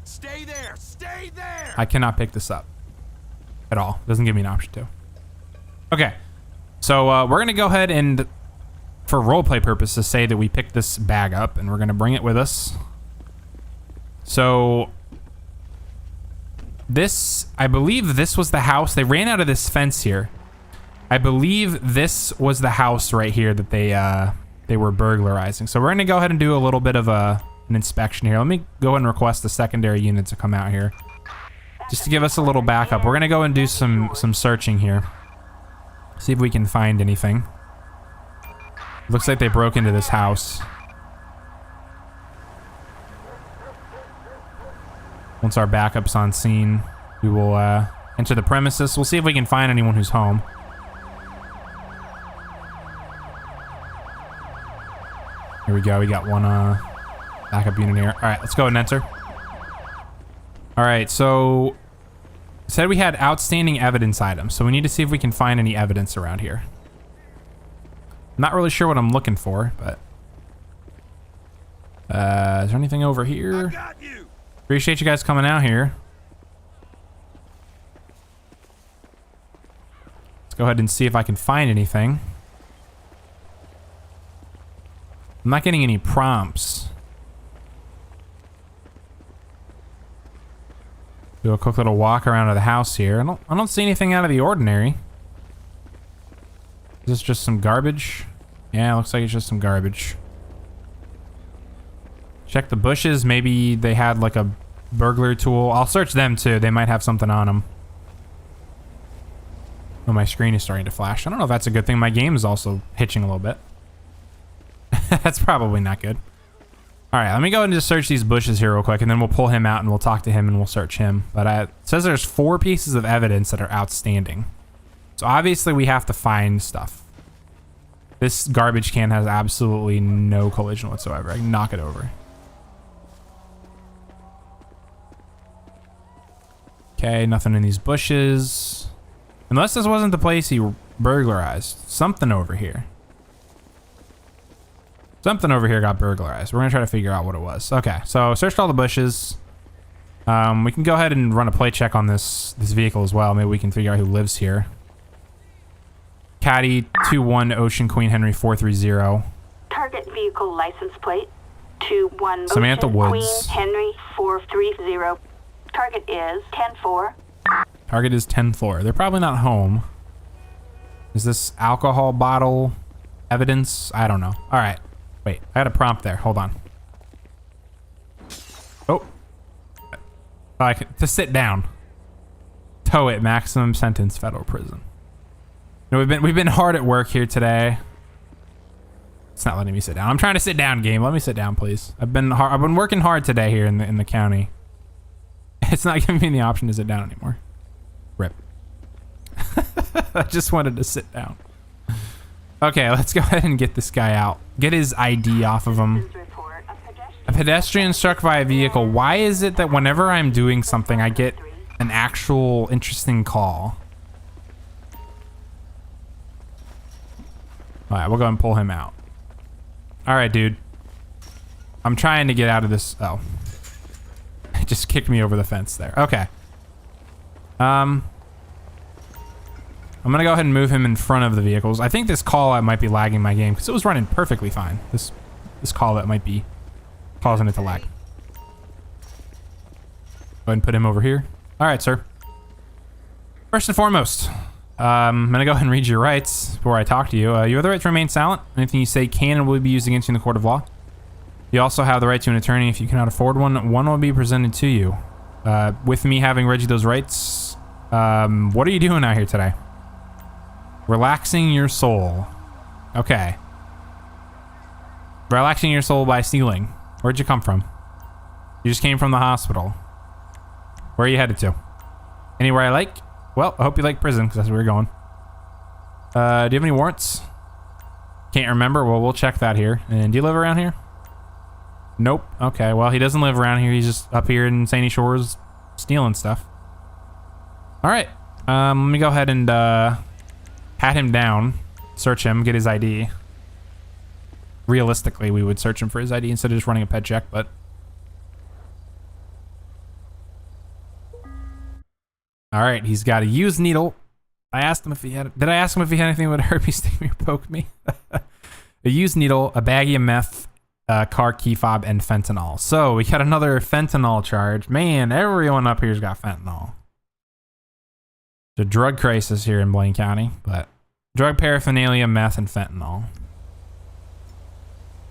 Stay there. Stay there. I cannot pick this up at all. Doesn't give me an option to. Okay. So we're going to go ahead and, for roleplay purposes, say that we picked this bag up and we're going to bring it with us. So this, I believe this was the house. They ran out of this fence here. I believe this was the house right here that they were burglarizing. So we're going to go ahead and do a little bit of an inspection here. Let me go ahead and request the secondary unit to come out here just to give us a little backup. We're going to go and do some searching here. See if we can find anything. Looks like they broke into this house. Once our backup's on scene, we will enter the premises. We'll see if we can find anyone who's home. Here we go. We got one backup unit here. All right, let's go ahead and enter. All right, so it said we had outstanding evidence items, so we need to see if we can find any evidence around here. I'm not really sure what I'm looking for, but is there anything over here? I got you. Appreciate you guys coming out here. Let's go ahead and see if I can find anything. I'm not getting any prompts. Do a quick little walk around to the house here. I don't see anything out of the ordinary. Is this just some garbage? Yeah, it looks like it's just some garbage. Check the bushes. Maybe they had like a burglar tool. I'll search them too. They might have something on them. Oh, my screen is starting to flash. I don't know if that's a good thing. My game is also hitching a little bit. That's probably not good. All right, let me go and just search these bushes here real quick, and then we'll pull him out and we'll talk to him and we'll search him. But it says there's 4 pieces of evidence that are outstanding. So obviously we have to find stuff. This garbage can has absolutely no collision whatsoever. I can knock it over. Okay, nothing in these bushes. Unless this wasn't the place he burglarized. Something over here. Something over here got burglarized. We're gonna try to figure out what it was. Okay, so searched all the bushes. We can go ahead and run a plate check on this vehicle as well. Maybe we can figure out who lives here. Caddy 21 Ocean Queen Henry 430. Target vehicle license plate 21 Samantha Ocean Woods. Queen Henry 430. Target is 10-4. Target is 10-4. They're probably not home. Is this alcohol bottle evidence? I don't know. All right. Wait, I had a prompt there. Hold on. Oh. To sit down. Tow it. Maximum sentence. Federal prison. No, we've been hard at work here today. It's not letting me sit down. I'm trying to sit down, game. Let me sit down, please. I've been working hard today here in the county. It's not giving me the option to sit down anymore. Rip. I just wanted to sit down. Okay, let's go ahead and get this guy out. Get his ID off of him. A pedestrian struck by a vehicle. Why is it that whenever I'm doing something, I get an actual interesting call? All right, we'll go ahead and pull him out. All right, dude. I'm trying to get out of this. Oh. It just kicked me over the fence there. Okay. I'm gonna go ahead and move him in front of the vehicles. I think this call out might be lagging my game because it was running perfectly fine. This call out might be causing it to lag. Go ahead and put him over here. All right, sir. First and foremost, I'm gonna go ahead and read your rights before I talk to you. You have the right to remain silent. Anything you say can and will be used against you in the court of law. You also have the right to an attorney. If you cannot afford one, one will be presented to you. With me having read you those rights, what are you doing out here today? Relaxing your soul. Okay. Relaxing your soul by stealing. Where'd you come from? You just came from the hospital. Where are you headed to? Anywhere I like? Well, I hope you like prison, because that's where you're going. Do you have any warrants? Can't remember? Well, we'll check that here. And do you live around here? Nope. Okay, well, he doesn't live around here. He's just up here in Sandy Shores stealing stuff. All right. Let me go ahead and pat him down, search him, get his ID. Realistically, we would search him for his ID instead of just running a ped check, but... All right, he's got a used needle. I asked him if he had... Did I ask him if he had anything that would hurt me, sting me, or poke me? A used needle, a baggie of meth, car key fob, and fentanyl. So we got another fentanyl charge. Man, everyone up here's got fentanyl. The drug crisis here in Blaine County, but drug paraphernalia, meth, and fentanyl.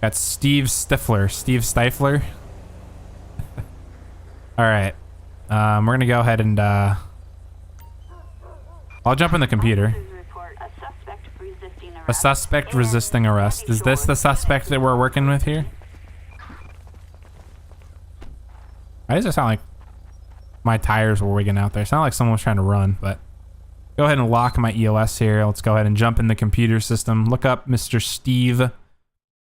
Got Steve Stifler. Steve Stifler. All right. We're going to go ahead and... I'll jump in the computer. A suspect resisting arrest. Is this the suspect that we're working with here? Why does it sound like my tires were wigging out there? It sounded like someone was trying to run, but... Go ahead and lock my ELS here. Let's go ahead and jump in the computer system. Look up Mr. Steve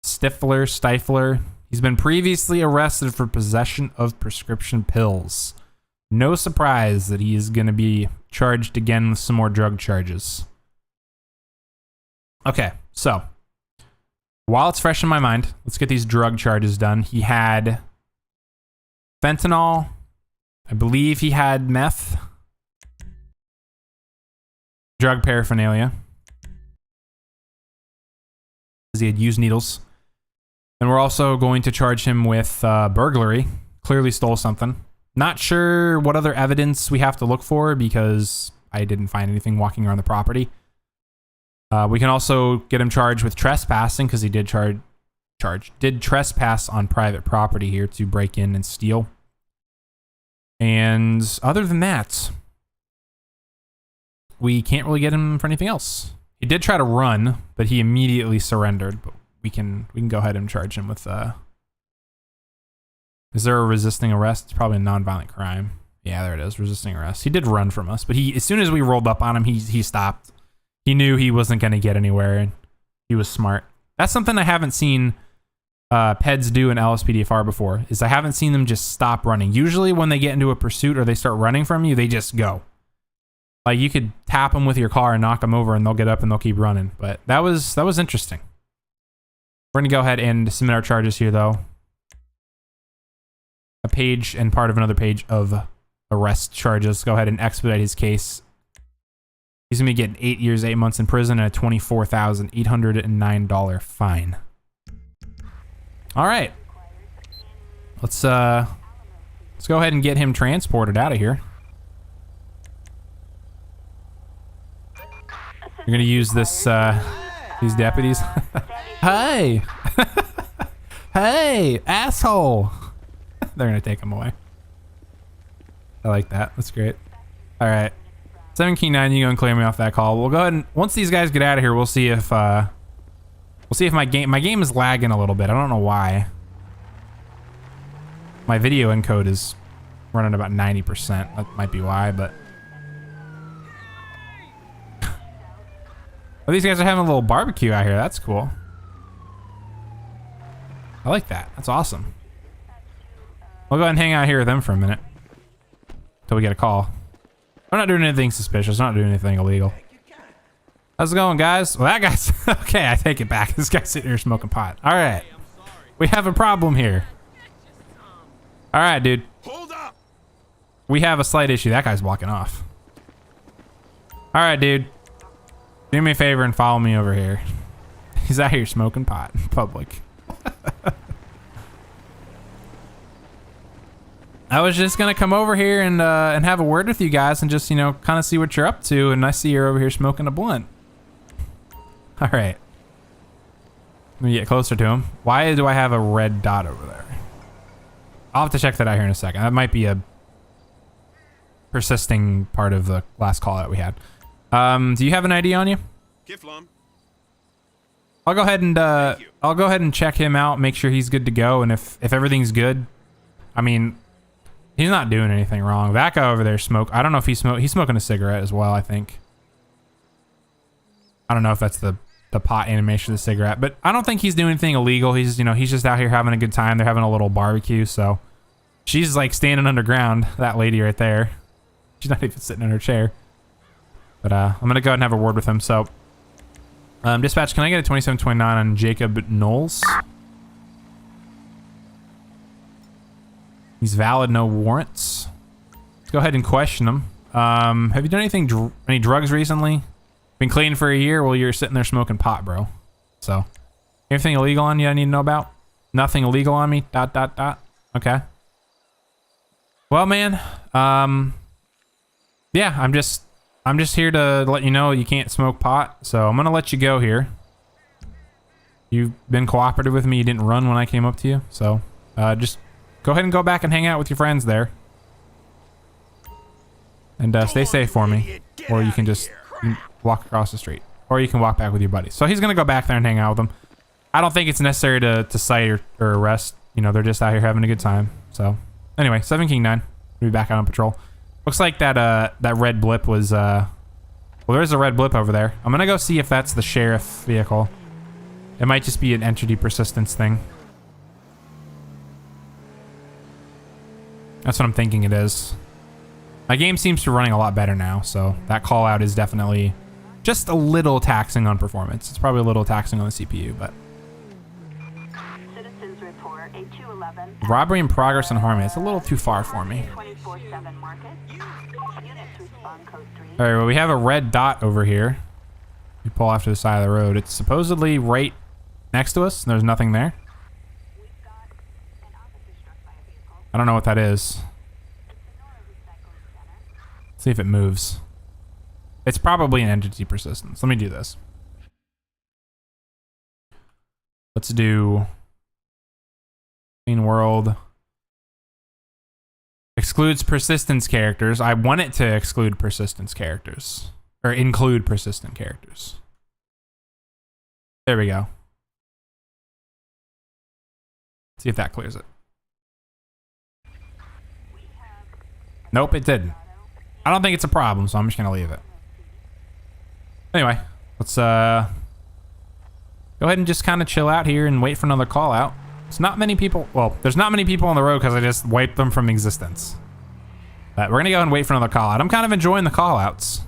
Stifler. He's been previously arrested for possession of prescription pills. No surprise that he is going to be charged again with some more drug charges. Okay, so while it's fresh in my mind, let's get these drug charges done. He had fentanyl. I believe he had meth. Drug paraphernalia. He had used needles. And we're also going to charge him with burglary. Clearly stole something. Not sure what other evidence we have to look for because I didn't find anything walking around the property. We can also get him charged with trespassing because he did did trespass on private property here to break in and steal. And other than that, we can't really get him for anything else. He did try to run, but he immediately surrendered. But we can go ahead and charge him with is there a resisting arrest? It's probably a nonviolent crime. Yeah, there it is, resisting arrest. He did run from us, but as soon as we rolled up on him, he stopped. He knew he wasn't going to get anywhere, and he was smart. That's something I haven't seen PEDs do in LSPDFR before, is I haven't seen them just stop running. Usually when they get into a pursuit or they start running from you, they just go. Like, you could tap them with your car and knock them over, and they'll get up and they'll keep running. But that was interesting. We're going to go ahead and submit our charges here, though. A page and part of another page of arrest charges. Go ahead and expedite his case. He's going to be getting 8 years, 8 months in prison, and a $24,809 fine. All right. Let's go ahead and get him transported out of here. You're going to use this, these deputies. Hey! Hey, asshole! They're going to take him away. I like that. That's great. All right. 7-9, you go and clear me off that call. We'll go ahead and once these guys get out of here, we'll see if my game is lagging a little bit. I don't know why. My video encode is running about 90%. That might be why, but well, these guys are having a little barbecue out here. That's cool. I like that. That's awesome. We'll go ahead and hang out here with them for a minute until we get a call. We're not doing anything suspicious. We're not doing anything illegal. How's it going, guys? Well, that guy's... Okay, I take it back. This guy's sitting here smoking pot. All right. We have a problem here. All right, dude. Hold up. We have a slight issue. That guy's walking off. All right, dude. Do me a favor and follow me over here. He's out here smoking pot in public. I was just gonna come over here and have a word with you guys and just, you know, kind of see what you're up to. And I see you're over here smoking a blunt. All right. Let me get closer to him. Why do I have a red dot over there? I'll have to check that out here in a second. That might be a persisting part of the last call that we had. Do you have an ID on you? Kiflom. I'll go ahead and check him out, make sure he's good to go, and if everything's good, I mean, he's not doing anything wrong. That guy over there smoke. I don't know if he's smoking a cigarette as well, I think. I don't know if that's the pot animation of the cigarette, but I don't think he's doing anything illegal. He's, you know, he's just out here having a good time. They're having a little barbecue, so she's like standing underground, that lady right there. She's not even sitting in her chair. But I'm gonna go ahead and have a word with him. So dispatch, can I get a 2729 on Jacob Knowles? He's valid, no warrants. Let's go ahead and question him. Have you done anything, any drugs recently? Been clean for a year? Well, you're sitting there smoking pot, bro. So, anything illegal on you I need to know about? Nothing illegal on me? ... Okay. Well, man, yeah, I'm just here to let you know you can't smoke pot, so I'm gonna let you go here. You've been cooperative with me. You didn't run when I came up to you, so just go ahead and go back and hang out with your friends there. And stay safe for me, or you can just walk across the street, or you can walk back with your buddies. So he's gonna go back there and hang out with them. I don't think it's necessary to cite or arrest. You know, they're just out here having a good time. So anyway, 7 King 9, we'll be back out on patrol. Looks like that red blip was well, there's a red blip over there. I'm gonna go see if that's the sheriff vehicle. It might just be an entity persistence thing. That's what I'm thinking it is. My game seems to be running a lot better now, so that call out is definitely just a little taxing on performance. It's probably a little taxing on the CPU, but Citizens report a 211. robbery in progress in Harmony. It's a little too far for me. 24/7 market. Units respond code 3. All right, well, we have a red dot over here. We pull off to the side of the road. It's supposedly right next to us, and there's nothing there. I don't know what that is. Let's see if it moves. It's probably an entity persistence. Let me do this. Let's do clean world. Excludes persistence characters. I want it to exclude persistence characters. Or include persistent characters. There we go. See if that clears it. Nope, it didn't. I don't think it's a problem, so I'm just gonna leave it. Anyway, let's go ahead and just kind of chill out here and wait for another call out. It's not many people. Well, there's not many people on the road because I just wiped them from existence. But we're gonna go ahead and wait for another call out. I'm kind of enjoying the call outs.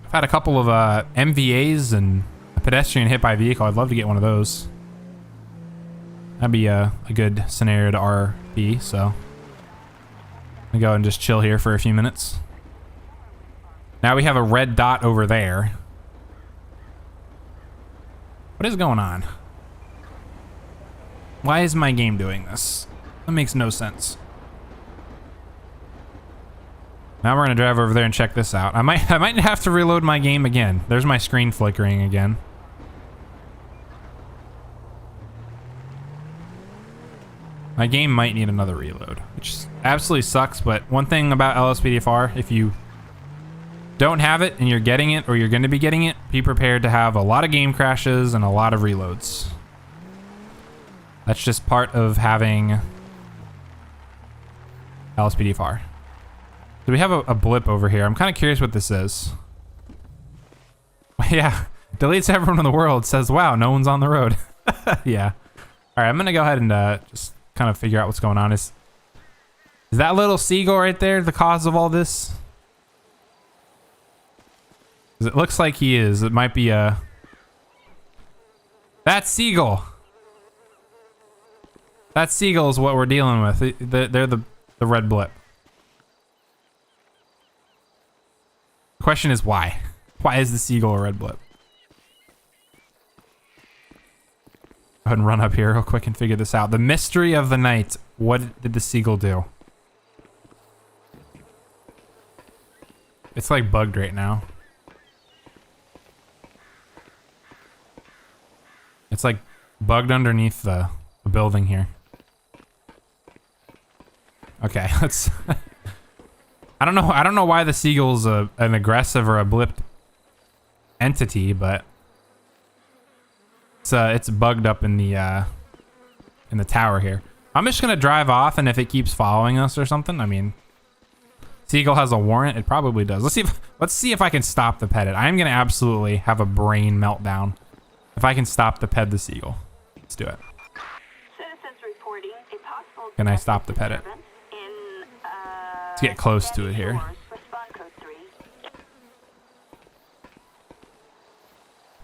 I've had a couple of MVAs and a pedestrian hit by vehicle. I'd love to get one of those. That'd be a good scenario to RP, so I'm gonna go and just chill here for a few minutes. Now we have a red dot over there. What is going on? Why is my game doing this? That makes no sense. Now we're gonna drive over there and check this out. I might have to reload my game again. There's my screen flickering again. My game might need another reload, which absolutely sucks, but one thing about LSPDFR, if you don't have it and you're getting it or you're going to be getting it, be prepared to have a lot of game crashes and a lot of reloads. That's just part of having LSPDFR. So we have a blip over here. I'm kind of curious what this is. Yeah, deletes everyone in the world, says, wow, no one's on the road. Yeah. All right, I'm going to go ahead and just kind of figure out what's going on. Is that little seagull right there the cause of all this? 'Cause it looks like he is. It might be a... That seagull. That seagull is what we're dealing with. They're the red blip. The question is why? Why is the seagull a red blip? ahead and run up here real quick and figure this out. The mystery of the night. What did the seagull do? It's like bugged right now. It's like bugged underneath the building here. Okay, let's... I don't know why the seagull's an aggressive or a blipped entity, but it's bugged up in the tower here. I'm just gonna drive off, and if it keeps following us or something, I mean, seagull has a warrant. It probably does. Let's see if I can stop the pet. I'm gonna absolutely have a brain meltdown if I can stop the pet the seagull. Let's do it. Citizens reporting a possible Can I stop the pet it? Let's get close to it here. Respond code 3.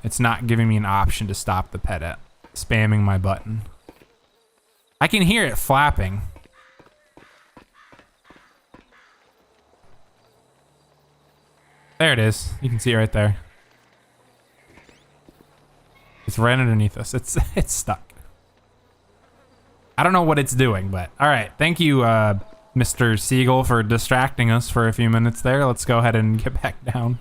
It's not giving me an option to stop the pet it. Spamming my button. I can hear it flapping. There it is. You can see it right there. It's right underneath us. It's stuck. I don't know what it's doing, but all right. Thank you, Mr. Seagull, for distracting us for a few minutes there. Let's go ahead and get back down.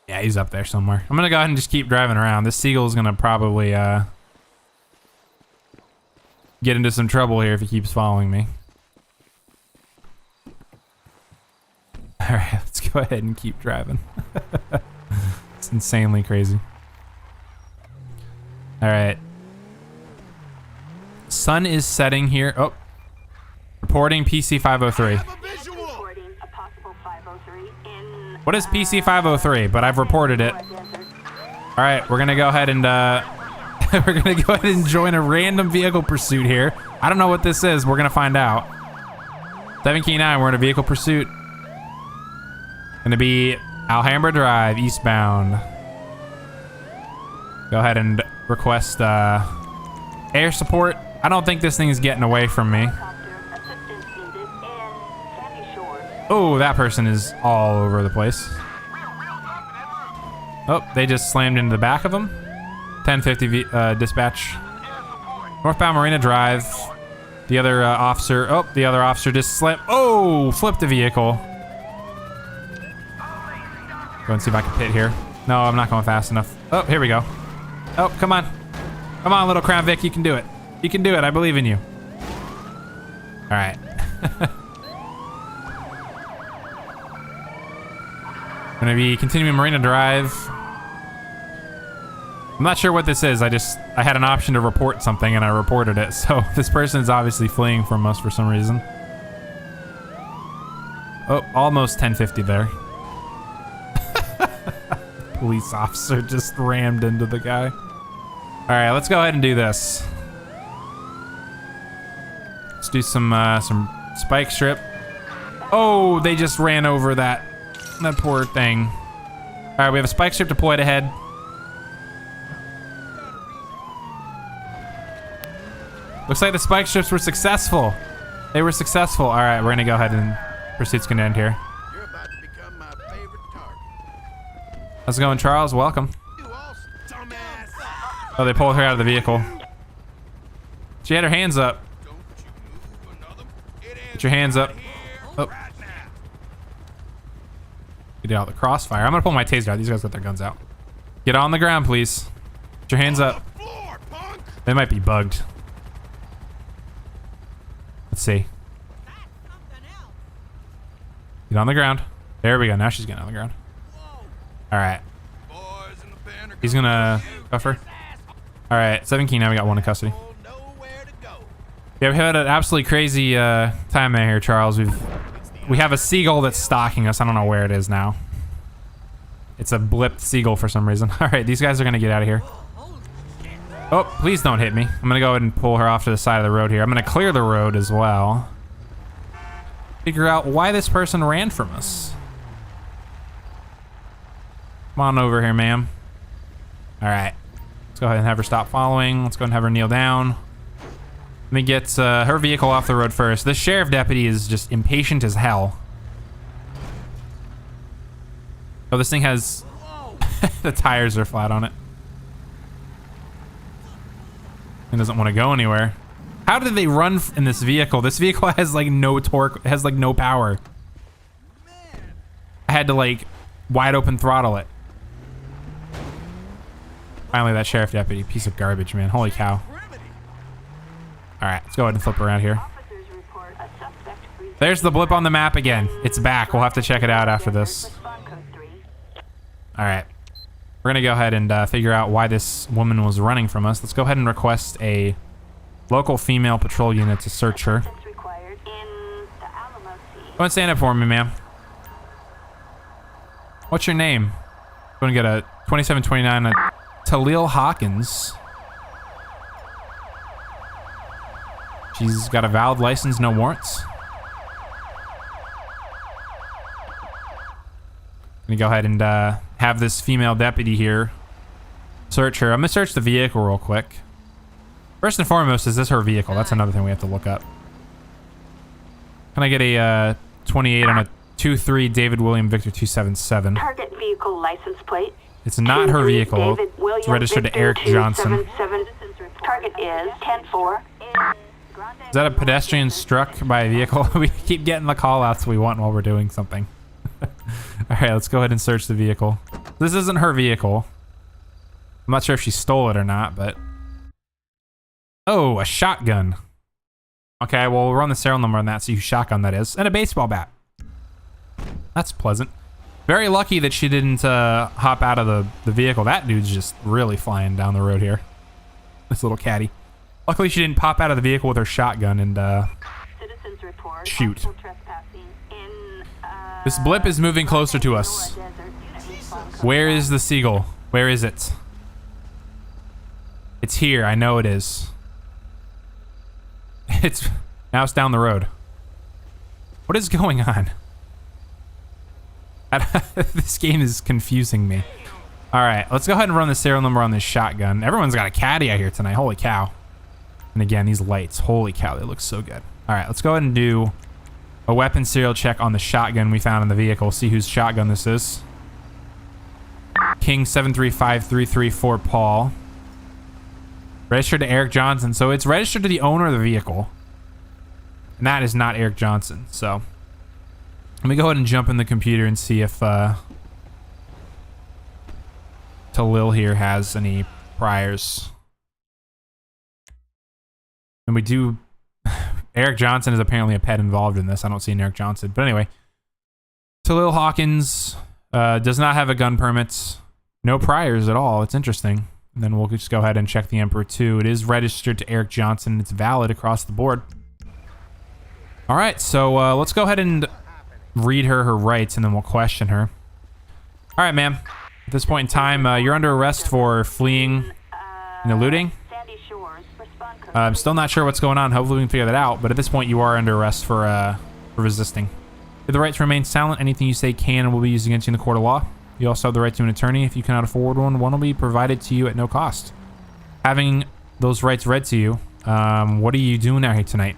Yeah, he's up there somewhere. I'm gonna go ahead and just keep driving around. This seagull's gonna probably get into some trouble here if he keeps following me. All right, let's go ahead and keep driving. It's insanely crazy. All right. Sun is setting here. Oh, reporting PC 503. Reporting a possible 503 in What is PC 503? But I've reported it. All right, we're gonna go ahead and join a random vehicle pursuit here. I don't know what this is. We're gonna find out. 7 Key 9. We're in a vehicle pursuit. Gonna be Alhambra Drive, eastbound. Go ahead and request air support. I don't think this thing is getting away from me. Oh, that person is all over the place. Oh, they just slammed into the back of them. 1050 dispatch. Northbound Marina Drive. The other officer. Oh, the other officer just slammed. Oh, flipped the vehicle. Go and see if I can pit here. No, I'm not going fast enough. Oh, here we go. Oh, come on. Come on, little Crown Vic. You can do it. You can do it. I believe in you. All right. Gonna be continuing Marina Drive. I'm not sure what this is. I had an option to report something and I reported it. So this person is obviously fleeing from us for some reason. Oh, almost 1050 there. Police officer just rammed into the guy. All right, let's go ahead and do this. Let's do some spike strip. Oh, they just ran over that poor thing. All right, we have a spike strip deployed ahead. Looks like the spike strips were successful. They were successful. All right, we're gonna go ahead and pursuit's gonna end here. You're about to become my favorite target. How's it going, Charles? Welcome. You all dumbass. Oh, they pulled her out of the vehicle. She had her hands up. Don't you move another. It Put ends your hands up. here Oh. right now. Get out the crossfire. I'm gonna pull my taser out. These guys got their guns out. Get on the ground, please. Put your hands up. Floor, punk. They might be bugged. Let's see. Get on the ground. There we go. Now she's getting on the ground. All right. Boys in the pen are He's gonna cuff her. All right. 7 Key. Now we got one in custody. gonna know where to go. Yeah, we had an absolutely crazy time out here, Charles. We have a seagull that's stalking us. I don't know where it is now. It's a blipped seagull for some reason. All right, these guys are gonna get out of here. Oh, please don't hit me. I'm gonna go ahead and pull her off to the side of the road here. I'm gonna clear the road as well. Figure out why this person ran from us. Come on over here, ma'am. All right, let's go ahead and have her stop following. Let's go ahead and have her kneel down. Let me get her vehicle off the road first. This sheriff deputy is just impatient as hell. Oh, this thing has... The tires are flat on it. It doesn't want to go anywhere. How did they run in this vehicle? This vehicle has like no torque, has like no power. I had to like wide open throttle it. Finally, that sheriff deputy, piece of garbage, man. Holy cow. All right, let's go ahead and flip around here. There's the blip on the map again. It's back. We'll have to check it out after this. All right. We're going to go ahead and figure out why this woman was running from us. Let's go ahead and request a local female patrol unit to search her. Go and stand up for me, ma'am. What's your name? Going to get a 2729 Talil Hawkins. She's got a valid license, no warrants. Gonna go ahead and have this female deputy here search her. I'm gonna search the vehicle real quick. First and foremost, is this her vehicle? That's another thing we have to look up. Can I get a 28 on a 23 David William Victor 277? Target vehicle license plate. It's not her vehicle. It's registered to Eric Johnson. Target is 10-4. Is that a pedestrian struck by a vehicle? We keep getting the call outs we want while we're doing something. All right, let's go ahead and search the vehicle. This isn't her vehicle. I'm not sure if she stole it or not, but... Oh, a shotgun. Okay, well, we'll run the serial number on that, see whose shotgun that is. And a baseball bat. That's pleasant. Very lucky that she didn't hop out of the vehicle. That dude's just really flying down the road here. This little caddy. Luckily, she didn't pop out of the vehicle with her shotgun and shoot. This blip is moving closer to us. Where is the seagull? Where is it? It's here. I know it is. Now it's down the road. What is going on? This game is confusing me. All right, let's go ahead and run the serial number on this shotgun. Everyone's got a caddy out here tonight. Holy cow. And again, these lights. Holy cow, they look so good. All right, let's go ahead and do a weapon serial check on the shotgun we found in the vehicle. See whose shotgun this is. King 735334 Paul. Registered to Eric Johnson. So it's registered to the owner of the vehicle. And that is not Eric Johnson. So let me go ahead and jump in the computer and see if Talil here has any priors. And we do... Eric Johnson is apparently a pet involved in this. I don't see an Eric Johnson. But anyway. Talil Hawkins does not have a gun permit. No priors at all. It's interesting. And then we'll just go ahead and check the Emperor 2. It is registered to Eric Johnson. It's valid across the board. All right. So let's go ahead and read her rights and then we'll question her. All right, ma'am. At this point in time, you're under arrest for fleeing and eluding. I'm still not sure what's going on. Hopefully we can figure that out. But at this point, you are under arrest for resisting. You have the right to remain silent. Anything you say can and will be used against you in the court of law. You also have the right to an attorney. If you cannot afford one will be provided to you at no cost. Having those rights read to you, what are you doing out here tonight?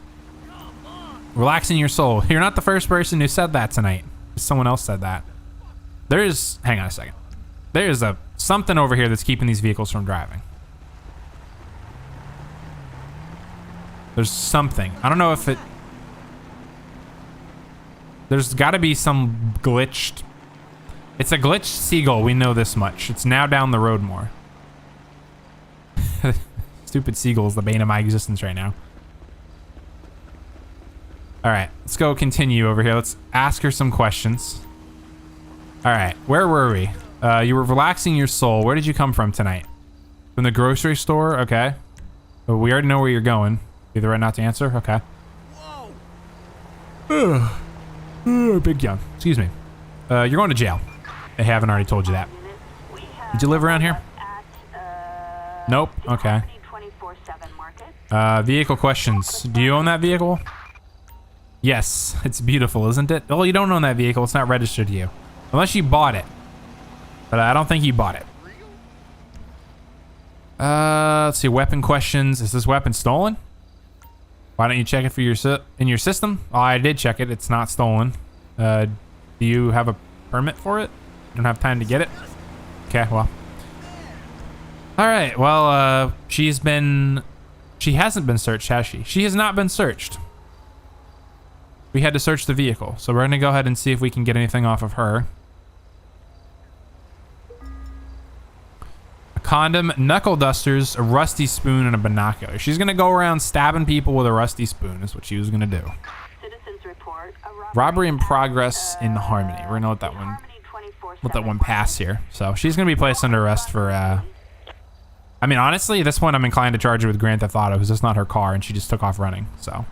Relaxing your soul. You're not the first person who said that tonight. Someone else said that. There's... Hang on a second. There's something over here that's keeping these vehicles from driving. There's something. I don't know if it... There's got to be some glitched... It's a glitched seagull. We know this much. It's now down the road more. Stupid seagull is the bane of my existence right now. All right. Let's go continue over here. Let's ask her some questions. All right. Where were we? You were relaxing your soul. Where did you come from tonight? From the grocery store? Okay. Well, we already know where you're going. You have the right not to answer? Okay. Big yawn. Excuse me. You're going to jail. I haven't already told you that. Did you live around here? Nope. Okay. Vehicle questions. Do you own that vehicle? Yes. It's beautiful, isn't it? Well, you don't own that vehicle. It's not registered to you. Unless you bought it. But I don't think you bought it. Let's see. Weapon questions. Is this weapon stolen? Why don't you check it for in your system? Oh, I did check it. It's not stolen. Do you have a permit for it? You don't have time to get it? Okay, well. All right, well, she hasn't been searched, has she? She has not been searched. We had to search the vehicle, so we're gonna go ahead and see if we can get anything off of her. A condom, knuckle dusters, a rusty spoon, and a binocular. She's gonna go around stabbing people with a rusty spoon is what she was gonna do. Citizens report a Robbery in progress in Harmony. We're gonna let that one pass here. So she's gonna be placed under arrest for, I mean, honestly, at this point, I'm inclined to charge her with Grand Theft Auto because it's not her car and she just took off running, so.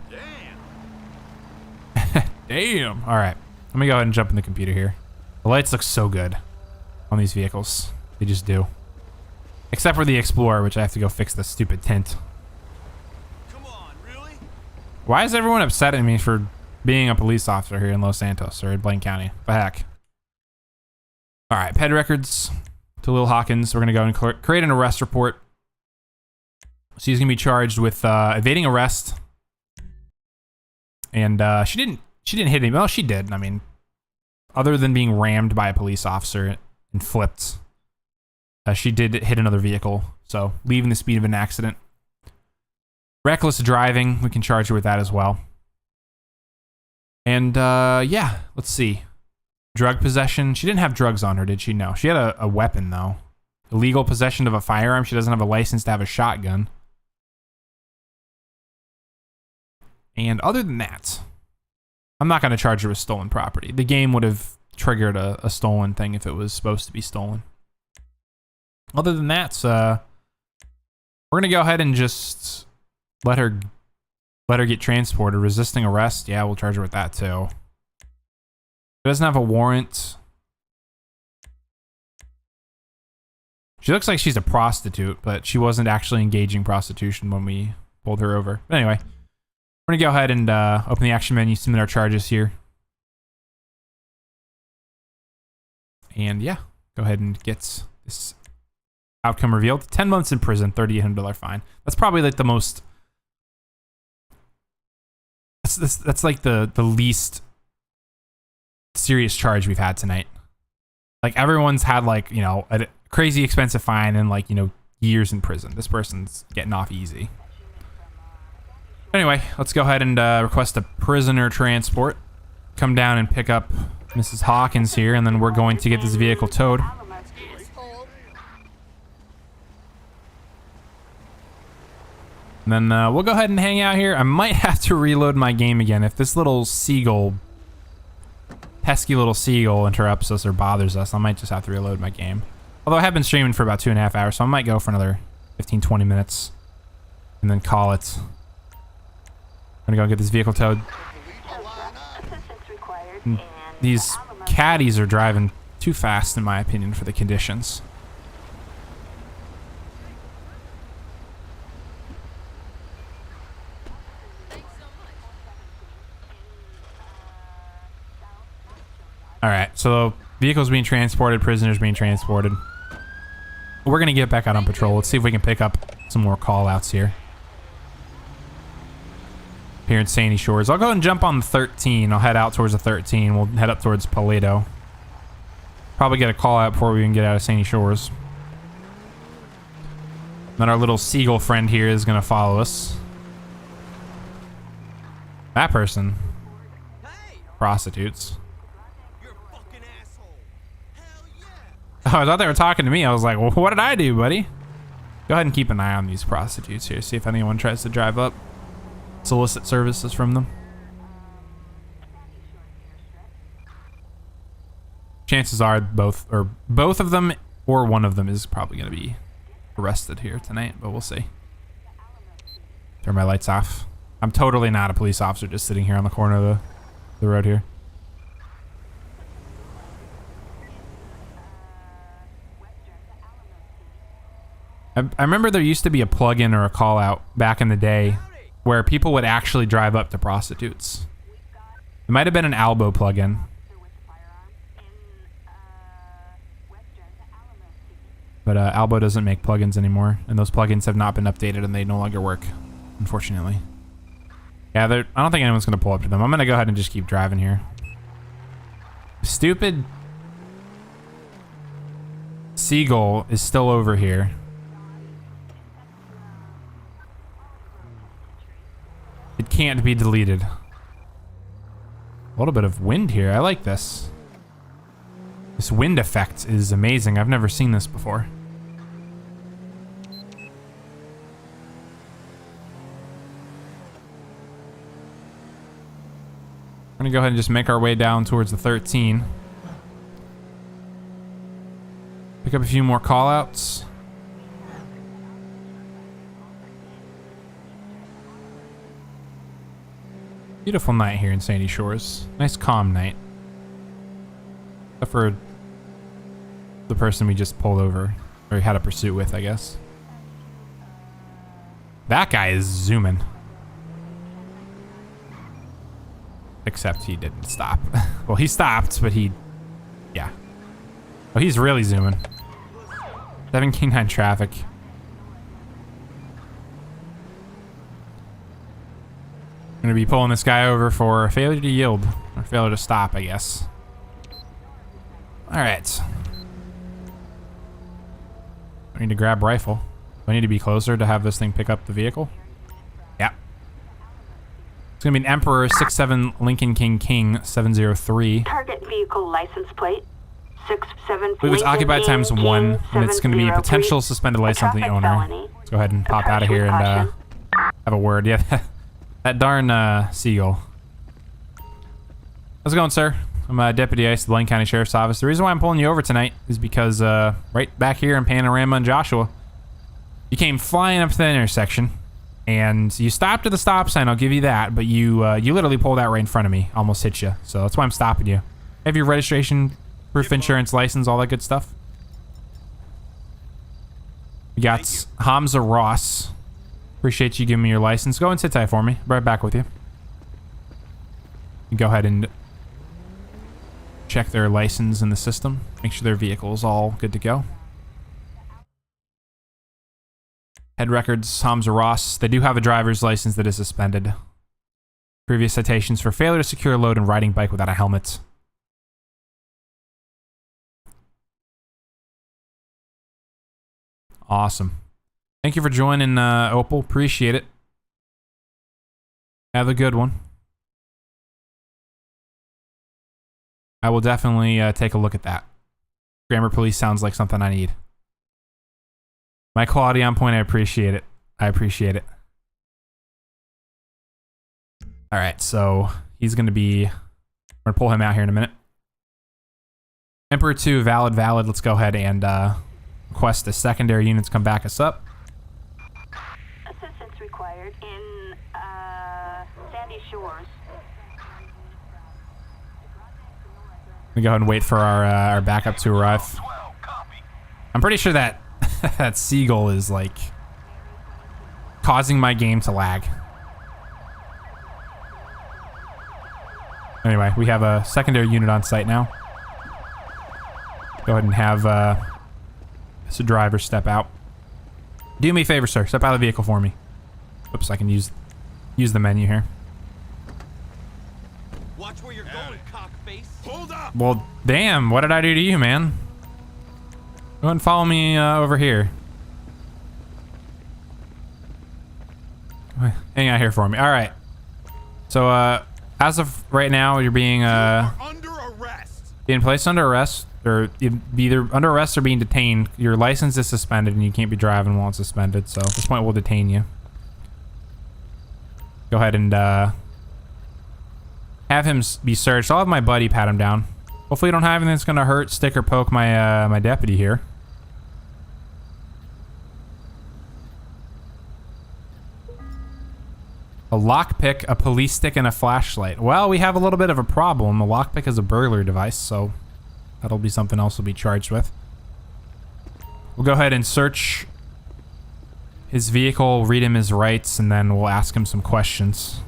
Damn. All right, let me go ahead and jump in the computer here. The lights look so good on these vehicles. They just do. Except for the Explorer, which I have to go fix the stupid tint. Come on, really? Why is everyone upset at me for being a police officer here in Los Santos or in Blaine County? The heck? All right, ped records to Lil Hawkins. We're gonna go and create an arrest report. So he's gonna be charged with evading arrest. And she didn't hit him. Well, she did. I mean, other than being rammed by a police officer and flipped, she did hit another vehicle. So leaving the speed of an accident. Reckless driving, we can charge her with that as well. And yeah, let's see. Drug possession. She didn't have drugs on her, did she? No. She had a weapon, though. Illegal possession of a firearm. She doesn't have a license to have a shotgun. And other than that, I'm not going to charge her with stolen property. The game would have triggered a stolen thing if it was supposed to be stolen. Other than that, we're going to go ahead and just let her get transported. Resisting arrest, yeah, we'll charge her with that too. She doesn't have a warrant. She looks like she's a prostitute, but she wasn't actually engaging prostitution when we pulled her over. But anyway, we're gonna go ahead and open the action menu, submit our charges here. And yeah, go ahead and get this outcome revealed. 10 months in prison, $3,800 fine. That's probably like the most... That's like the least serious charge we've had tonight. Like everyone's had like, you know, a crazy expensive fine and like, you know, years in prison. This person's getting off easy. Anyway, let's go ahead and request a prisoner transport. Come down and pick up Mrs. Hawkins here, and then we're going to get this vehicle towed. And then we'll go ahead and hang out here. I might have to reload my game again if this little seagull, pesky little seagull, interrupts us or bothers us. I might just have to reload my game. Although I have been streaming for about 2.5 hours, so I might go for another 15-20 minutes and then call it. I'm gonna go get this vehicle towed. And these caddies are driving too fast, in my opinion, for the conditions. All right, so vehicles being transported, prisoners being transported. We're gonna get back out on patrol. Let's see if we can pick up some more call outs here. Here in Sandy Shores. I'll go ahead and jump on the 13. I'll head out towards the 13. We'll head up towards Paleto. Probably get a call out before we can get out of Sandy Shores. Then our little seagull friend here is gonna follow us. That person. Prostitutes. Oh, I thought they were talking to me. I was like, well, what did I do, buddy? Go ahead and keep an eye on these prostitutes here. See if anyone tries to drive up. Solicit services from them. Chances are both of them or one of them is probably going to be arrested here tonight, but we'll see. Turn my lights off. I'm totally not a police officer just sitting here on the corner of the road here. I remember there used to be a plug-in or a call-out back in the day where people would actually drive up to prostitutes. It might have been an Albo plug-in. But Albo doesn't make plugins anymore, and those plugins have not been updated and they no longer work, unfortunately. Yeah, I don't think anyone's going to pull up to them. I'm going to go ahead and just keep driving Seagull is still over here. It can't be deleted. A little bit of wind here. I like this. This wind effect is amazing. I've never seen this before. We're gonna go ahead and just make our way down towards the 13. Pick up a few more callouts. Beautiful night here in Sandy Shores. Nice calm night. Except for the person we just pulled over, or had a pursuit with, I guess. That guy is zooming. Except he didn't stop. Well, he stopped, but yeah. Oh, he's really zooming. 7 King 9 traffic. I'm gonna be pulling this guy over for failure to yield, or failure to stop, I guess. All right. I need to grab rifle. Do I need to be closer to have this thing pick up the vehicle? Yeah. It's gonna be an Emperor 67 Lincoln King 703. Target vehicle license plate 67. I believe it's occupied times 1, and it's gonna be a potential suspended license on the owner. Let's go ahead and pop out of here and have a word. Yeah, that darn Seagull. How's it going, sir? I'm Deputy Ice, the Blaine County Sheriff's Office. The reason why I'm pulling you over tonight is because right back here in Panorama and Joshua, you came flying up to the intersection, and you stopped at the stop sign. I'll give you that, but you literally pulled out right in front of me, almost hit you. So that's why I'm stopping you. Have your registration, proof insurance, license, all that good stuff. We got Hamza Ross. Appreciate you giving me your license. Go and sit tight for me. Right back with you. You go ahead and check their license in the system. Make sure their vehicle is all good to go. Head records, Hamza Ross. They do have a driver's license that is suspended. Previous citations for failure to secure a load and riding bike without a helmet. Awesome. Thank you for joining, Opal. Appreciate it. Have a good one. I will definitely take a look at that. Grammar Police sounds like something I need. My quality on point, I appreciate it. I appreciate it. All right, so he's going to be... I'm going to pull him out here in a minute. Emperor 2, valid. Let's go ahead and request the secondary units come back us up. Assistance required in Sandy Shores. We go ahead and wait for our backup to arrive. I'm pretty sure that that Seagull is like causing my game to lag. Anyway, we have a secondary unit on site now. Go ahead and have this driver step out. Do me a favor, sir. Step out of the vehicle for me. Oops, I can use the menu here. Watch where you're going, cockface. Hold up! Well, damn, what did I do to you, man? Go ahead and follow me over here. Hang out here for me. All right. So, as of right now, you're being Under arrest! being placed under arrest, or either under arrest or being detained. Your license is suspended, and you can't be driving while it's suspended. So, at this point, we'll detain you. Go ahead and have him be searched. I'll have my buddy pat him down. Hopefully, you don't have anything that's gonna hurt, stick, or poke my my deputy here. A lockpick, a police stick, and a flashlight. Well, we have a little bit of a problem. A lockpick is a burglary device, so that'll be something else we'll be charged with. We'll go ahead and search his vehicle, read him his rights, and then we'll ask him some questions.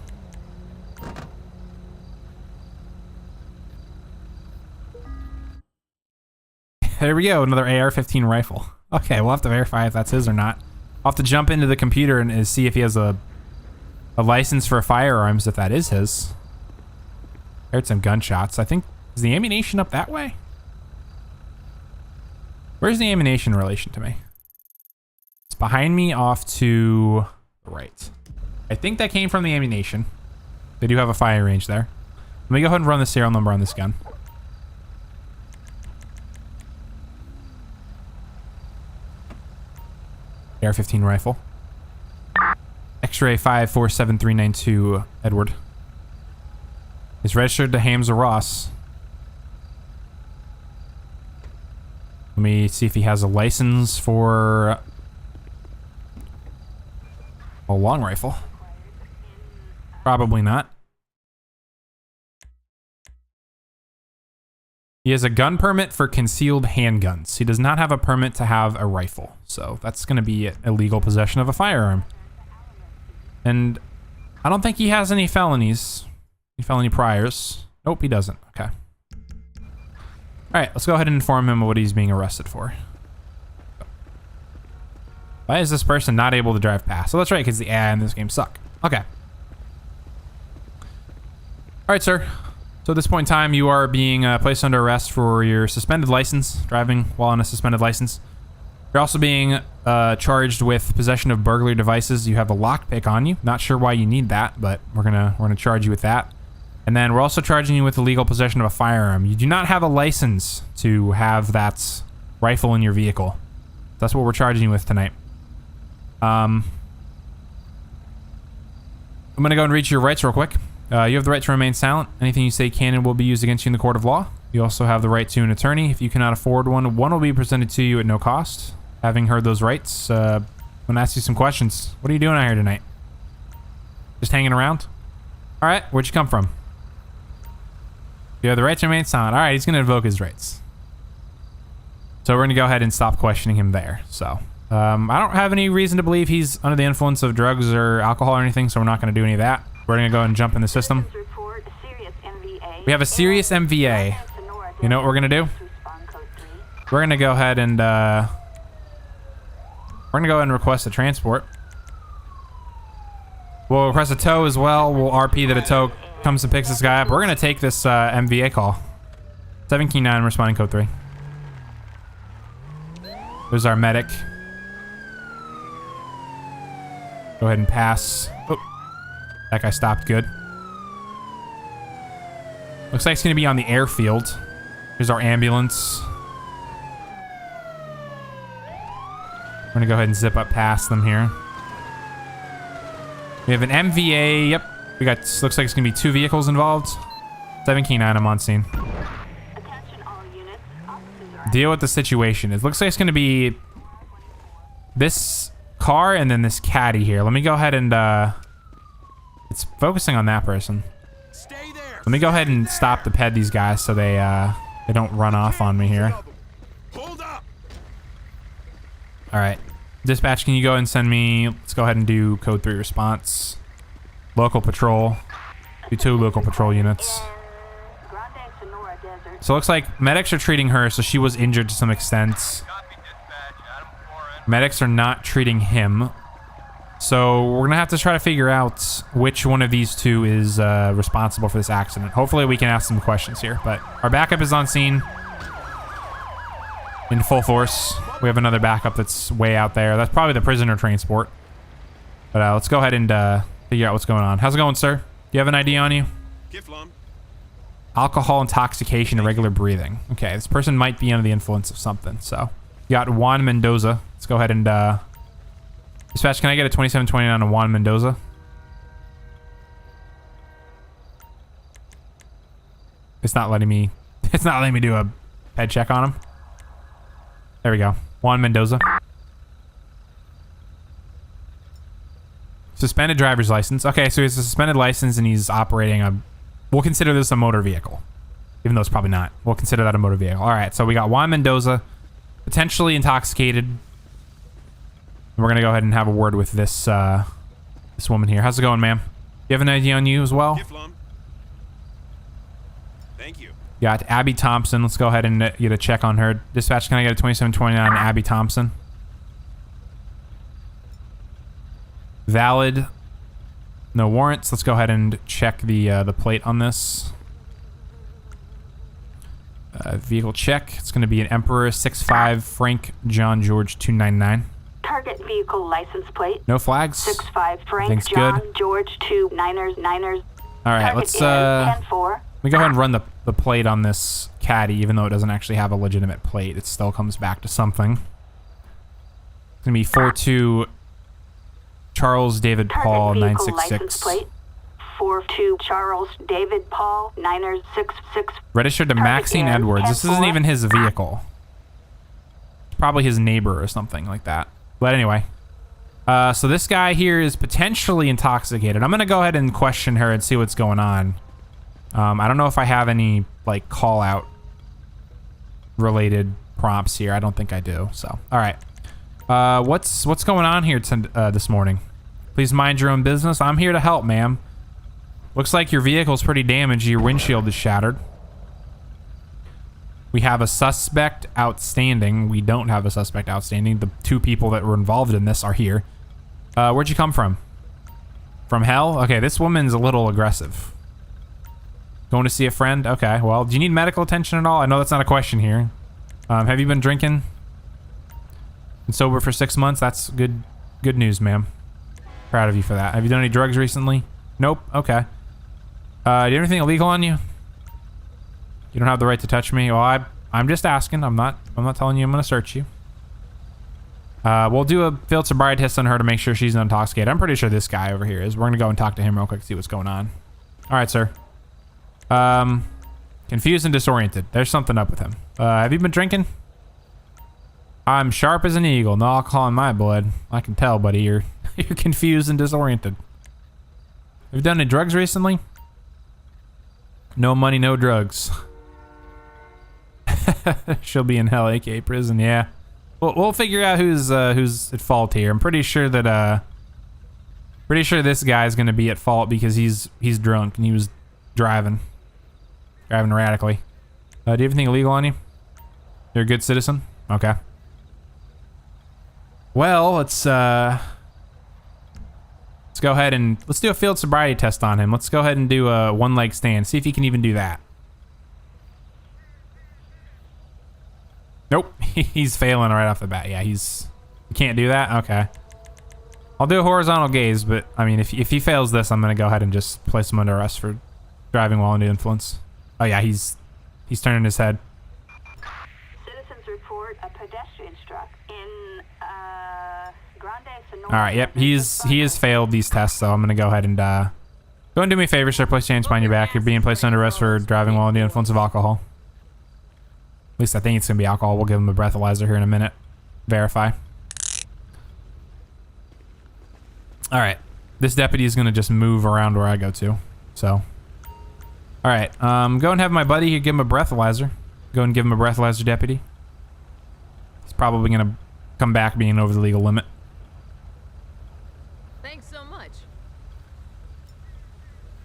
There we go, another AR-15 rifle. Okay, we'll have to verify if that's his or not. I'll have to jump into the computer and see if he has a license for firearms, if that is his. I heard some gunshots. I think, is the ammunition up that way? Where's the ammunition in relation to me? It's behind me off to the right. I think that came from the ammunition. They do have a fire range there. Let me go ahead and run the serial number on this gun. AR-15 rifle. X-ray 547392 Edward. It's registered to Hamza Ross. Let me see if he has a license for a long rifle. Probably not. He has a gun permit for concealed handguns. He does not have a permit to have a rifle. So that's going to be illegal possession of a firearm. And I don't think he has any felonies. Any felony priors. Nope, he doesn't. Okay. Alright, let's go ahead and inform him of what he's being arrested for. Why is this person not able to drive past? So that's right, because the AI in this game suck. Okay. Alright, sir. So at this point in time, you are being placed under arrest for your suspended license, driving while on a suspended license. You're also being charged with possession of burglary devices. You have a lockpick on you. Not sure why you need that, but we're gonna charge you with that. And then we're also charging you with illegal possession of a firearm. You do not have a license to have that rifle in your vehicle. That's what we're charging you with tonight. I'm gonna go and read your rights real quick. You have the right to remain silent. Anything you say can and will be used against you in the court of law. You also have the right to an attorney. If you cannot afford one, one will be presented to you at no cost. Having heard those rights, I'm gonna ask you some questions. What are you doing out here tonight? Just hanging around? All right, where'd you come from? You have the right to remain silent. All right, he's gonna invoke his rights. So we're gonna go ahead and stop questioning him there. So I don't have any reason to believe he's under the influence of drugs or alcohol or anything, so we're not gonna do any of that. We're gonna go ahead and jump in the system. We have a serious MVA. You know what we're gonna do? We're gonna go ahead and request a transport. We'll request a tow as well. We'll RP that a tow comes and picks this guy up. We're gonna take this MVA call. 7-9 responding code 3. There's our medic. Go ahead and pass. Oh, that guy stopped good. Looks like it's gonna be on the airfield. Here's our ambulance. We're gonna go ahead and zip up past them here. We have an MVA. Yep. We got, looks like it's gonna be 2 vehicles involved. 7-9, I'm on scene. Deal with the situation. It looks like it's gonna be this car and then this caddy here. Let me go ahead and it's focusing on that person. Stay there. Let me go ahead and stop to ped these guys so they don't run off on me here. Hold up. All right. Dispatch, can you go ahead and send me, let's go ahead and do code 3 response. Local patrol. Do 2 local patrol units. So it looks like medics are treating her, so she was injured to some extent. Medics are not treating him. So we're gonna have to try to figure out which one of these 2 is responsible for this accident. Hopefully we can ask some questions here, but our backup is on scene in full force. We have another backup that's way out there. That's probably the prisoner transport. But let's go ahead and figure out what's going on. How's it going, sir? Do you have an ID on you? Alcohol intoxication, irregular breathing. Okay, this person might be under the influence of something. So you got Juan Mendoza. Let's go ahead and dispatch, can I get a 2729 on Juan Mendoza? It's not letting me do a head check on him. There we go. Juan Mendoza. Suspended driver's license. Okay, so he has a suspended license and he's operating a, we'll consider this a motor vehicle. Even though it's probably not. We'll consider that a motor vehicle. All right, so we got Juan Mendoza, potentially intoxicated. We're gonna go ahead and have a word with this this woman here. How's it going, ma'am? You have an ID on you as well? Thank you. Got Abby Thompson. Let's go ahead and get a check on her. Dispatch, can I get a 2729 Abby Thompson? Valid. No warrants. Let's go ahead and check the plate on this. Vehicle check. It's going to be an Emperor 65 Frank John George 299. Target vehicle license plate. No flags. 65 Frank Everything's John good. George 299ers. All right, Target let's in 10-4. let me go ahead and run the plate on this caddy, even though it doesn't actually have a legitimate plate. It still comes back to something. It's gonna be 42 Charles David Paul Target vehicle license 966. plate. 42 Charles David Paul 966. Registered to Target Maxine in Edwards. This isn't 10-4. even his vehicle. It's probably his neighbor or something like that. But anyway, so this guy here is potentially intoxicated. I'm gonna go ahead and question her and see what's going on. I don't know if I have any like call out related prompts here. I don't think I do. So, all right. What's going on here this morning? Please mind your own business. I'm here to help, ma'am. Looks like your vehicle's pretty damaged. Your windshield is shattered. We have a suspect outstanding. We don't have a suspect outstanding. The two people that were involved in this are here. Where'd you come from? From hell? Okay, this woman's a little aggressive. Going to see a friend? Okay, well, do you need medical attention at all? I know that's not a question here. Have you been drinking? Been sober for 6 months? That's good news, ma'am. Proud of you for that. Have you done any drugs recently? Nope. Okay. Do you have anything illegal on you? You don't have the right to touch me. Well, I'm just asking. I'm not telling you I'm gonna search you. We'll do a field sobriety test on her to make sure she's intoxicated. I'm pretty sure this guy over here is. We're gonna go and talk to him real quick, see what's going on. All right, sir. Confused and disoriented. There's something up with him. Have you been drinking? I'm sharp as an eagle. No alcohol in my blood. I can tell, buddy. You're confused and disoriented. Have you done any drugs recently? No money, no drugs. She'll be in hell, aka prison. Yeah. We'll figure out who's at fault here. I'm pretty sure that this guy's gonna be at fault because he's drunk and he was driving erratically. Do you have anything illegal on you? You're a good citizen? Okay. Well, let's go ahead and let's do a field sobriety test on him. Let's go ahead and do a one leg stand. See if he can even do that. Nope. He's failing right off the bat. Yeah, he can't do that. Okay. I'll do a horizontal gaze, but I mean, if he fails this, I'm gonna go ahead and just place him under arrest for driving while under influence. Oh yeah, he's turning his head. Citizens report a pedestrian struck in Grande Sonora. All right. Yep. He has failed these tests, so I'm gonna go ahead and go and do me a favor, sir. Place your hands behind your back. You're being placed under arrest for driving while under the influence of alcohol. At least I think it's gonna be alcohol. We'll give him a breathalyzer here in a minute. Verify. All right. This deputy is gonna just move around where I go to. So. All right. Go and have my buddy here give him a breathalyzer. Go and give him a breathalyzer, deputy. He's probably gonna come back being over the legal limit. Thanks so much.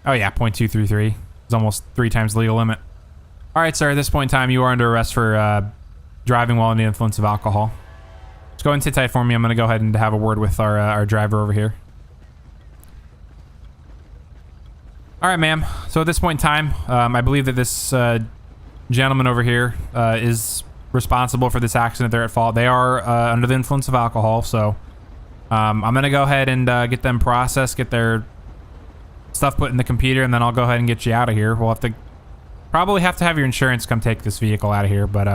Oh yeah, 0.233. It's almost 3 times the legal limit. All right, sir. At this point in time, you are under arrest for driving while under the influence of alcohol. Just go ahead and sit tight for me. I'm gonna go ahead and have a word with our driver over here. All right, ma'am. So at this point in time, I believe that this gentleman over here is responsible for this accident. They're at fault. They are under the influence of alcohol. So I'm going to go ahead and get them processed, get their stuff put in the computer, and then I'll go ahead and get you out of here. We'll probably have to have your insurance come take this vehicle out of here, but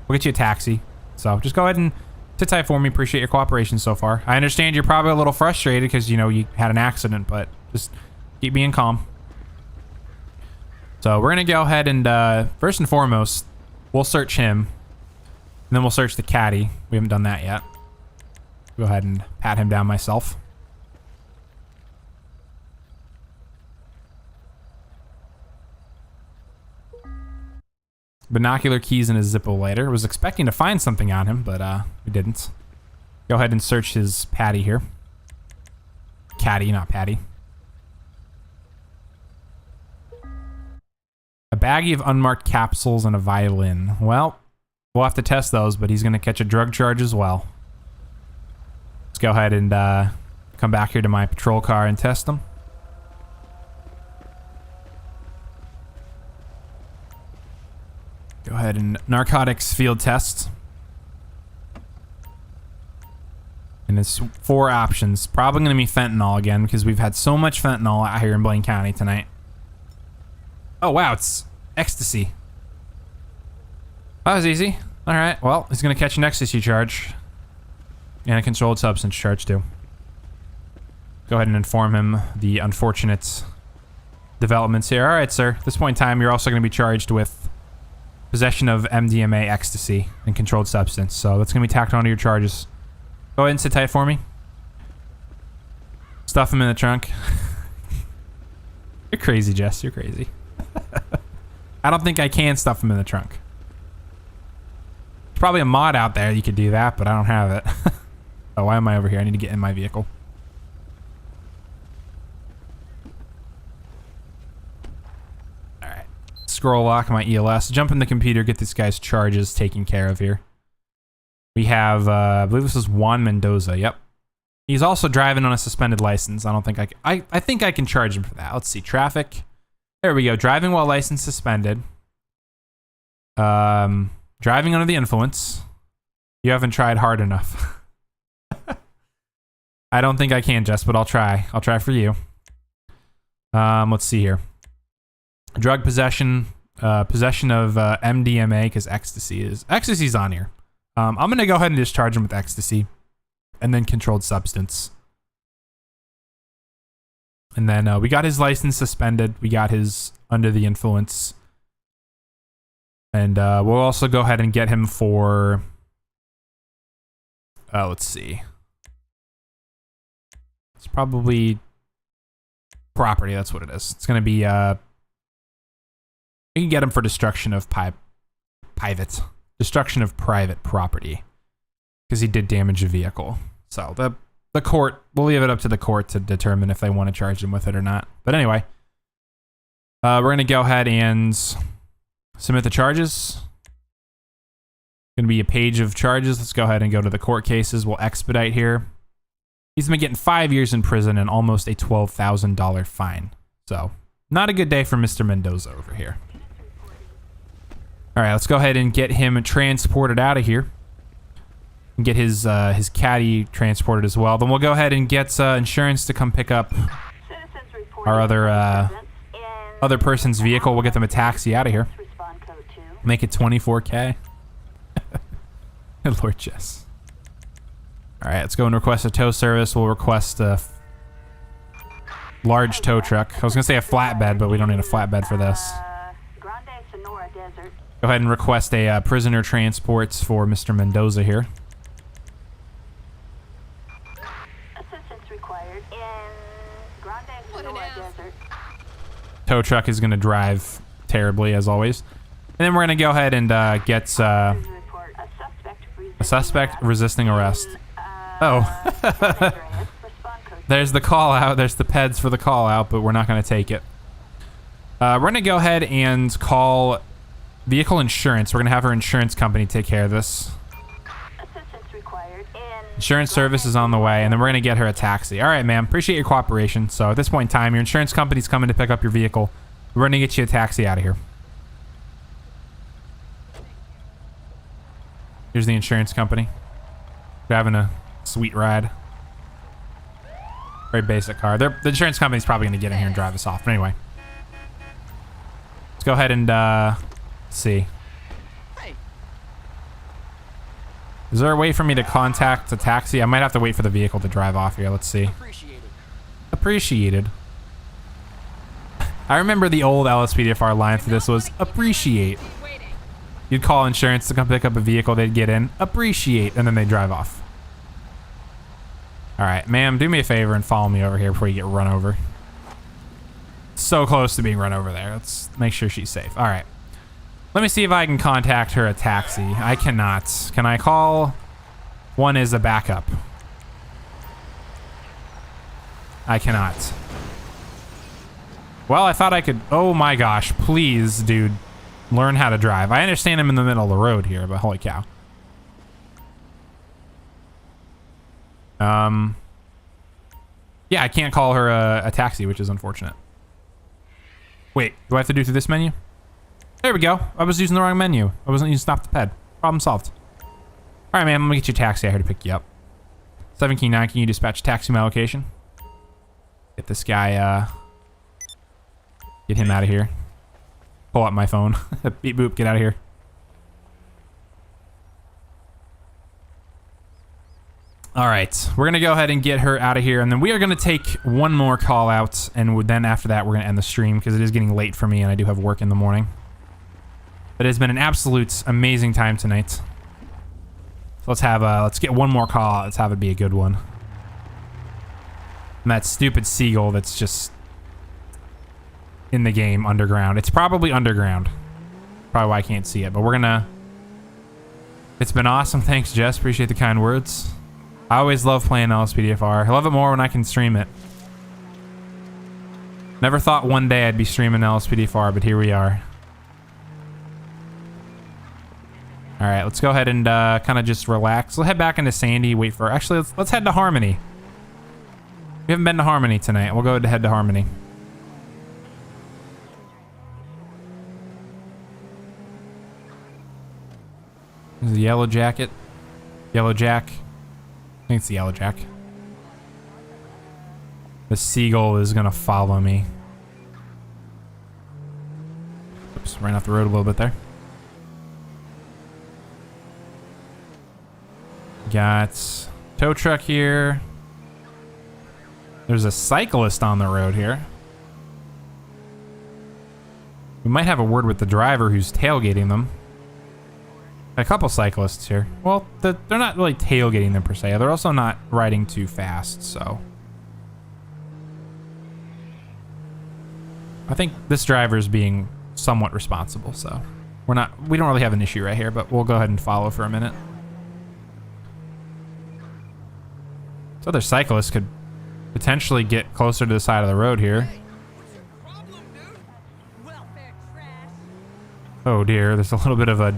we'll get you a taxi. So just go ahead and sit tight for me. Appreciate your cooperation so far. I understand you're probably a little frustrated because, you know, you had an accident, but just keep being calm. So we're going to go ahead and, first and foremost, we'll search him. And then we'll search the caddy. We haven't done that yet. Go ahead and pat him down myself. Binocular keys in his Zippo lighter. Was expecting to find something on him, but we didn't. Go ahead and search his patty here. Caddy, not patty. A baggie of unmarked capsules and a violin. Well, we'll have to test those, but he's going to catch a drug charge as well. Let's go ahead and come back here to my patrol car and test them. Go ahead and narcotics field test. And it's 4 options. Probably going to be fentanyl again because we've had so much fentanyl out here in Blaine County tonight. Oh, wow. It's ecstasy. That was easy. All right. Well, he's going to catch an ecstasy charge. And a controlled substance charge, too. Go ahead and inform him the unfortunate developments here. All right, sir. At this point in time, you're also going to be charged with possession of MDMA, ecstasy, and controlled substance. So that's going to be tacked onto your charges. Go ahead and sit tight for me. Stuff him in the trunk. You're crazy, Jess. You're crazy. I don't think I can stuff him in the trunk. There's probably a mod out there you could do that, but I don't have it. Oh, why am I over here? I need to get in my vehicle. Alright. Scroll lock my ELS. Jump in the computer, get this guy's charges taken care of here. We have, I believe this is Juan Mendoza. Yep. He's also driving on a suspended license. I don't think I think I can charge him for that. Let's see. Traffic. There we go. Driving while license suspended. Driving under the influence. You haven't tried hard enough. I don't think I can, Jess, but I'll try. I'll try for you. Let's see here. Drug possession. Possession of MDMA, because ecstasy's on here. I'm going to go ahead and just charge him with ecstasy. And then controlled substance. And then we got his license suspended. We got his under the influence. And we'll also go ahead and get him for... let's see. It's probably property. That's what it is. It's going to be... we can get him for destruction of private. Destruction of private property. Because he did damage a vehicle. So the court, we'll leave it up to the court to determine if they want to charge him with it or not. But anyway, we're going to go ahead and submit the charges. Going to be a page of charges. Let's go ahead and go to the court cases. We'll expedite here. He's been getting 5 years in prison and almost a $12,000 fine. So not a good day for Mr. Mendoza over here. All right, let's go ahead and get him transported out of here. And get his caddy transported as well. Then we'll go ahead and get insurance to come pick up our other person's vehicle. We'll get them a taxi out of here. Make it 24K. Good Lord, Jess. All right, let's go and request a tow service. We'll request a large tow truck. I was gonna say a flatbed, but we don't need a flatbed for this. Go ahead and request a prisoner transports for Mr. Mendoza here. Assistance required in Grande Sonora Desert. Tow truck is going to drive terribly, as always. And then we're going to go ahead and get a suspect resisting arrest. Oh. There's the call out. There's the peds for the call out, but we're not going to take it. We're going to go ahead and call vehicle insurance. We're going to have our insurance company take care of this. Insurance service is on the way, and then we're going to get her a taxi. All right, ma'am. Appreciate your cooperation. So at this point in time, your insurance company's coming to pick up your vehicle. We're going to get you a taxi out of here. Here's the insurance company. We're having a sweet ride. Very basic car. The insurance company's probably going to get in here and drive us off. But anyway. Let's go ahead and see. Is there a way for me to contact the taxi? I might have to wait for the vehicle to drive off here. Let's see. Appreciated. I remember the old LSPDFR line for this was appreciate. You'd call insurance to come pick up a vehicle, they'd get in, appreciate, and then they'd drive off. All right, ma'am, do me a favor and follow me over here before you get run over. So close to being run over there. Let's make sure she's safe. All right. Let me see if I can contact her a taxi. I cannot. Can I call one as a backup? I cannot. Well, I thought I could. Oh my gosh. Please, dude. Learn how to drive. I understand I'm in the middle of the road here, but holy cow. Yeah, I can't call her a taxi, which is unfortunate. Wait, do I have to do through this menu? There we go. I was using the wrong menu. I wasn't using stop the ped. Problem solved. All right, man. I'm gonna get you a taxi out here to pick you up. 7 Key 9, can you dispatch a taxi to my location? Get this guy, get him out of here. Pull up my phone. Beep boop, get out of here. All right, we're gonna go ahead and get her out of here, and then we are gonna take one more call out, and then after that, we're gonna end the stream because it is getting late for me, and I do have work in the morning. But it has been an absolute amazing time tonight. So let's get one more call out. Let's have it be a good one. And that stupid seagull that's just in the game underground. It's probably underground. Probably why I can't see it, but we're gonna... It's been awesome. Thanks, Jess. Appreciate the kind words. I always love playing LSPDFR. I love it more when I can stream it. Never thought one day I'd be streaming LSPDFR, but here we are. All right, let's go ahead and kind of just relax. We'll head back into Sandy. Wait for... Actually, let's head to Harmony. We haven't been to Harmony tonight. We'll go ahead and head to Harmony. There's the yellow jacket. Yellow Jack. I think it's the yellow jack. The seagull is gonna follow me. Oops, ran off the road a little bit there. Got tow truck here. There's a cyclist on the road here. We might have a word with the driver who's tailgating them. A couple cyclists here. Well, they're not really tailgating them per se. They're also not riding too fast, so. I think this driver is being somewhat responsible, so. We don't really have an issue right here, but we'll go ahead and follow for a minute. This other cyclist could potentially get closer to the side of the road here. Oh dear, there's a little bit of a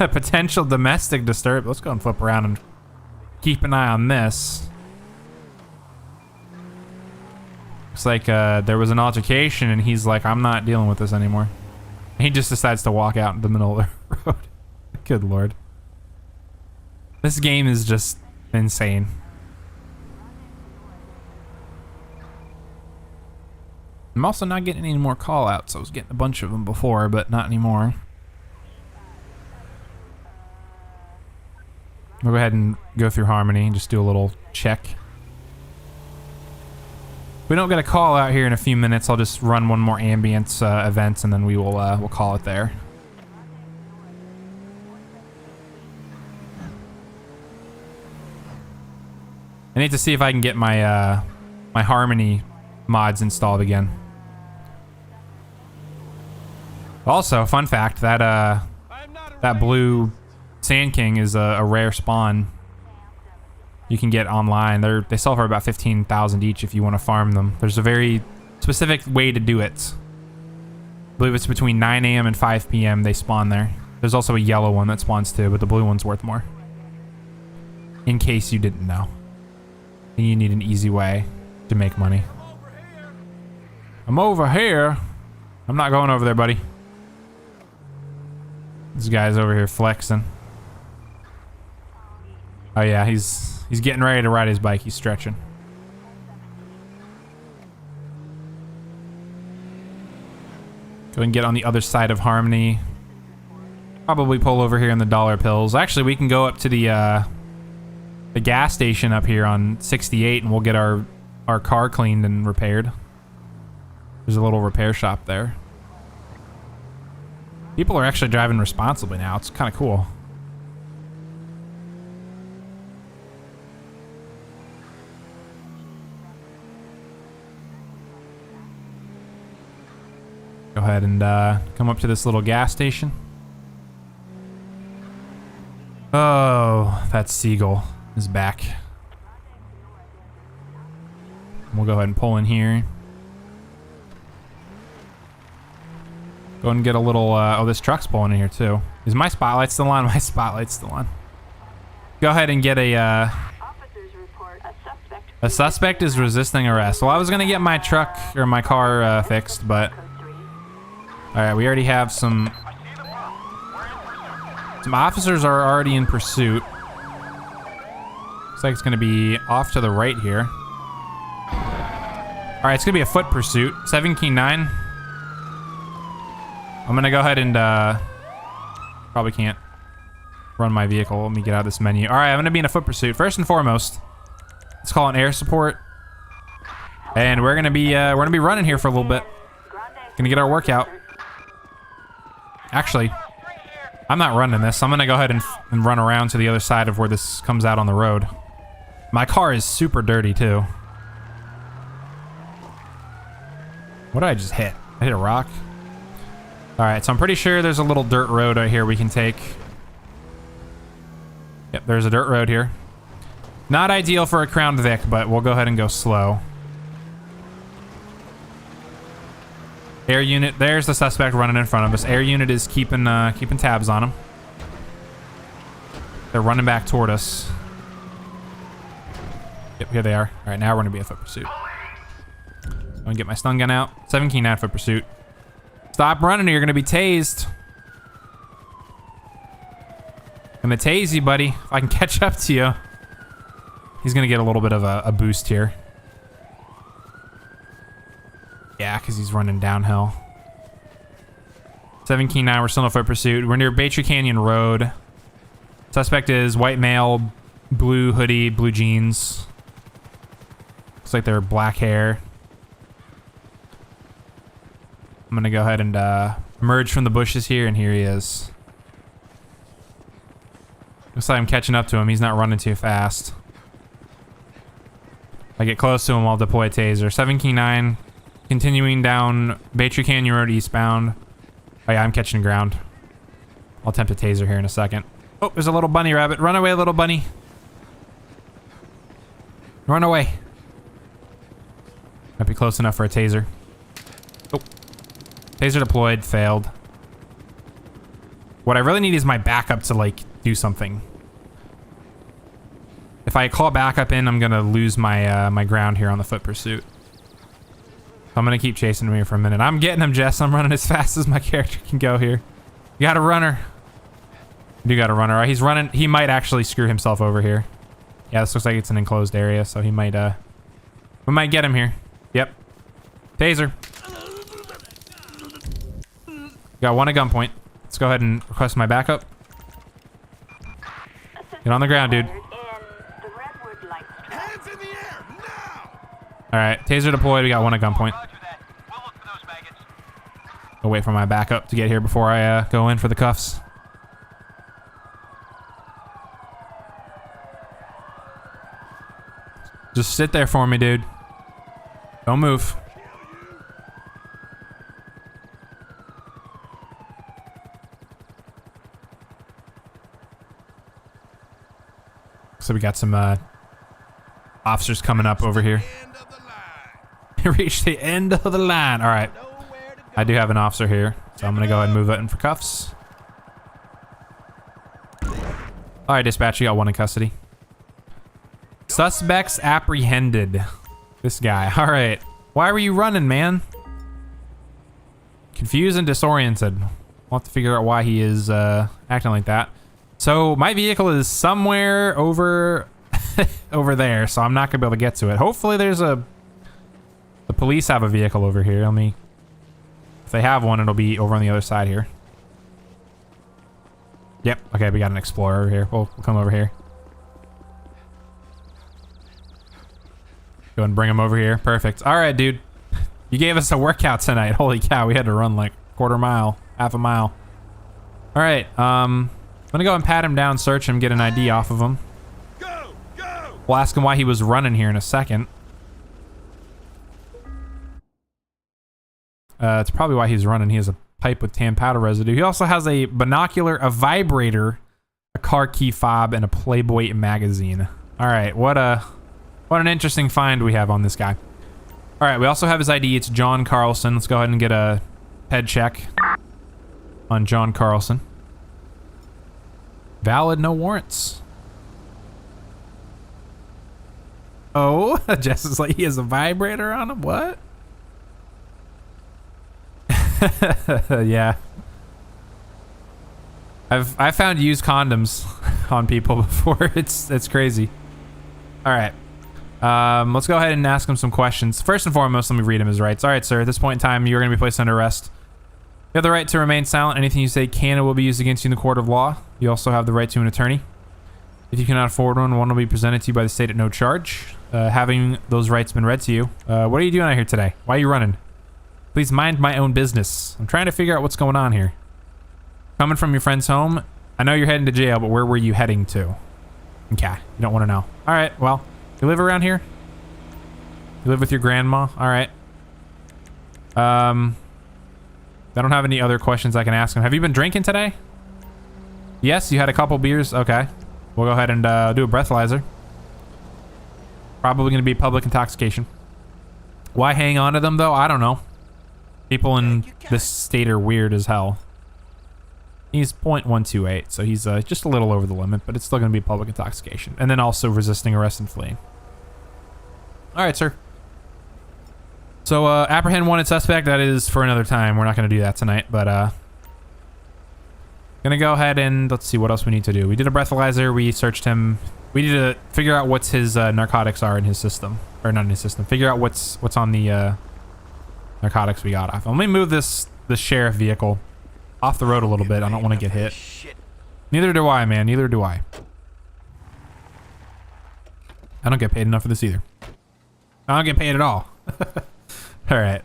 potential domestic disturb. Let's go and flip around and keep an eye on this. Looks like there was an altercation and he's like, I'm not dealing with this anymore. And he just decides to walk out in the middle of the road. Good lord. This game is just insane. I'm also not getting any more call outs. I was getting a bunch of them before, but not anymore. We'll go ahead and go through Harmony and just do a little check. If we don't get a call out here in a few minutes, I'll just run one more ambience event and then we will we'll call it there. I need to see if I can get my my Harmony mods installed again. Also, fun fact, that blue Sand King is a rare spawn you can get online. They sell for about 15,000 each if you want to farm them. There's a very specific way to do it. I believe it's between 9 a.m. and 5 p.m. they spawn there. There's also a yellow one that spawns too, but the blue one's worth more. In case you didn't know. And you need an easy way to make money. I'm over here. I'm not going over there, buddy. This guy's over here flexing. Oh yeah, he's getting ready to ride his bike. He's stretching. Go and get on the other side of Harmony. Probably pull over here in the Dollar Pills. Actually, we can go up to the gas station up here on 68 and we'll get our car cleaned and repaired. There's a little repair shop there. People are actually driving responsibly now. It's kind of cool. Go ahead and come up to this little gas station. Oh, that seagull is back. We'll go ahead and pull in here. Go and get a little, oh, this truck's pulling in here too. Is my spotlight still on? My spotlight's still on. Go ahead and get a suspect is resisting arrest. Well, I was gonna get my truck, or my car fixed, but right, we already have some officers are already in pursuit. Looks like it's gonna be off to the right here. All right, it's gonna be a foot pursuit. 7-9. I'm gonna go ahead and probably can't run my vehicle. Let me get out of this menu. All right, I'm gonna be in a foot pursuit. First and foremost, let's call an air support, and we're gonna be running here for a little bit. Gonna get our workout. Actually, I'm not running this. I'm gonna go ahead and run around to the other side of where this comes out on the road. My car is super dirty too. What did I just hit? I hit a rock. All right, so I'm pretty sure there's a little dirt road right here we can take. Yep, there's a dirt road here. Not ideal for a Crown Vic, but we'll go ahead and go slow. Air unit, there's the suspect running in front of us. Air unit is keeping tabs on him. They're running back toward us. Yep, here they are. All right, now we're gonna be a foot pursuit. I'm gonna get my stun gun out. 7-9 foot pursuit. Stop running or you're gonna be tased. I'm gonna tase you, buddy. If I can catch up to you. He's gonna get a little bit of a boost here. Yeah, because he's running downhill. 7-9, we're still in a foot pursuit. We're near Baytree Canyon Road. Suspect is white male, blue hoodie, blue jeans. Looks like they're black hair. I'm gonna go ahead and emerge from the bushes here, and here he is. Looks like I'm catching up to him. He's not running too fast. If I get close to him, I'll deploy a taser. 7-9, continuing down Baytree Canyon Road eastbound. Oh yeah, I'm catching ground. I'll attempt a taser here in a second. Oh, there's a little bunny rabbit. Run away, little bunny. Run away. Might be close enough for a taser. Oh. Taser deployed, failed. What I really need is my backup to, like, do something. If I call backup in, I'm gonna lose my my ground here on the foot pursuit. So I'm gonna keep chasing him here for a minute. I'm getting him, Jess. I'm running as fast as my character can go here. You got a runner. You got a runner. All right, he's running. He might actually screw himself over here. Yeah, this looks like it's an enclosed area, so he might we might get him here. Yep. Taser. Got one at gunpoint. Let's go ahead and request my backup. Get on the ground, dude. Hands in the air now! All right, taser deployed. We got one at gunpoint. I'll wait for my backup to get here before I go in for the cuffs. Just sit there for me, dude. Don't move. So we got some officers coming up over here. End of the line. Reach the end of the line. All right. Nowhere to go. I do have an officer here, so I'm gonna go ahead and move that in for cuffs. All right, dispatch, you got one in custody. Suspects apprehended. This guy. All right. Why were you running, man? Confused and disoriented. We'll have to figure out why he is acting like that. So my vehicle is somewhere over over there, so I'm not gonna be able to get to it. Hopefully there's the police have a vehicle over here. Let me, if they have one, it'll be over on the other side here. Yep. Okay, we got an Explorer over here. We'll come over here. Go and bring him over here. Perfect. All right, dude. You gave us a workout tonight. Holy cow, we had to run like quarter mile, half a mile. All right. I'm gonna go and pat him down, search him, get an ID off of him. Go! Go! We'll ask him why he was running here in a second. It's probably why he's running. He has a pipe with tan powder residue. He also has a binocular, a vibrator, a car key fob, and a Playboy magazine. All right, what an interesting find we have on this guy. All right, we also have his ID. It's John Carlson. Let's go ahead and get a head check on John Carlson. Valid, no warrants. Oh, Jess is like, he has a vibrator on him? What? Yeah. I found used condoms on people before. It's crazy. All right. Let's go ahead and ask him some questions. First and foremost, let me read him his rights. All right, sir. At this point in time, you're going to be placed under arrest. You have the right to remain silent. Anything you say can and will be used against you in the court of law. You also have the right to an attorney. If you cannot afford one will be presented to you by the state at no charge. Having those rights been read to you, what are you doing out here today? Why are you running? Please mind my own business. I'm trying to figure out what's going on here. Coming from your friend's home. I know you're heading to jail, but where were you heading to? Okay, you don't want to know. All right, well, you live around here? You live with your grandma? All right. I don't have any other questions I can ask him. Have you been drinking today? Yes, you had a couple beers? Okay. We'll go ahead and do a breathalyzer. Probably going to be public intoxication. Why hang on to them, though? I don't know. People in this state are weird as hell. He's 0.128, so he's just a little over the limit, but it's still going to be public intoxication. And then also resisting arrest and fleeing. All right, sir. So, apprehend wanted suspect. That is for another time. We're not going to do that tonight, but gonna go ahead and let's see what else we need to do. We did a breathalyzer. We searched him. We need to figure out what's his narcotics are in his system, or not in his system. Figure out what's on the narcotics we got off. Let me move this sheriff vehicle off the road a little bit. I don't want to get hit. Neither do I, man. Neither do I. I don't get paid enough for this either. I don't get paid at all. All right.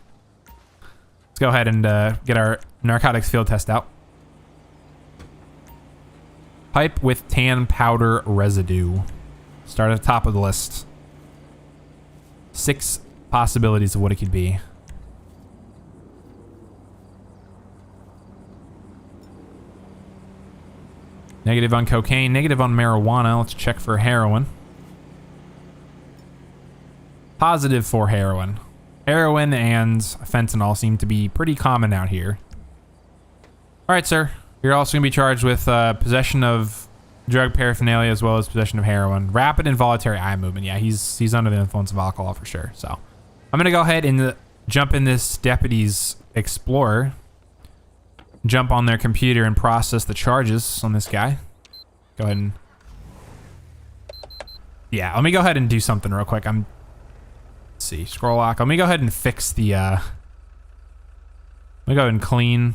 Let's go ahead and get our narcotics field test out. Pipe with tan powder residue. Start at the top of the list. 6 possibilities of what it could be. Negative on cocaine, negative on marijuana. Let's check for heroin. Positive for heroin. Heroin and fentanyl seem to be pretty common out here. All right, sir. You're also going to be charged with possession of drug paraphernalia as well as possession of heroin. Rapid involuntary eye movement. Yeah, he's under the influence of alcohol for sure. So I'm going to go ahead and jump in this deputy's Explorer. Jump on their computer and process the charges on this guy. Go ahead and... Yeah, let me go ahead and do something real quick. Let's see, scroll lock. Let me go ahead and fix the... Let me go ahead and clean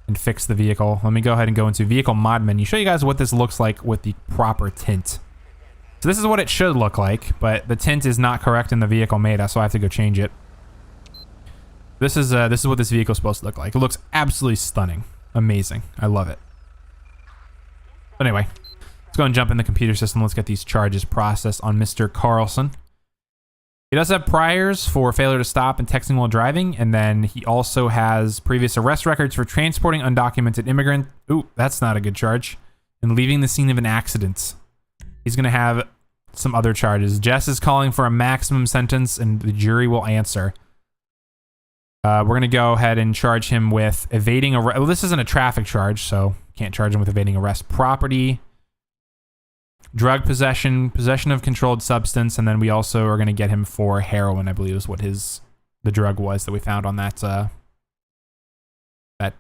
and fix the vehicle. Let me go ahead and go into vehicle mod menu. Show you guys what this looks like with the proper tint. So this is what it should look like, but the tint is not correct in the vehicle meta, so I have to go change it. This is what this vehicle is supposed to look like. It looks absolutely stunning. Amazing. I love it. But anyway, let's go and jump in the computer system. Let's get these charges processed on Mr. Carlson. He does have priors for failure to stop and texting while driving, and then he also has previous arrest records for transporting undocumented immigrant. Ooh, that's not a good charge. And leaving the scene of an accident. He's going to have some other charges. Jess is calling for a maximum sentence, and the jury will answer. We're going to go ahead and charge him with evading arrest. Well, this isn't a traffic charge, so can't charge him with evading arrest. Property, drug possession, possession of controlled substance, and then we also are going to get him for heroin, I believe is what the drug was that we found on that that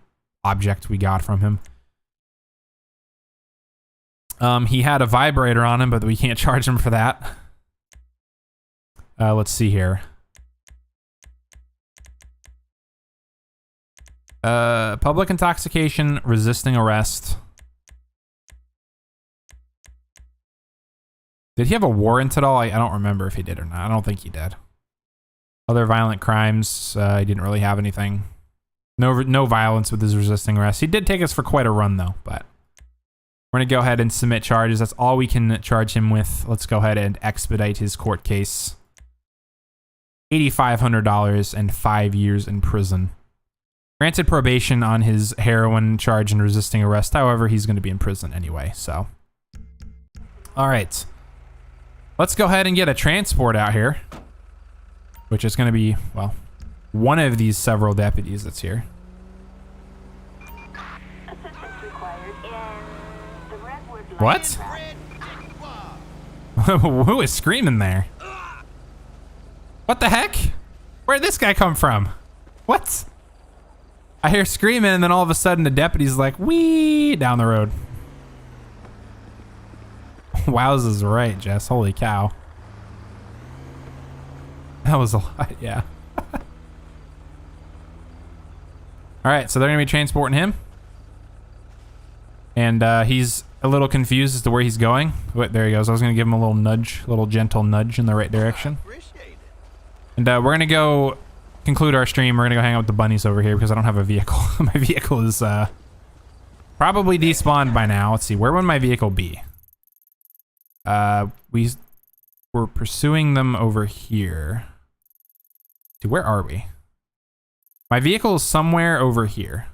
object we got from him. He had a vibrator on him, but we can't charge him for that. Let's see here. Public intoxication, resisting arrest. Did he have a warrant at all? I don't remember if he did or not. I don't think he did. Other violent crimes, he didn't really have anything. No violence with his resisting arrest. He did take us for quite a run though, but we're gonna go ahead and submit charges. That's all we can charge him with. Let's go ahead and expedite his court case. $8,500 and 5 years in prison. Granted probation on his heroin charge and resisting arrest. However, he's going to be in prison anyway, so. All right. Let's go ahead and get a transport out here, which is going to be, well, one of these several deputies that's here. Assistance required in the Redwood line. What? Who is screaming there? What the heck? Where'd this guy come from? What? I hear screaming, and then all of a sudden the deputy's like, wee, down the road. Wowzers, right, Jess. Holy cow. That was a lot, yeah. Alright, so they're going to be transporting him. And he's a little confused as to where he's going. Wait, there he goes. I was going to give him a little nudge, a little gentle nudge in the right direction. And we're going to go conclude our stream. We're going to go hang out with the bunnies over here because I don't have a vehicle. My vehicle is probably despawned by now. Let's see. Where would my vehicle be? We're pursuing them over here. See, where are we? My vehicle is somewhere over here.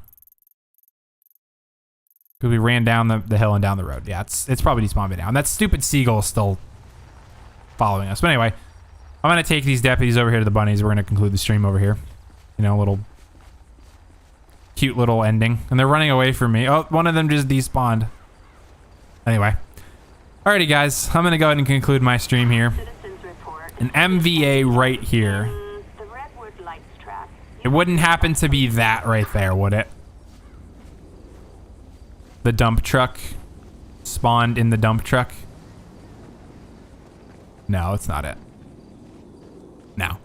Because we ran down the hill and down the road. Yeah, it's probably despawned by now. And that stupid seagull is still following us. But anyway, I'm going to take these deputies over here to the bunnies. We're going to conclude the stream over here. You know, a little cute little ending. And they're running away from me. Oh, one of them just despawned. Anyway. Alrighty, guys. I'm going to go ahead and conclude my stream here. Citizens report. An MVA right here. The Redwood Lights track. It wouldn't happen to be that right there, would it? The dump truck spawned in the dump truck. No, it's not it. No.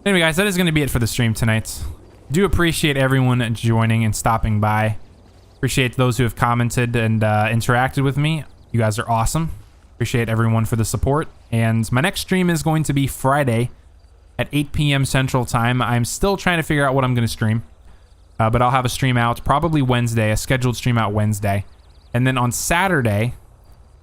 Anyway, guys, that is going to be it for the stream tonight. Do appreciate everyone joining and stopping by. Appreciate those who have commented and interacted with me. You guys are awesome. Appreciate everyone for the support. And my next stream is going to be Friday at 8 p.m. Central Time. I'm still trying to figure out what I'm going to stream. But I'll have a stream out probably Wednesday, a scheduled stream out Wednesday. And then on Saturday,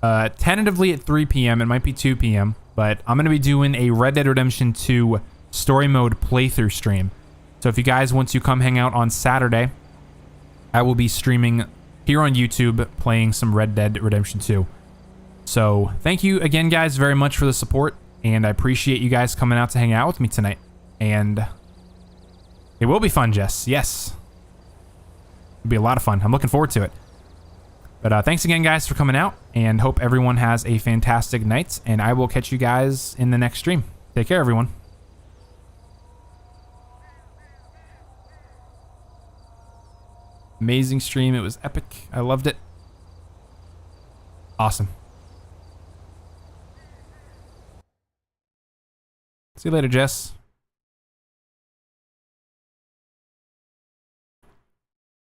tentatively at 3 p.m., it might be 2 p.m., but I'm going to be doing a Red Dead Redemption 2 story mode playthrough stream. So if you guys want to come hang out on Saturday, I will be streaming here on YouTube playing some Red Dead Redemption 2. So thank you again, guys, very much for the support, and I appreciate you guys coming out to hang out with me tonight. And it will be fun, Jess. Yes. It'll be a lot of fun. I'm looking forward to it. But thanks again, guys, for coming out, and hope everyone has a fantastic night, and I will catch you guys in the next stream. Take care, everyone. Amazing stream. It was epic. I loved it. Awesome. See you later, Jess.